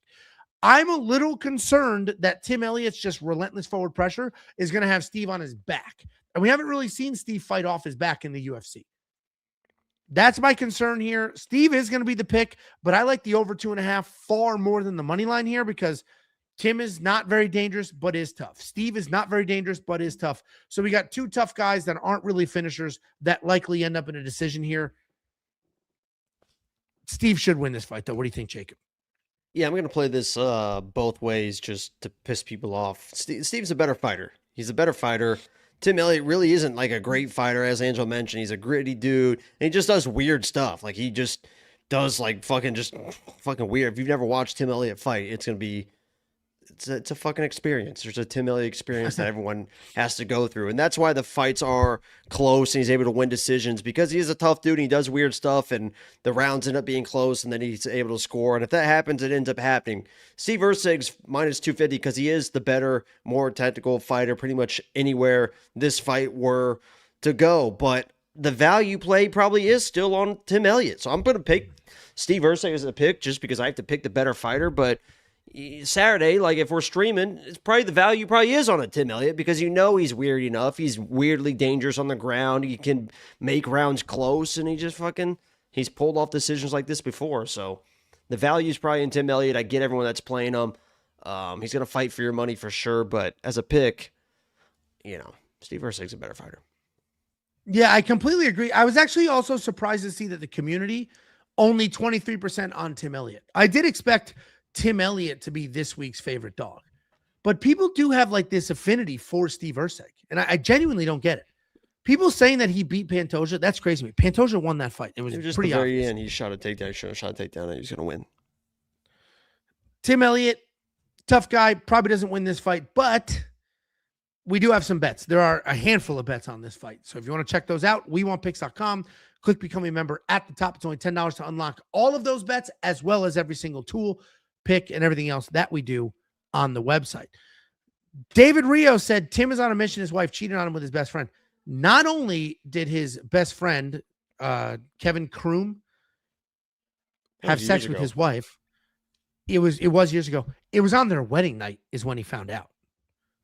I'm a little concerned that Tim Elliott's just relentless forward pressure is going to have Steve on his back. And we haven't really seen Steve fight off his back in the UFC. That's my concern here. Steve is going to be the pick, but I like the over 2.5 far more than the money line here because Tim is not very dangerous, but is tough. Steve is not very dangerous, but is tough. So we got 2 tough guys that aren't really finishers that likely end up in a decision here. Steve should win this fight, though. What do you think, Jacob? Yeah, I'm going to play this both ways just to piss people off. Steve's a better fighter. He's a better fighter. Tim Elliott really isn't like a great fighter, as Angelo mentioned. He's a gritty dude, and he just does weird stuff. Like, he just does, like, fucking weird. If you've never watched Tim Elliott fight, it's going to be... It's a fucking experience. There's a Tim Elliott experience that everyone has to go through. And that's why the fights are close and he's able to win decisions because he is a tough dude and he does weird stuff and the rounds end up being close and then he's able to score. And if that happens, it ends up happening. Steve Erceg's minus 250 because he is the better, more technical fighter pretty much anywhere this fight were to go. But the value play probably is still on Tim Elliott. So I'm going to pick Steve Erceg as a pick just because I have to pick the better fighter. But Saturday, like if we're streaming, it's probably the value probably is on a Tim Elliott because you know he's weird enough. He's weirdly dangerous on the ground. He can make rounds close, and he's pulled off decisions like this before. So the value is probably in Tim Elliott. I get everyone that's playing him. He's gonna fight for your money for sure, but as a pick, Steve Erceg's a better fighter. Yeah, I completely agree. I was actually also surprised to see that the community only 23% on Tim Elliott. I did expect Tim Elliott to be this week's favorite dog. But people do have like this affinity for Steve Erceg. And I genuinely don't get it. People saying that he beat Pantoja, that's crazy to me. Pantoja won that fight. It was just pretty the very obvious. end. He shot a takedown. He should have shot a takedown and he was going to win. Tim Elliott, tough guy, probably doesn't win this fight, but we do have some bets. There are a handful of bets on this fight. So if you want to check those out, WeWantPicks.com. Click Become a Member at the top. It's only $10 to unlock all of those bets as well as every single tool, pick, and everything else that we do on the website. David Rio said Tim is on a mission. His wife cheated on him with his best friend. Not only did his best friend, Kevin Kroom, have sex with his wife, it was years ago. It was on their wedding night is when he found out.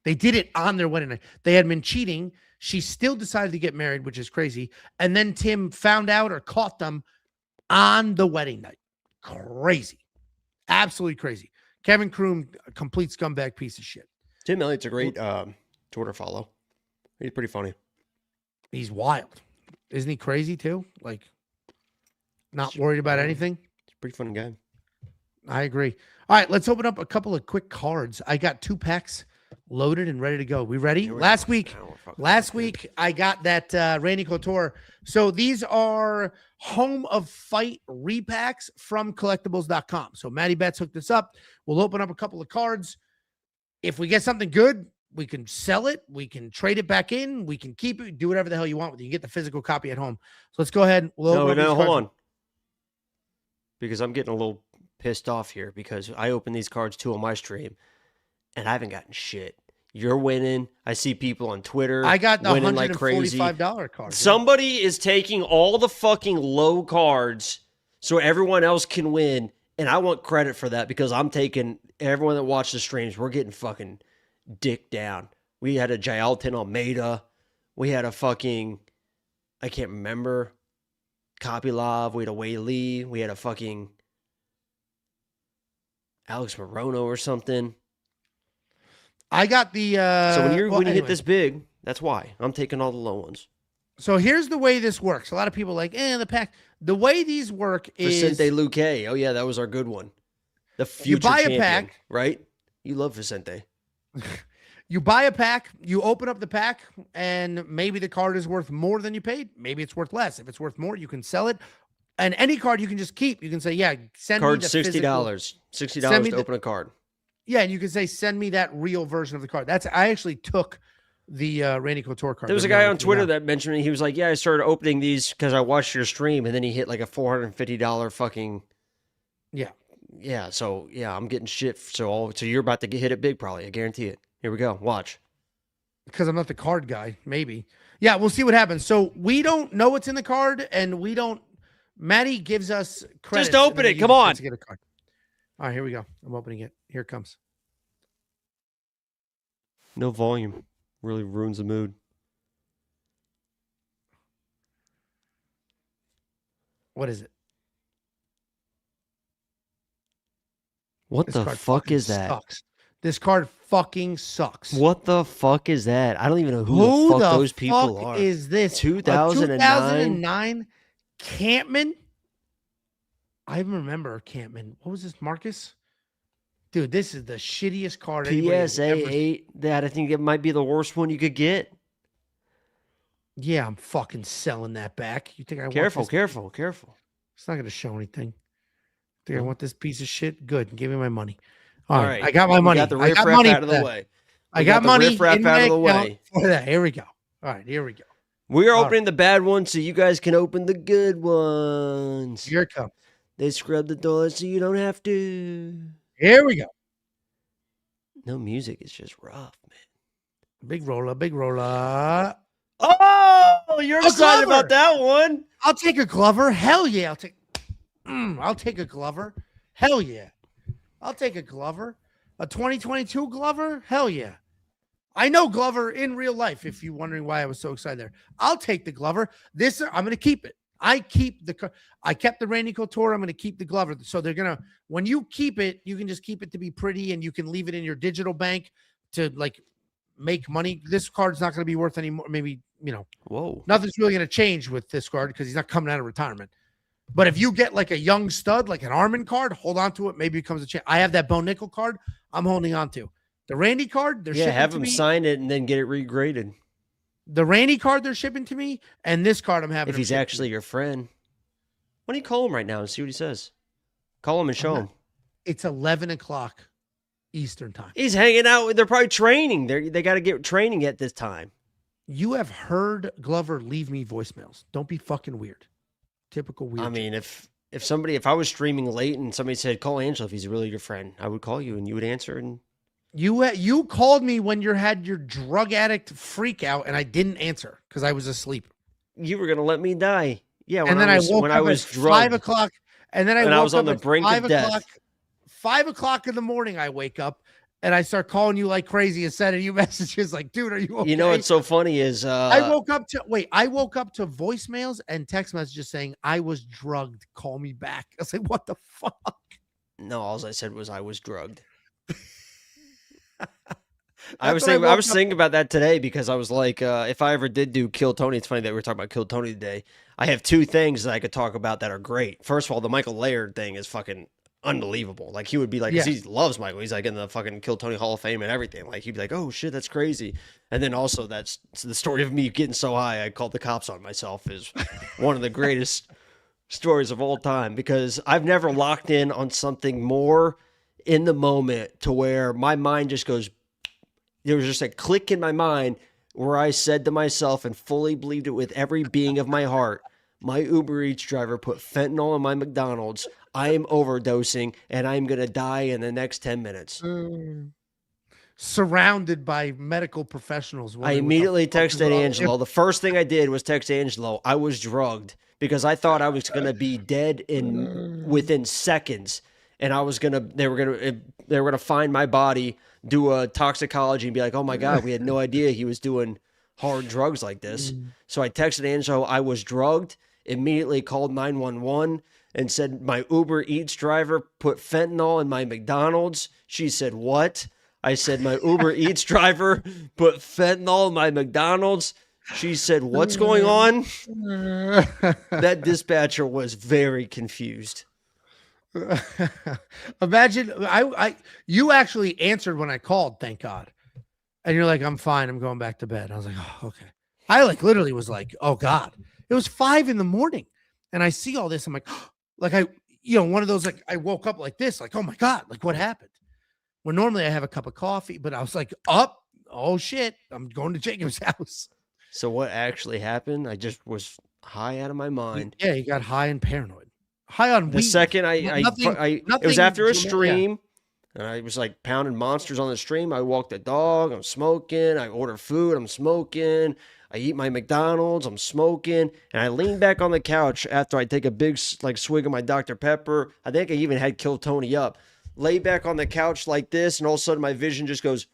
They did it on their wedding night. They had been cheating. She still decided to get married, which is crazy. And then Tim found out or caught them on the wedding night. Crazy. Absolutely crazy. Kevin Kroom, a complete scumbag piece of shit. Tim Elliott's a great Twitter follow. He's pretty funny. He's wild. Isn't he crazy too? Like, not worried about anything? He's a pretty funny guy. I agree. All right, let's open up a couple of quick cards. I got 2 packs loaded and ready to go. We ready? Last week, I got that Randy Couture. So these are Home of Fight repacks from collectibles.com. So Matty Betts hooked this up. We'll open up a couple of cards. If we get something good, we can sell it. We can trade it back in. We can keep it. Do whatever the hell you want with it. You get the physical copy at home. So let's go ahead. No, hold on. Because I'm getting a little pissed off here because I opened these cards too on my stream and I haven't gotten shit. You're winning. I see people on Twitter. I got the winning like crazy. $145 card. Somebody is taking all the fucking low cards so everyone else can win. And I want credit for that because I'm taking everyone that watched the streams. We're getting fucking dick down. We had a Jailton Almeida. We had a fucking, I can't remember, Kopylov. We had a Wei Lee. We had a fucking Alex Morono or something. I got the so when you hit this big, that's why I'm taking all the low ones. So here's the way this works. A lot of people are like, the pack. The way these work is Vicente Luque. Oh yeah, that was our good one. The future champion, a pack, right? You love Vicente. You buy a pack, you open up the pack, and maybe the card is worth more than you paid. Maybe it's worth less. If it's worth more, you can sell it. And any card you can just keep. You can say, send card me the $60. $60 to open a card. Yeah, and you can say, send me that real version of the card. I actually took the Randy Couture card. There was a guy on Twitter that mentioned me. He was like, I started opening these because I watched your stream, and then he hit like a $450 fucking... Yeah. Yeah, so, I'm getting shit. So you're about to hit it big, probably. I guarantee it. Here we go. Watch. Because I'm not the card guy, maybe. Yeah, we'll see what happens. So we don't know what's in the card, and we don't... Maddie gives us credit. Just open it. Come on. To get a card. All right, here we go. I'm opening it. Here it comes. No volume. Really ruins the mood. What is it? What the fuck is that? Sucks. This card fucking sucks. What the fuck is that? I don't even know who the fuck those people are. Is this 2009? 2009 Campman? I remember Campman. What was this, Marcus? Dude, this is the shittiest card. PSA 8. That I think it might be the worst one you could get. Yeah, I'm fucking selling that back. You think I careful, want this? Careful. It's not going to show anything. Think I want this piece of shit? Good. Give me my money. All right. I got my money. Got the riff-raff out of the way. I got money riff-raff out of the way. For that. Here we go. All right, here we go. We are opening the bad ones so you guys can open the good ones. Here it comes. They scrub the doors so you don't have to. Here we go. No music. It's just rough, man. Big roller. Oh, you're excited about that one. I'll take a Glover. Hell yeah. I'll take a Glover. Hell yeah. I'll take a Glover. A 2022 Glover? Hell yeah. I know Glover in real life, if you're wondering why I was so excited there. I'll take the Glover. I'm going to keep it. I kept the Randy Couture. I'm going to keep the Glover. So they're going to, when you keep it, you can just keep it to be pretty and you can leave it in your digital bank to like make money. This card's not going to be worth any more. Maybe, nothing's really going to change with this card because he's not coming out of retirement. But if you get like a young stud, like an Armin card, hold on to it. Maybe it becomes a chance. I have that Bo Nickel card I'm holding on to. The Randy card, they're shipping have to him me. sign it and then get it regraded. The Randy card they're shipping to me, and this card I'm having. If he's actually your friend, why don't you call him right now and see what he says? Call him and show him. It's 11 o'clock Eastern time. He's hanging out. They're probably training. They got to get training at this time. You have heard Glover leave me voicemails. Don't be fucking weird. Typical weird. I mean, if I was streaming late and somebody said, call Angelo if he's really your friend, I would call you and you would answer and You called me when you had your drug addict freak out, and I didn't answer because I was asleep. You were gonna let me die. Yeah, And then I woke when up I was at drugged. 5 o'clock, and then I And I woke was on up the at brink of 5 death. o'clock. 5 o'clock in the morning, I wake up and I start calling you like crazy and sending you messages like, dude, are you okay? You know what's so funny is I woke up to voicemails and text messages saying I was drugged. Call me back. I was like, what the fuck? No, all I said was I was drugged. I was thinking about that today because I was like, if I ever did do Kill Tony, it's funny that we were talking about Kill Tony today. I have two things that I could talk about that are great. First of all, the Michael Laird thing is fucking unbelievable. Like he would be like, 'cause he loves Michael. He's like in the fucking Kill Tony Hall of Fame and everything. Like he'd be like, oh shit, that's crazy. And then also that's the story of me getting so high I called the cops on myself is one of the greatest stories of all time because I've never locked in on something more in the moment to where my mind just goes. There was just a click in my mind where I said to myself and fully believed it with every being of my heart, my Uber Eats driver put fentanyl in my McDonald's. I am overdosing and I'm going to die in the next 10 minutes. Surrounded by medical professionals. I immediately texted Angelo. The first thing I did was text Angelo. I was drugged because I thought I was going to be dead within seconds. And they were going to find my body, do a toxicology and be like, oh my God, we had no idea he was doing hard drugs like this. So I texted Angelo, I was drugged, immediately called 911 and said, my Uber Eats driver put fentanyl in my McDonald's. She said, what? I said, my Uber Eats driver put fentanyl in my McDonald's. She said, what's going on? That dispatcher was very confused. Imagine you actually answered when I called, thank God. And you're like, I'm fine. I'm going back to bed. I was like, oh, okay. I like literally was like, oh God, it was 5 a.m. and I see all this. I'm like, one of those, like I woke up like this, like, oh my God, like what happened? When normally I have a cup of coffee, but I was like, oh shit, I'm going to Jacob's house. So what actually happened? I just was high out of my mind. Yeah, you got high and paranoid. High on the weed. second it was after a stream, and I was like pounding monsters on the stream. I walked the dog. I'm smoking. I order food. I'm smoking. I eat my McDonald's. I'm smoking, and I lean back on the couch after I take a big swig of my Dr. Pepper. I think I even had Kill Tony up. Lay back on the couch like this, and all of a sudden my vision just goes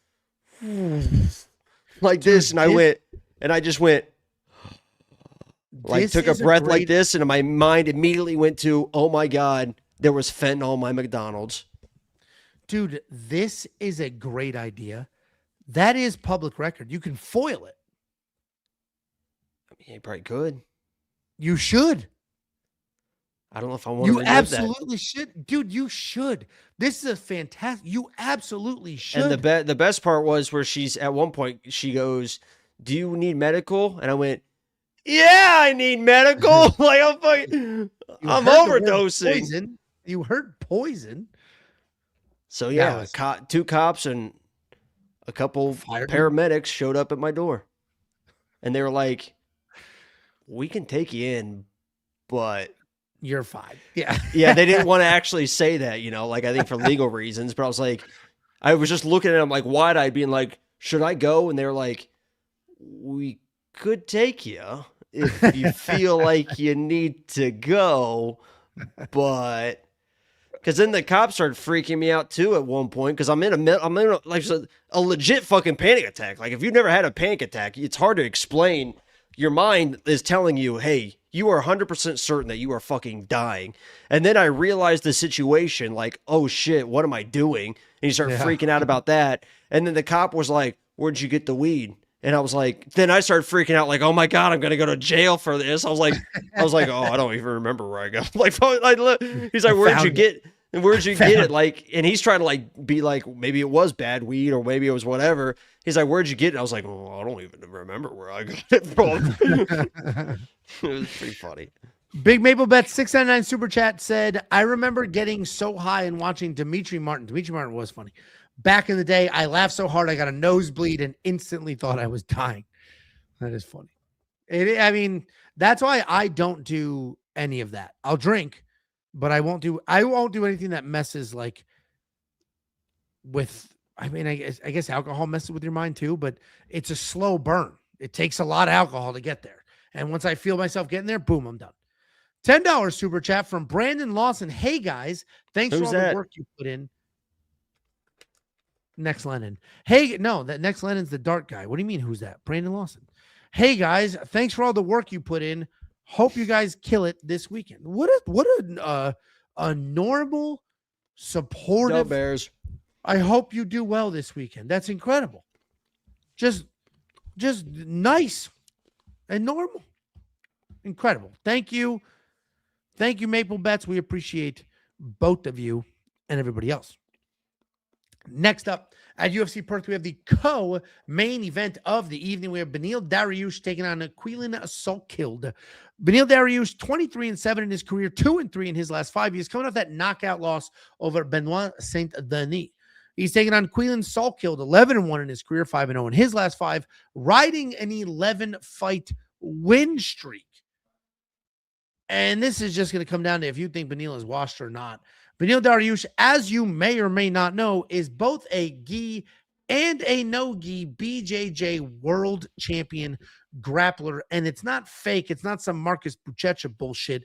like this, and I just went. Like took a breath like this, and my mind immediately went to, oh my God, there was fentanyl in my McDonald's. Dude, this is a great idea. That is public record. You can foil it. I mean, you probably could. You should. I don't know if I want to relive absolutely should. Dude, you should. This is a fantastic. You absolutely should. And the best part was where she's at one point, she goes, do you need medical? And I went, yeah, I need medical. Like I'm overdosing. You heard poison. So yeah, two cops and a couple paramedics showed up at my door, and they were like, "We can take you in, but you're fine." Yeah, yeah. They didn't want to actually say that, like I think for legal reasons. But I was just looking at them like wide-eyed, being like, "Should I go?" And they were like, "We could take you if you feel like you need to go, but." Because then the cops started freaking me out too at one point because I'm in a legit fucking panic attack. Like if you've never had a panic attack, it's hard to explain. Your mind is telling you, hey, you are 100% certain that you are fucking dying. And then I realized the situation, like, oh shit, what am I doing? And you start freaking out about that. And then the cop was like, where'd you get the weed? And I was like, then I started freaking out, like, oh my God, I'm gonna go to jail for this. I was like, oh, I don't even remember where I got. He's like, where'd you get it? Like, and he's trying to like be like, maybe it was bad weed or maybe it was whatever. He's like, where'd you get it? I was like, oh, I don't even remember where I got it from. It was pretty funny. Big Maple Bet 699 super chat said, I remember getting so high and watching Dimitri Martin. Dimitri Martin was funny. Back in the day, I laughed so hard I got a nosebleed and instantly thought I was dying. That is funny. That's why I don't do any of that. I'll drink, but I won't do anything that messes like with I mean, I guess alcohol messes with your mind too, but it's a slow burn. It takes a lot of alcohol to get there. And once I feel myself getting there, boom, I'm done. $10 super chat from Brandon Lawson. Hey guys, thanks for all the work you put in. Next Lennon. Hey, no, that Next Lennon's the dark guy. What do you mean? Who's that? Brandon Lawson. Hey guys, thanks for all the work you put in. Hope you guys kill it this weekend. What a normal, supportive Bears. I hope you do well this weekend. That's incredible. Just nice and normal. Incredible. Thank you. Thank you, Maple Bets. We appreciate both of you and everybody else. Next up at UFC Perth, we have the co-main event of the evening. We have Beneil Dariush taking on Quillen Saltkilde. Beneil Dariush, 23-7 in his career, 2-3 in his last 5 years, coming off that knockout loss over Benoit Saint-Denis. He's taking on Quillen Saltkilde, 11-1 in his career, 5-0 in his last 5, riding an 11-fight win streak. And this is just going to come down to if you think Beneil is washed or not. Beneil Dariush, as you may or may not know, is both a gi and a no-gi BJJ world champion grappler. And it's not fake. It's not some Marcus Buchecha bullshit.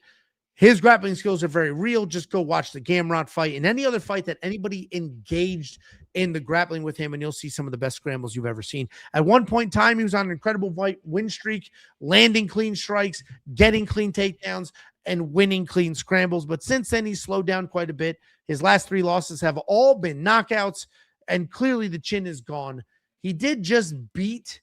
His grappling skills are very real. Just go watch the Gamrot fight and any other fight that anybody engaged in the grappling with him, and you'll see some of the best scrambles you've ever seen. At one point in time, he was on an incredible win streak, landing clean strikes, getting clean takedowns, and winning clean scrambles. But since then, he's slowed down quite a bit. His last 3 losses have all been knockouts, and clearly the chin is gone. He did just beat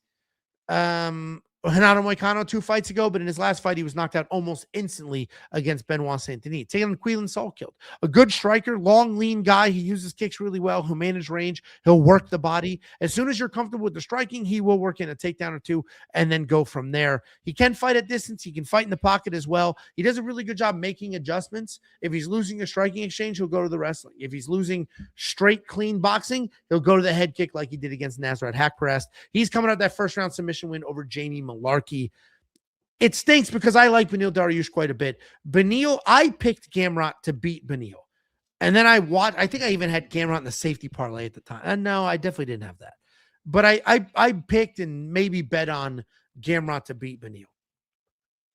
Renato Moicano 2 fights ago, but in his last fight, he was knocked out almost instantly against Benoit Saint-Denis. Taking on Quillen Saltkilde, a good striker, long, lean guy. He uses kicks really well. He'll manage range. He'll work the body. As soon as you're comfortable with the striking, he will work in a takedown or 2 and then go from there. He can fight at distance. He can fight in the pocket as well. He does a really good job making adjustments. If he's losing a striking exchange, he'll go to the wrestling. If he's losing straight, clean boxing, he'll go to the head kick like he did against Nasrat Haqparast. He's coming out that first round submission win over Jamie Malarkey. It stinks because I like Beneil Dariush quite a bit. Beneil, I picked Gamrot to beat Beneil. And then I think I even had Gamrot in the safety parlay at the time. And no, I definitely didn't have that. But I picked and maybe bet on Gamrot to beat Beneil.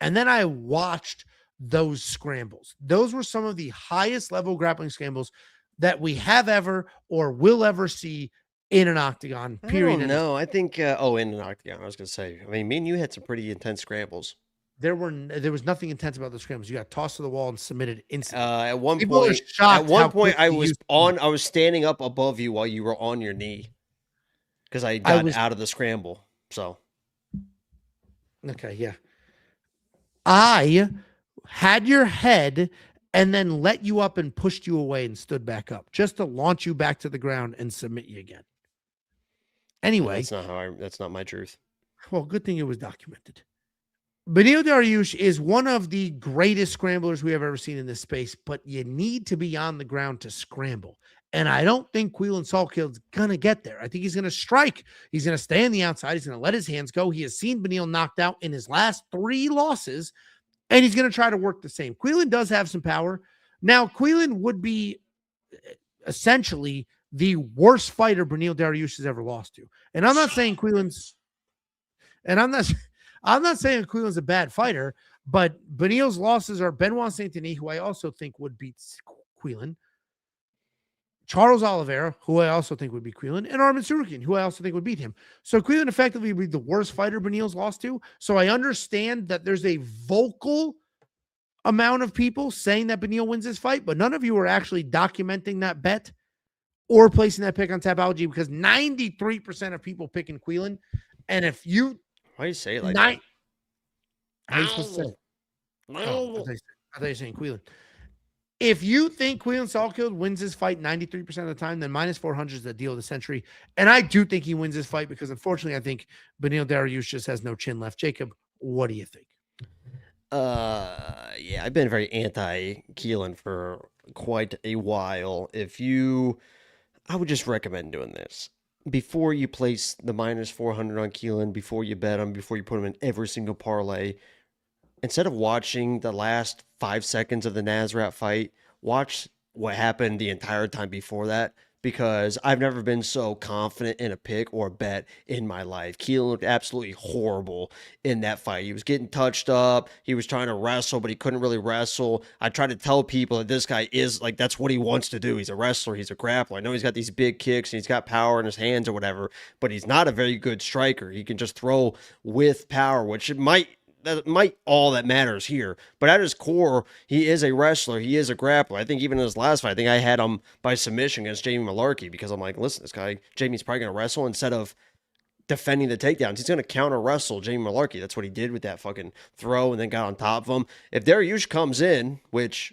And then I watched those scrambles. Those were some of the highest level grappling scrambles that we have ever or will ever see in an octagon, period. No, I think, in an octagon, I was going to say. I mean, me and you had some pretty intense scrambles. There was nothing intense about the scrambles. You got tossed to the wall and submitted instantly. At one point, I was standing up above you while you were on your knee because I got out of the scramble. So, okay, yeah. I had your head and then let you up and pushed you away and stood back up just to launch you back to the ground and submit you again. Anyway, that's not my truth. Well, good thing it was documented. Beneil Dariush is one of the greatest scramblers we have ever seen in this space, but you need to be on the ground to scramble. And I don't think Quillen Saltkilde's going to get there. I think he's going to strike. He's going to stay on the outside. He's going to let his hands go. He has seen Beneil knocked out in his last 3 losses, and he's going to try to work the same. Quillen does have some power. Now, Quillen would be essentially the worst fighter Beneil Dariush has ever lost to. And I'm not saying Quillen's a bad fighter, but Beneil's losses are Benoit Saint-Denis, who I also think would beat Quillen, Charles Oliveira, who I also think would beat Quillen, and Arman Tsarukyan, who I also think would beat him. So Quillen effectively would be the worst fighter Beneil's lost to. So I understand that there's a vocal amount of people saying that Beneil wins this fight, but none of you are actually documenting that bet or placing that pick on Tapology because 93% of people picking Quillen. And if you... Why do you say it like that? How are you supposed to say it? Oh, I thought you were saying Quillen. If you think Quillen Saltkilde wins this fight 93% of the time, then minus 400 is the deal of the century. And I do think he wins this fight because, unfortunately, I think Beneil Dariush just has no chin left. Jacob, what do you think? Yeah, I've been very anti-Quillen for quite a while. I would just recommend doing this. Before you place the minus 400 on Quillen, before you bet him, before you put him in every single parlay, instead of watching the last 5 seconds of the Nasrat fight, watch what happened the entire time before that, because I've never been so confident in a pick or a bet in my life. Keelan looked absolutely horrible in that fight. He was getting touched up. He was trying to wrestle, but he couldn't really wrestle. I tried to tell people that this guy is like, that's what he wants to do. He's a wrestler. He's a grappler. I know he's got these big kicks and he's got power in his hands or whatever, but he's not a very good striker. He can just throw with power, which that might all that matters here. But at his core, he is a wrestler. He is a grappler. I think even in his last fight, I think I had him by submission against Jamie Mullarkey because I'm like, listen, this guy, Jamie's probably going to wrestle instead of defending the takedowns. He's going to counter wrestle Jamie Mullarkey. That's what he did with that fucking throw and then got on top of him. If Dariush comes in, which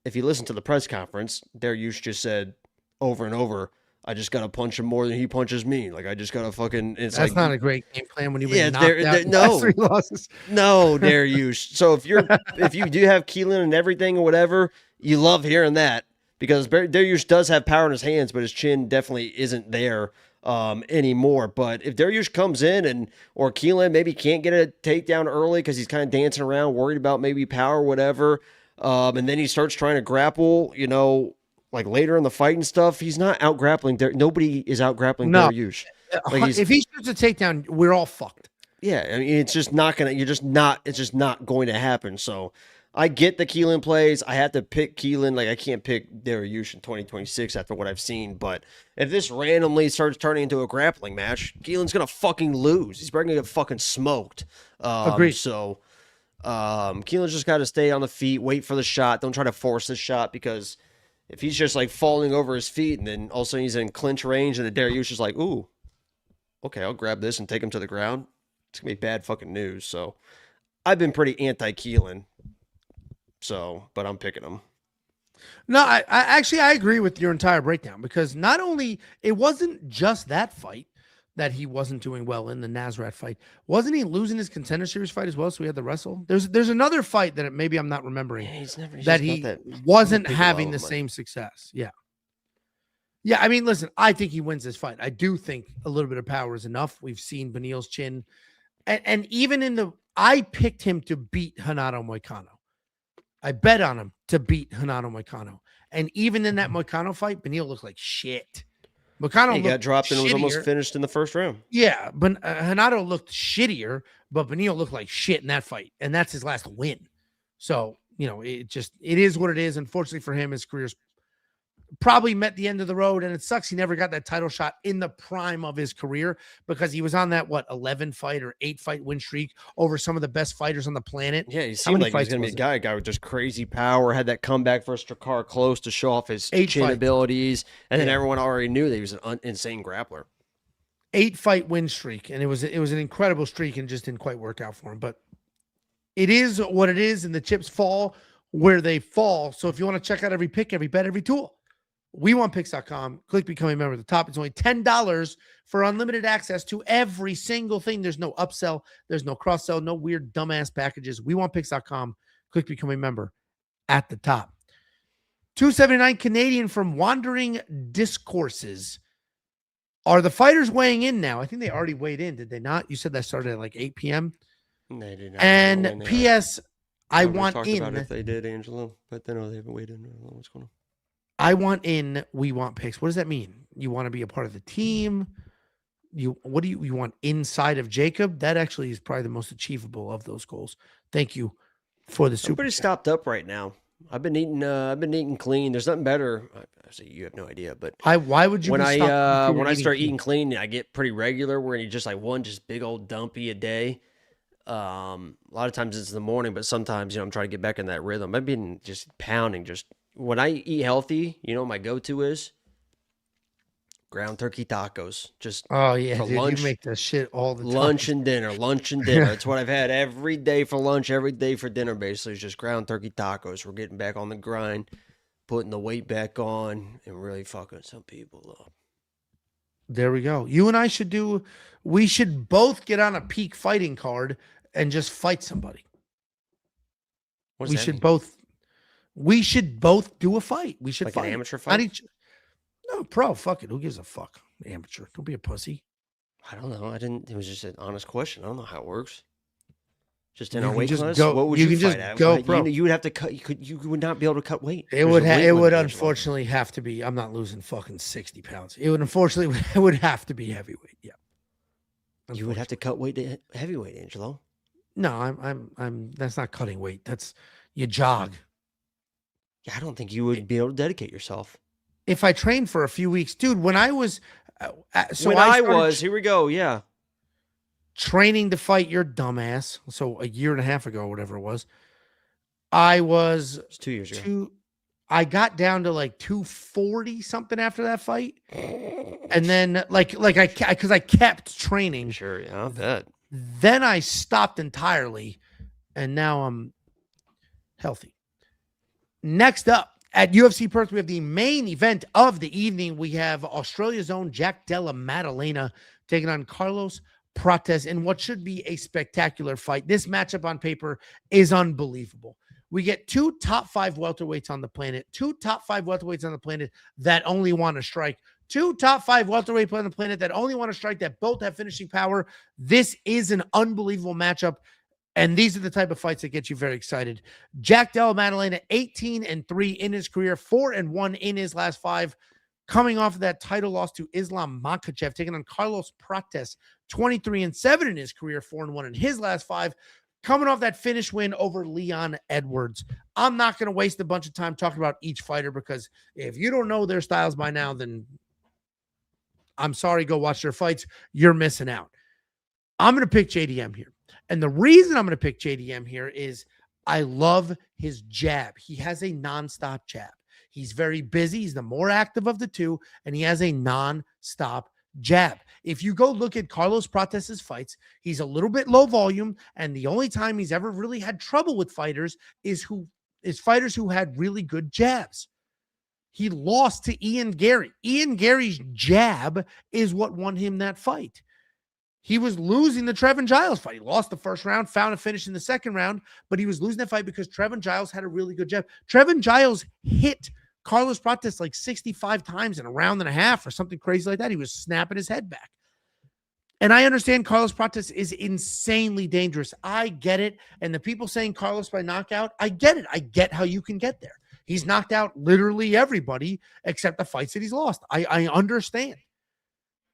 if you listen to the press conference, Dariush just said over and over, I just got to punch him more than he punches me. Like, I just got to fucking... It's That's like, not a great game plan when you've been knocked out in the no. last 3 losses. No, Dariush. So if you do have Keelan and everything or whatever, you love hearing that because Dariush does have power in his hands, but his chin definitely isn't there anymore. But if Dariush comes in or Keelan maybe can't get a takedown early because he's kind of dancing around, worried about maybe power or whatever, and then he starts trying to grapple, like later in the fight and stuff, he's not out grappling. Nobody is out grappling Dariush. Like if he shoots a takedown, we're all fucked. Yeah, I mean, it's just not going to happen. So I get the Keelan plays. I have to pick Keelan. Like, I can't pick Dariush in 2026 after what I've seen. But if this randomly starts turning into a grappling match, Keelan's going to fucking lose. He's probably going to get fucking smoked. Agreed. So Keelan's just got to stay on the feet, wait for the shot. Don't try to force the shot because if he's just like falling over his feet and then all of a sudden he's in clinch range and the Dariush is like, ooh, okay, I'll grab this and take him to the ground. It's going to be bad fucking news. So I've been pretty anti-Keelan. But I'm picking him. No, I actually agree with your entire breakdown because not only it wasn't just that fight that he wasn't doing well in the Nasrat fight. Wasn't he losing his Contender Series fight as well? So we had the wrestle. There's another fight that maybe I'm not remembering that he wasn't having the same success. Yeah. Yeah, I mean, listen, I think he wins this fight. I do think a little bit of power is enough. We've seen Beneil's chin. And even I picked him to beat Renato Moicano. I bet on him to beat Renato Moicano. And even in that Moicano fight, Beneil looked like shit. Moicano he got dropped and was almost finished in the first round. Yeah, but Renato looked shittier, but Beneil looked like shit in that fight. And that's his last win. So, it is what it is. Unfortunately for him, his career's probably met the end of the road, and it sucks he never got that title shot in the prime of his career because he was on that 11 fight or 8 fight win streak over some of the best fighters on the planet. Yeah, he seemed like he was going to be a guy with just crazy power, had that comeback versus Drakkar close to show off his chin abilities, and then everyone already knew that he was an insane grappler. 8 fight win streak, and it was an incredible streak and just didn't quite work out for him, but it is what it is, and the chips fall where they fall. So if you want to check out every pick, every bet, every tool, WeWantPicks.com. Click become a member at the top. It's only $10 for unlimited access to every single thing. There's no upsell. There's no cross sell. No weird dumbass packages. WeWantPicks.com. Click become a member at the top. $279 Canadian from Wandering Discourses. Are the fighters weighing in now? I think they already weighed in. Did they not? You said that started at like 8 p.m. They did not. And P.S. I want in. About if they did, Angelo, but they know they haven't weighed in. I don't know what's going on. I want in. We want picks. What does that mean? You want to be a part of the team? You want inside of Jacob? That actually is probably the most achievable of those goals. Thank you for the super. Everybody's stopped up right now. I've been eating clean. There's nothing better. Actually, you have no idea, but why would you? When I start eating clean, I get pretty regular. Where you just like one big old dumpy a day. A lot of times it's in the morning, but sometimes I'm trying to get back in that rhythm. I've been just pounding. When I eat healthy, my go-to is ground turkey tacos. Oh yeah, dude, lunch, you make that shit all the time. Lunch and dinner. That's what I've had every day for lunch, every day for dinner. Basically, it's just ground turkey tacos. We're getting back on the grind, putting the weight back on, and really fucking some people up. There we go. You and I we should both get on a peak fighting card and just fight somebody. We should both do a fight. We should like fight. An amateur fight? No, pro. Fuck it. Who gives a fuck? Amateur. Don't be a pussy. I don't know. It was just an honest question. I don't know how it works. Just in You our can weight just class? Go- What would you you can fight just at? go Well, pro. You would have to cut. You would not be able to cut weight. It There's would a weight it would limit, Angelo. unfortunately have to be. I'm not losing fucking 60 pounds. It would unfortunately it would have to be heavyweight. Yeah. You would have to cut weight to heavyweight, Angelo. No, I'm that's not cutting weight. That's you jog. Yeah, I don't think you would be able to dedicate yourself. If I trained for a few weeks, dude, when I was Here we go. Yeah. training to fight your dumbass, so a year and a half ago or whatever it was, I was It's 2 years ago. I got down to like 240 something after that fight. And then because I kept training. Sure, yeah, I bet. Then I stopped entirely, and now I'm healthy. Next up at UFC Perth, we have the main event of the evening. We have Australia's own Della Maddalena taking on Carlos Prates in what should be a spectacular fight. This matchup on paper is unbelievable. We get two top 5 welterweights on the planet, that only want to strike, two top 5 welterweights on the planet that only want to strike, that both have finishing power. This is an unbelievable matchup, and these are the type of fights that get you very excited. Della Maddalena, 18-3 in his career, 4-1 in his last 5, coming off of that title loss to Islam Makhachev, taking on Carlos Prates, 23-7 in his career, 4-1 in his last 5. Coming off that finish win over Leon Edwards. I'm not going to waste a bunch of time talking about each fighter, because if you don't know their styles by now, then I'm sorry, go watch their fights. You're missing out. I'm going to pick JDM here. And the reason I'm going to pick JDM here is I love his jab. He has a nonstop jab. He's very busy. He's the more active of the two, and he has a nonstop jab. If you go look at Carlos Prates' fights, he's a little bit low volume, and the only time he's ever really had trouble with fighters is fighters who had really good jabs. He lost to Ian Gary. Ian Gary's jab is what won him that fight. He was losing the Trevin Giles fight. He lost the first round, found a finish in the second round, but he was losing that fight because Trevin Giles had a really good jab. Trevin Giles hit Carlos Prates like 65 times in a round and a half or something crazy like that. He was snapping his head back. And I understand Carlos Prates is insanely dangerous. I get it. And the people saying Carlos by knockout, I get it. I get how you can get there. He's knocked out literally everybody except the fights that he's lost. I understand.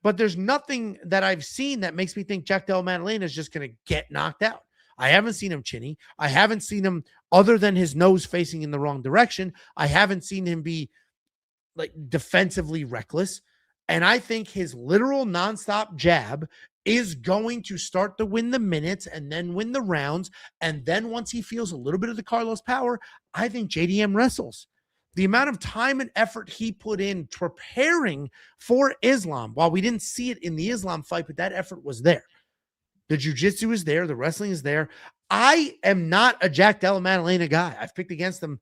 But there's nothing that I've seen that makes me think Della Maddalena is just going to get knocked out. I haven't seen him chinny. I haven't seen him, other than his nose facing in the wrong direction, I haven't seen him be like defensively reckless. And I think his literal nonstop jab is going to start to win the minutes and then win the rounds. And then once he feels a little bit of the Carlos power, I think JDM wrestles. The amount of time and effort he put in preparing for Islam, while we didn't see it in the Islam fight, but that effort was there. The jiu-jitsu is there. The wrestling is there. I am not a Della Maddalena guy. I've picked against him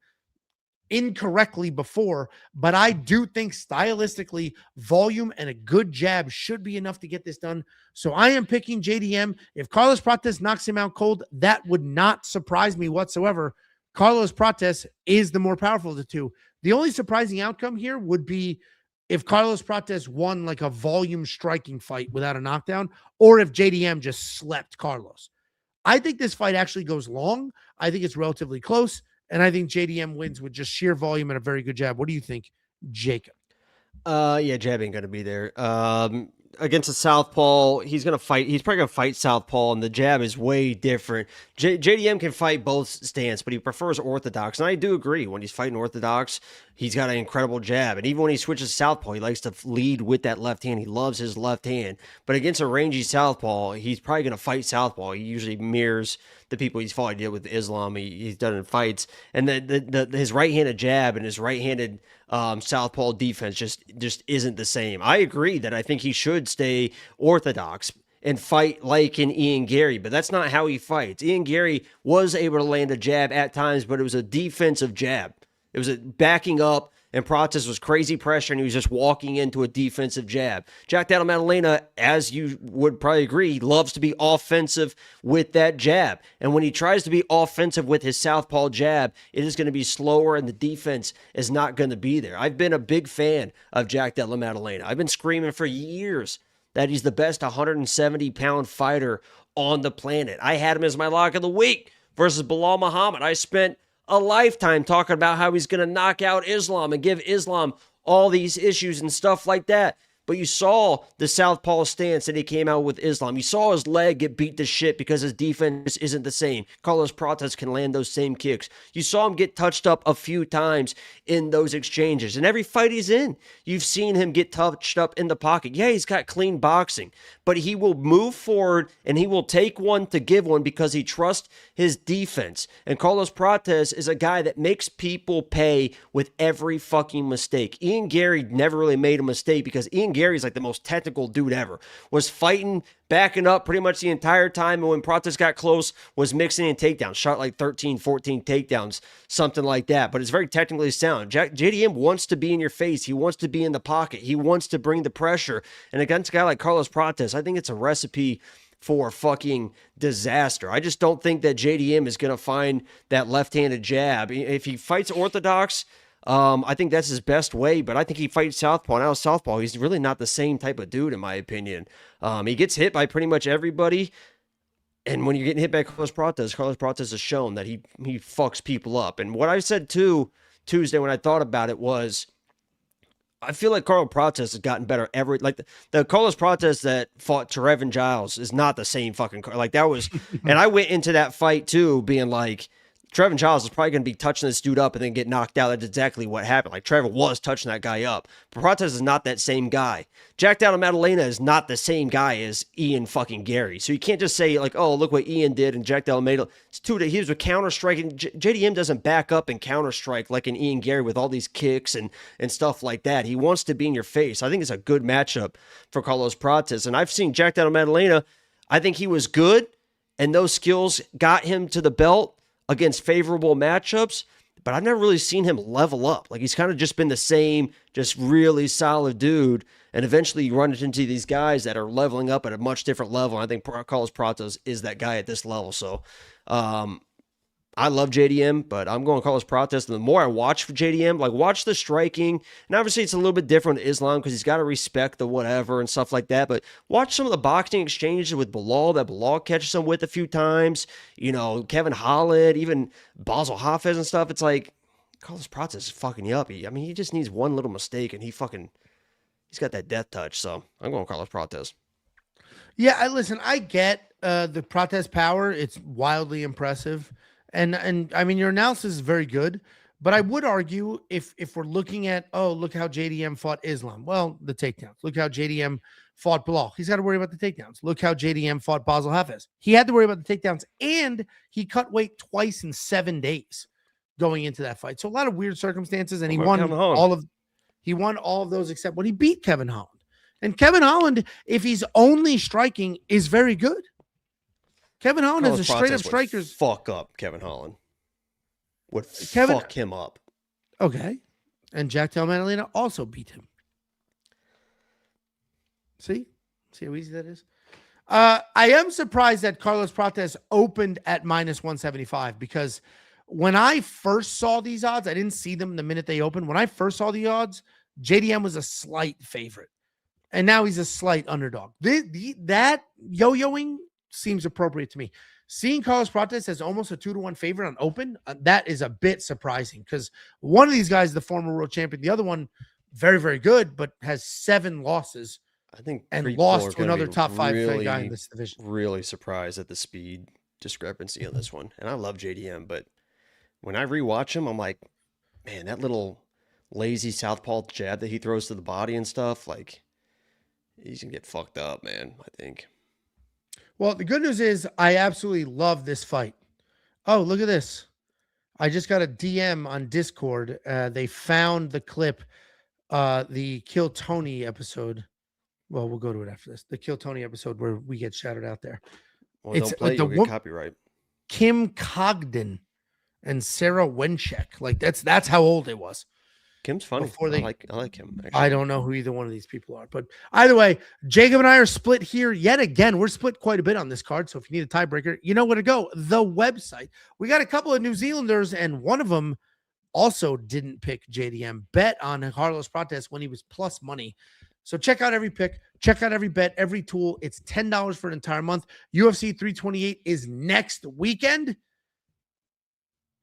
incorrectly before, but I do think stylistically, volume and a good jab should be enough to get this done. So I am picking JDM. If Carlos Prates knocks him out cold, that would not surprise me whatsoever. Carlos Prates is the more powerful of the two. The only surprising outcome here would be if Carlos Prates won like a volume striking fight without a knockdown, or if JDM just slept Carlos. I think this fight actually goes long. I think it's relatively close, and I think JDM wins with just sheer volume and a very good jab. What do you think, Jacob? Yeah, jab ain't gonna be there. Against a southpaw, he's gonna fight. He's probably gonna fight southpaw, and the jab is way different. JDM can fight both stance, but he prefers orthodox. And I do agree, when he's fighting orthodox, he's got an incredible jab. And even when he switches southpaw, he likes to lead with that left hand. He loves his left hand. But against a rangy southpaw, he's probably gonna fight southpaw. He usually mirrors the people he's fought. He did with Islam. He's done in fights, and his right-handed jab and his right-handed southpaw defense just isn't the same. I agree that I think he should stay orthodox and fight like an Ian Gary, but that's not how he fights. Ian Gary was able to land a jab at times, but it was a defensive jab. It was a backing up, and Prates was crazy pressure, and he was just walking into a defensive jab. Della Maddalena, as you would probably agree, loves to be offensive with that jab. And when he tries to be offensive with his southpaw jab, it is going to be slower, and the defense is not going to be there. I've been a big fan of Della Maddalena. I've been screaming for years that he's the best 170-pound fighter on the planet. I had him as my lock of the week versus Bilal Muhammad. I spent a lifetime talking about how he's going to knock out Islam and give Islam all these issues and stuff like that. But you saw the southpaw stance that he came out with Islam. You saw his leg get beat to shit because his defense isn't the same. Carlos Prates can land those same kicks. You saw him get touched up a few times in those exchanges. And every fight he's in, you've seen him get touched up in the pocket. Yeah, he's got clean boxing, but he will move forward and he will take one to give one because he trusts his defense. And Carlos Prates is a guy that makes people pay with every fucking mistake. Ian Gary never really made a mistake because Ian Gary's like the most technical dude ever. Was fighting, backing up pretty much the entire time, and when Prates got close, was mixing in takedowns. Shot like 13, 14 takedowns, something like that. But it's very technically sound. JDM wants to be in your face. He wants to be in the pocket. He wants to bring the pressure. And against a guy like Carlos Prates, I think it's a recipe for fucking disaster. I just don't think that JDM is going to find that left-handed jab. If he fights orthodox, I think that's his best way, but I think he fights southpaw. Now southpaw, he's really not the same type of dude, in my opinion. He gets hit by pretty much everybody, and when you're getting hit by Carlos Prates has shown that he fucks people up. And what I said too Tuesday when I thought about it was, I feel like Carlos Prates has gotten better every, like the Carlos Prates that fought Trevin Giles is not the same fucking, like that was, and I went into that fight too being like, Trevin Giles is probably going to be touching this dude up and then get knocked out. That's exactly what happened. Like, Trevor was touching that guy up. But Prates is not that same guy. Della Maddalena is not the same guy as Ian fucking Gary. So you can't just say, like, oh, look what Ian did and Della Maddalena. It's two, he was with counter-striking. JDM doesn't back up and counter-strike like an Ian Gary with all these kicks and stuff like that. He wants to be in your face. I think it's a good matchup for Carlos Prates. And I've seen Della Maddalena. I think he was good, and those skills got him to the belt against favorable matchups, but I've never really seen him level up. Like, he's kind of just been the same, just really solid dude, and eventually you run into these guys that are leveling up at a much different level. I think Carlos Prates is that guy at this level. So I love JDM, but I'm going Carlos Prates. And the more I watch for JDM, like, watch the striking, and obviously it's a little bit different with Islam because he's got to respect the whatever and stuff like that, but watch some of the boxing exchanges with Bilal that Bilal catches him with a few times, you know, Kevin Holland, even Basel Hafez and stuff. It's like, Carlos Prates is fucking you up. I mean, he just needs one little mistake, and he's got that death touch, so I'm going Carlos Prates. Yeah, listen, I get the Prates power. It's wildly impressive. And I mean, your analysis is very good, but I would argue if we're looking at, oh, look how JDM fought Islam. Well, the takedowns. Look how JDM fought Bilal. He's got to worry about the takedowns. Look how JDM fought Basel Hafez. He had to worry about the takedowns, and he cut weight twice in 7 days going into that fight. So a lot of weird circumstances, and he won all of those except when he beat Kevin Holland. And Kevin Holland, if he's only striking, is very good. Kevin Holland is a straight-up striker. Fuck up Kevin Holland. Fuck him up. Okay. And Della Maddalena also beat him. See how easy that is? I am surprised that Carlos Prates opened at -175 because when I first saw these odds, I didn't see them the minute they opened. When I first saw the odds, JDM was a slight favorite. And now he's a slight underdog. That yo-yoing seems appropriate to me. Seeing Carlos Prates as almost a 2-1 favorite on open, that is a bit surprising because one of these guys is the former world champion. The other one, very, very good, but has 7 losses. I think and lost to another top 5 guy in this division. Really surprised at the speed discrepancy on this one. And I love JDM, but when I rewatch him, I'm like, man, that little lazy southpaw jab that he throws to the body and stuff, like, he's gonna get fucked up, man, I think. Well, the good news is I absolutely love this fight. Oh, look at this. I just got a DM on Discord. They found the clip, the Kill Tony episode. Well, we'll go to it after this. The Kill Tony episode where we get shouted out there. Well, don't play, you'll get copyright. Kim Cogden and Sarah Wenchek. Like, that's how old it was. Kim's funny. I like him. Actually. I don't know who either one of these people are, but either way, Jacob and I are split here yet again. We're split quite a bit on this card, so if you need a tiebreaker, you know where to go. The website. We got a couple of New Zealanders, and one of them also didn't pick JDM. Bet on Carlos Prates when he was plus money. So check out every pick, check out every bet, every tool. It's $10 for an entire month. UFC 328 is next weekend.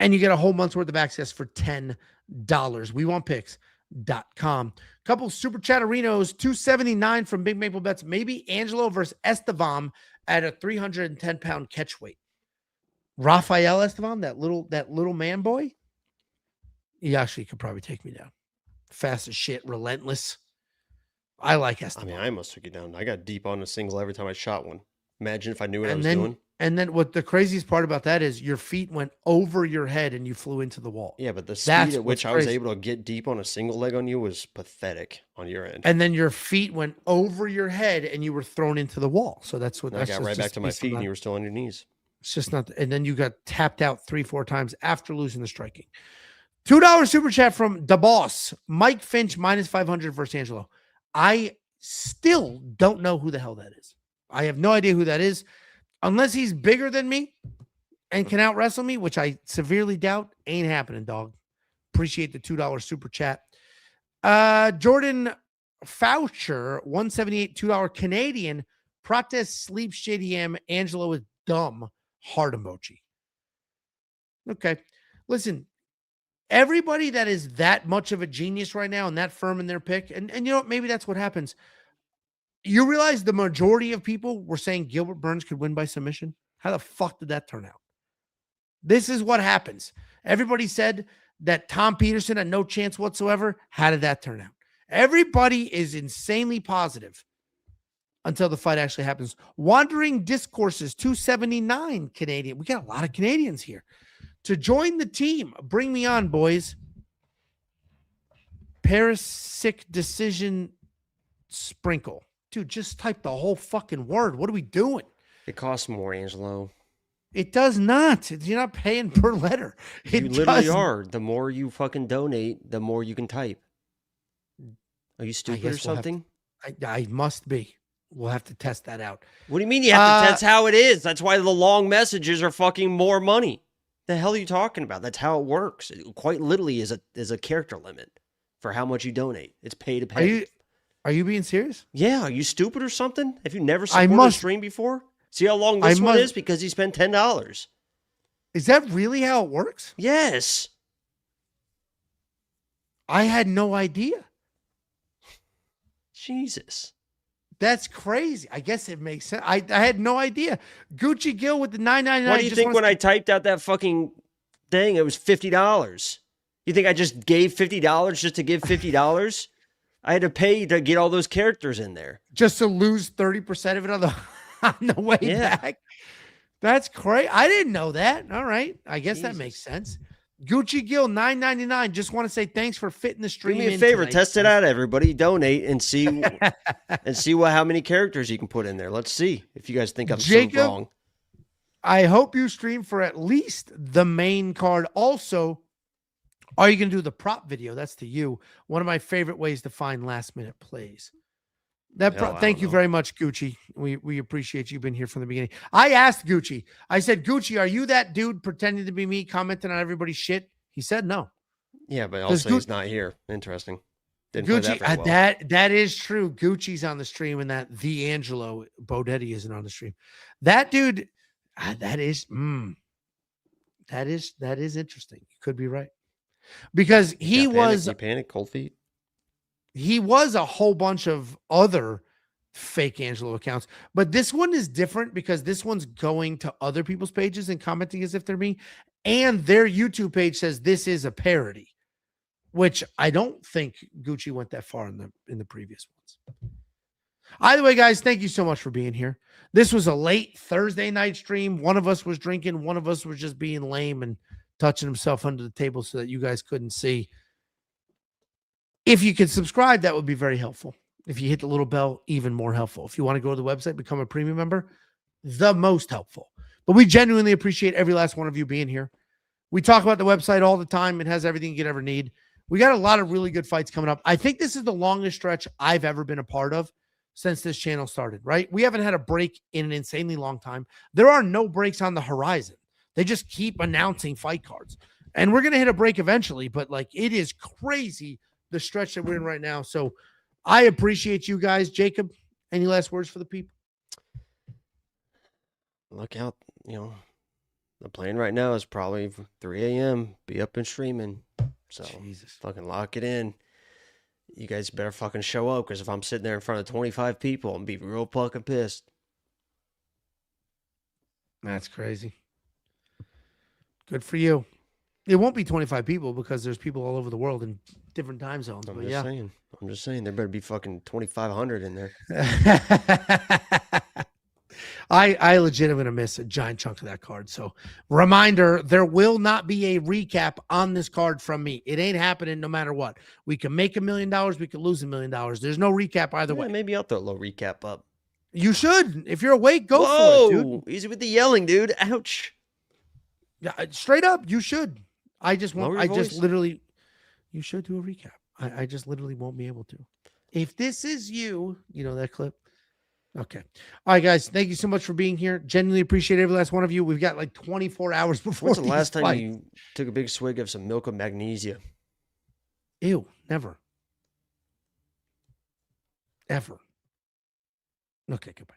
And you get a whole month's worth of access for $10. WeWantPicks.com. Couple super chatterinos, 279 from Big Maple Bets. Maybe Angelo versus Estevam at a 310-pound catch weight. Rafael Estevam, that little man boy, he actually could probably take me down. Fast as shit, relentless. I like Estevam. I mean, I almost took you down. I got deep on a single every time I shot one. Imagine if I knew what I was doing. And then what the craziest part about that is your feet went over your head and you flew into the wall. Yeah, but the speed at which I was able to get deep on a single leg on you was pathetic on your end. And then your feet went over your head and you were thrown into the wall. So that's what I got right back to my feet and you were still on your knees. It's just not. And then you got tapped out 3-4 times after losing the striking. $2 super chat from the boss. Mike Finch -500 versus Angelo. I still don't know who the hell that is. I have no idea who that is. Unless he's bigger than me and can out wrestle me, which I severely doubt, ain't happening, dog. Appreciate the $2 super chat. Jordan Foucher, 178, $2 Canadian. Prates sleep shitty am. Angelo is dumb. Heart emoji. Okay. Listen, everybody that is that much of a genius right now and that firm in their pick, and you know what? Maybe that's what happens. You realize the majority of people were saying Gilbert Burns could win by submission? How the fuck did that turn out? This is what happens. Everybody said that Tom Peterson had no chance whatsoever. How did that turn out? Everybody is insanely positive until the fight actually happens. Wandering Discourses, 279 Canadian. We got a lot of Canadians here. To join the team, bring me on, boys. Pericic decision sprinkle. Dude, just type the whole fucking word. What are we doing? It costs more, Angelo. It does not. You're not paying per letter. You literally are. The more you fucking donate, the more you can type. Are you stupid or something? I must be. We'll have to test that out. What do you mean you have to? That's how it is. That's why the long messages are fucking more money. The hell are you talking about? That's how it works. It quite literally is a character limit for how much you donate. It's pay to pay. Are you being serious? Yeah. Are you stupid or something? Have you never supported a stream before? See how long this one is? Because he spent $10. Is that really how it works? Yes. I had no idea. Jesus. That's crazy. I guess it makes sense. I had no idea. Gucci Gill with the $9.99. What do you think when I typed out that fucking thing, it was $50? You think I just gave $50 just to give $50? I had to pay to get all those characters in there. Just to lose 30% of it on the way back. That's crazy. I didn't know that. All right. I guess that makes sense. Gucci Gill, $9.99. Just want to say thanks for fitting the stream. Do me a favor, test it out, everybody. Donate and see how many characters you can put in there. Let's see if you guys think I'm so wrong. I hope you stream for at least the main card. Also, are you going to do the prop video? That's to you. One of my favorite ways to find last minute plays. Thank you very much, Gucci. We appreciate you being here from the beginning. I asked Gucci. I said, Gucci, are you that dude pretending to be me, commenting on everybody's shit? He said no. Yeah, but also he's not here. Interesting. Gucci, that is true. Gucci's on the stream, and that the Angelo Bodetti isn't on the stream. That dude, that is interesting. You could be right, because he was panic, cold feet. He was a whole bunch of other fake Angelo accounts, but this one is different because this one's going to other people's pages and commenting as if they're me, and their YouTube page says this is a parody, which I don't think Gucci went that far in the previous ones. Either way, guys, thank you so much for being here. This was a late Thursday night stream. One of us was drinking, one of us was just being lame and touching himself under the table so that you guys couldn't see. If you could subscribe, that would be very helpful. If you hit the little bell, even more helpful. If you want to go to the website, become a premium member, the most helpful. But we genuinely appreciate every last one of you being here. We talk about the website all the time. It has everything you could ever need. We got a lot of really good fights coming up. I think this is the longest stretch I've ever been a part of since this channel started, right? We haven't had a break in an insanely long time. There are no breaks on the horizon. They just keep announcing fight cards. And we're going to hit a break eventually, but like it is crazy the stretch that we're in right now. So I appreciate you guys. Jacob, any last words for the people? Look out, the plan right now is probably 3 a.m. Be up and streaming. So Jesus. fucking lock it in. You guys better fucking show up, because if I'm sitting there in front of 25 people, I'm be real fucking pissed. That's crazy. Good for you. It won't be 25 people because there's people all over the world in different time zones. I'm But just saying there better be fucking 2,500 in there. I legit am going to miss a giant chunk of that card. So reminder, there will not be a recap on this card from me. It ain't happening no matter what. We can make $1 million. We can lose $1 million. There's no recap either way. Maybe I'll throw a little recap up. You should. If you're awake, go for it, dude. Easy with the yelling, dude. Ouch. Yeah, straight up, you should. I just voice. literally, you should do a recap. I just literally won't be able to. If this is you, that clip. Okay. All right, guys. Thank you so much for being here. Genuinely appreciate every last one of you. We've got like 24 hours before. When's the last time fights. you took a big swig of some milk of magnesia? Ew, never. Ever. Okay, goodbye.